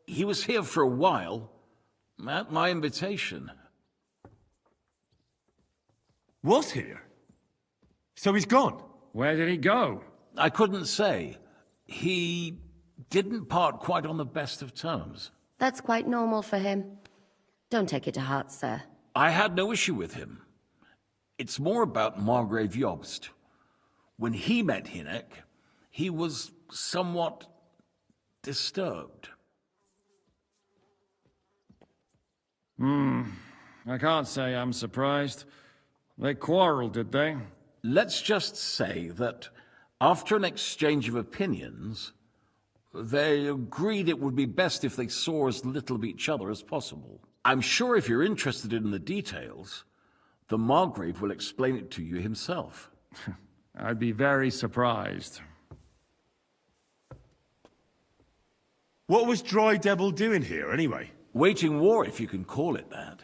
[SPEAKER 9] he was here for a while, at my invitation.
[SPEAKER 15] Was here? So he's gone?
[SPEAKER 12] Where did he go?
[SPEAKER 9] I couldn't say. He didn't part quite on the best of terms.
[SPEAKER 18] That's quite normal for him. Don't take it to heart, sir.
[SPEAKER 9] I had no issue with him. It's more about Margrave Jobst. When he met Hinnek, he was somewhat disturbed.
[SPEAKER 12] I can't say I'm surprised. They quarreled, did they?
[SPEAKER 9] Let's just say that after an exchange of opinions, they agreed it would be best if they saw as little of each other as possible. I'm sure if you're interested in the details, the Margrave will explain it to you himself.
[SPEAKER 12] I'd be very surprised.
[SPEAKER 2] What was Dry Devil doing here, anyway?
[SPEAKER 9] Waging war, if you can call it that.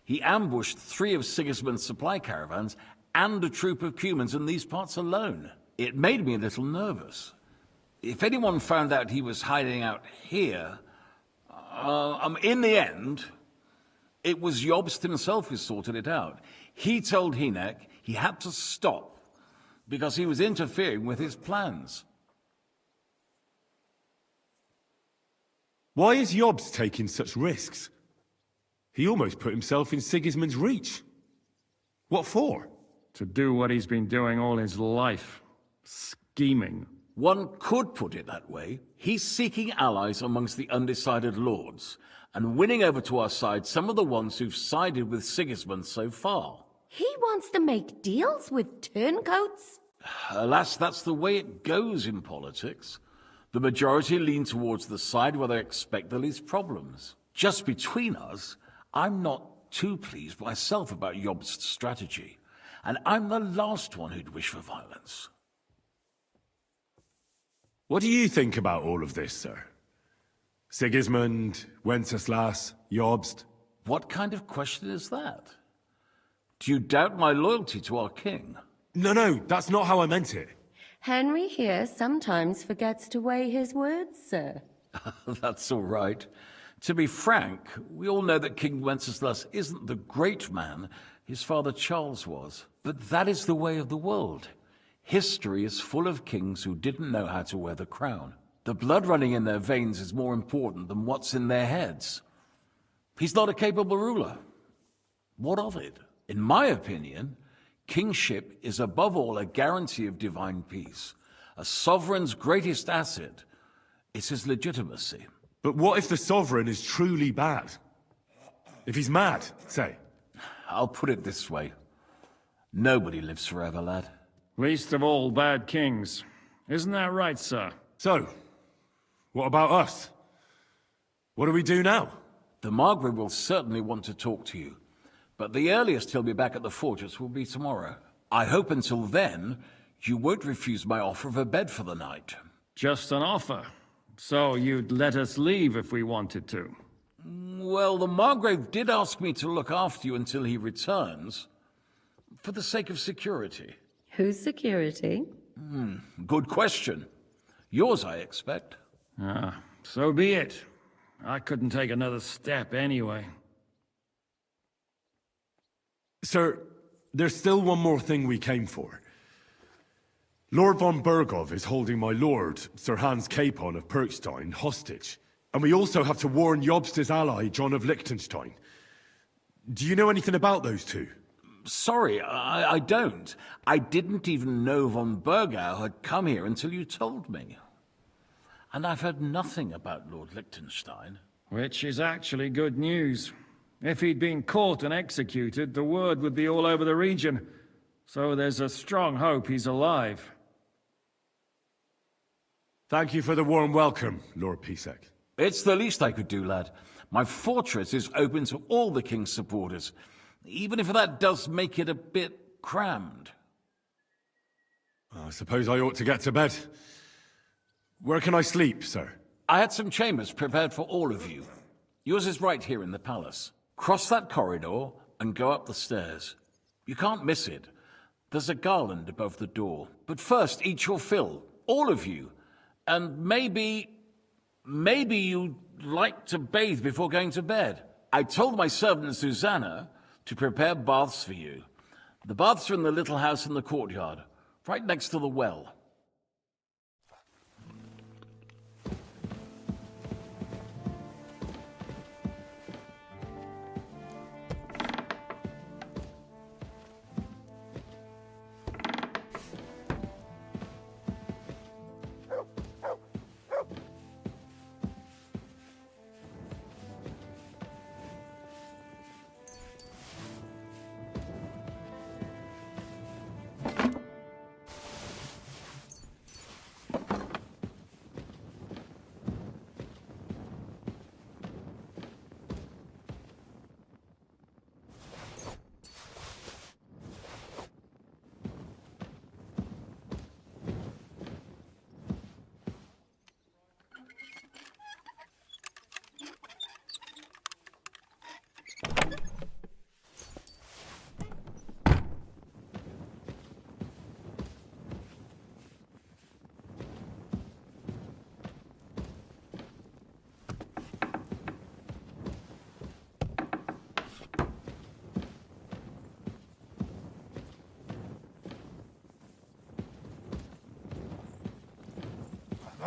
[SPEAKER 9] He ambushed 3 of Sigismund's supply caravans and a troop of Cumans in these parts alone. It made me a little nervous. If anyone found out he was hiding out here, in the end, it was Jobst himself who sorted it out. He told Hynek he had to stop because he was interfering with his plans.
[SPEAKER 2] Why is Jobst taking such risks? He almost put himself in Sigismund's reach. What for?
[SPEAKER 12] To do what he's been doing all his life. Scheming.
[SPEAKER 9] One could put it that way. He's seeking allies amongst the undecided lords, and winning over to our side some of the ones who've sided with Sigismund so far.
[SPEAKER 18] He wants to make deals with turncoats?
[SPEAKER 9] Alas, that's the way it goes in politics. The majority lean towards the side where they expect the least problems. Just between us, I'm not too pleased myself about Jobst's strategy, and I'm the last one who'd wish for violence.
[SPEAKER 2] What do you think about all of this, sir? Sigismund, Wenceslas, Jobst?
[SPEAKER 9] What kind of question is that? Do you doubt my loyalty to our king?
[SPEAKER 2] No, that's not how I meant it.
[SPEAKER 18] Henry here sometimes forgets to weigh his words, sir.
[SPEAKER 9] That's all right. To be frank, we all know that King Wenceslas isn't the great man his father Charles was. But that is the way of the world. History is full of kings who didn't know how to wear the crown. The blood running in their veins is more important than what's in their heads. He's not a capable ruler. What of it? In my opinion, kingship is above all a guarantee of divine peace. A sovereign's greatest asset is his legitimacy.
[SPEAKER 2] But what if the sovereign is truly bad? If he's mad, say?
[SPEAKER 9] I'll put it this way. Nobody lives forever, lad.
[SPEAKER 12] Least of all bad kings. Isn't that right, sir?
[SPEAKER 2] So, what about us? What do we do now?
[SPEAKER 9] The Margrave will certainly want to talk to you, but the earliest he'll be back at the fortress will be tomorrow. I hope until then, you won't refuse my offer of a bed for the night.
[SPEAKER 12] Just an offer. So you'd let us leave if we wanted to?
[SPEAKER 9] Well, the Margrave did ask me to look after you until he returns, for the sake of security.
[SPEAKER 18] Whose security?
[SPEAKER 9] Good question. Yours, I expect.
[SPEAKER 12] So be it. I couldn't take another step anyway.
[SPEAKER 2] Sir, there's still one more thing we came for. Lord von Bergov is holding my lord, Sir Hans Capon of Perkstein, hostage. And we also have to warn Jobst's ally, John of Liechtenstein. Do you know anything about those two?
[SPEAKER 9] Sorry, I don't. I didn't even know von Bergau had come here until you told me. And I've heard nothing about Lord Liechtenstein.
[SPEAKER 12] Which is actually good news. If he'd been caught and executed, the word would be all over the region. So there's a strong hope he's alive.
[SPEAKER 2] Thank you for the warm welcome, Lord Pisek.
[SPEAKER 9] It's the least I could do, lad. My fortress is open to all the king's supporters, even if that does make it a bit crammed.
[SPEAKER 2] I suppose I ought to get to bed. Where can I sleep, sir?
[SPEAKER 9] I had some chambers prepared for all of you. Yours is right here in the palace. Cross that corridor and go up the stairs. You can't miss it. There's a garland above the door. But first, eat your fill, all of you. And maybe you'd like to bathe before going to bed. I told my servant Susanna to prepare baths for you. The baths are in the little house in the courtyard, right next to the well.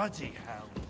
[SPEAKER 5] Bloody hell.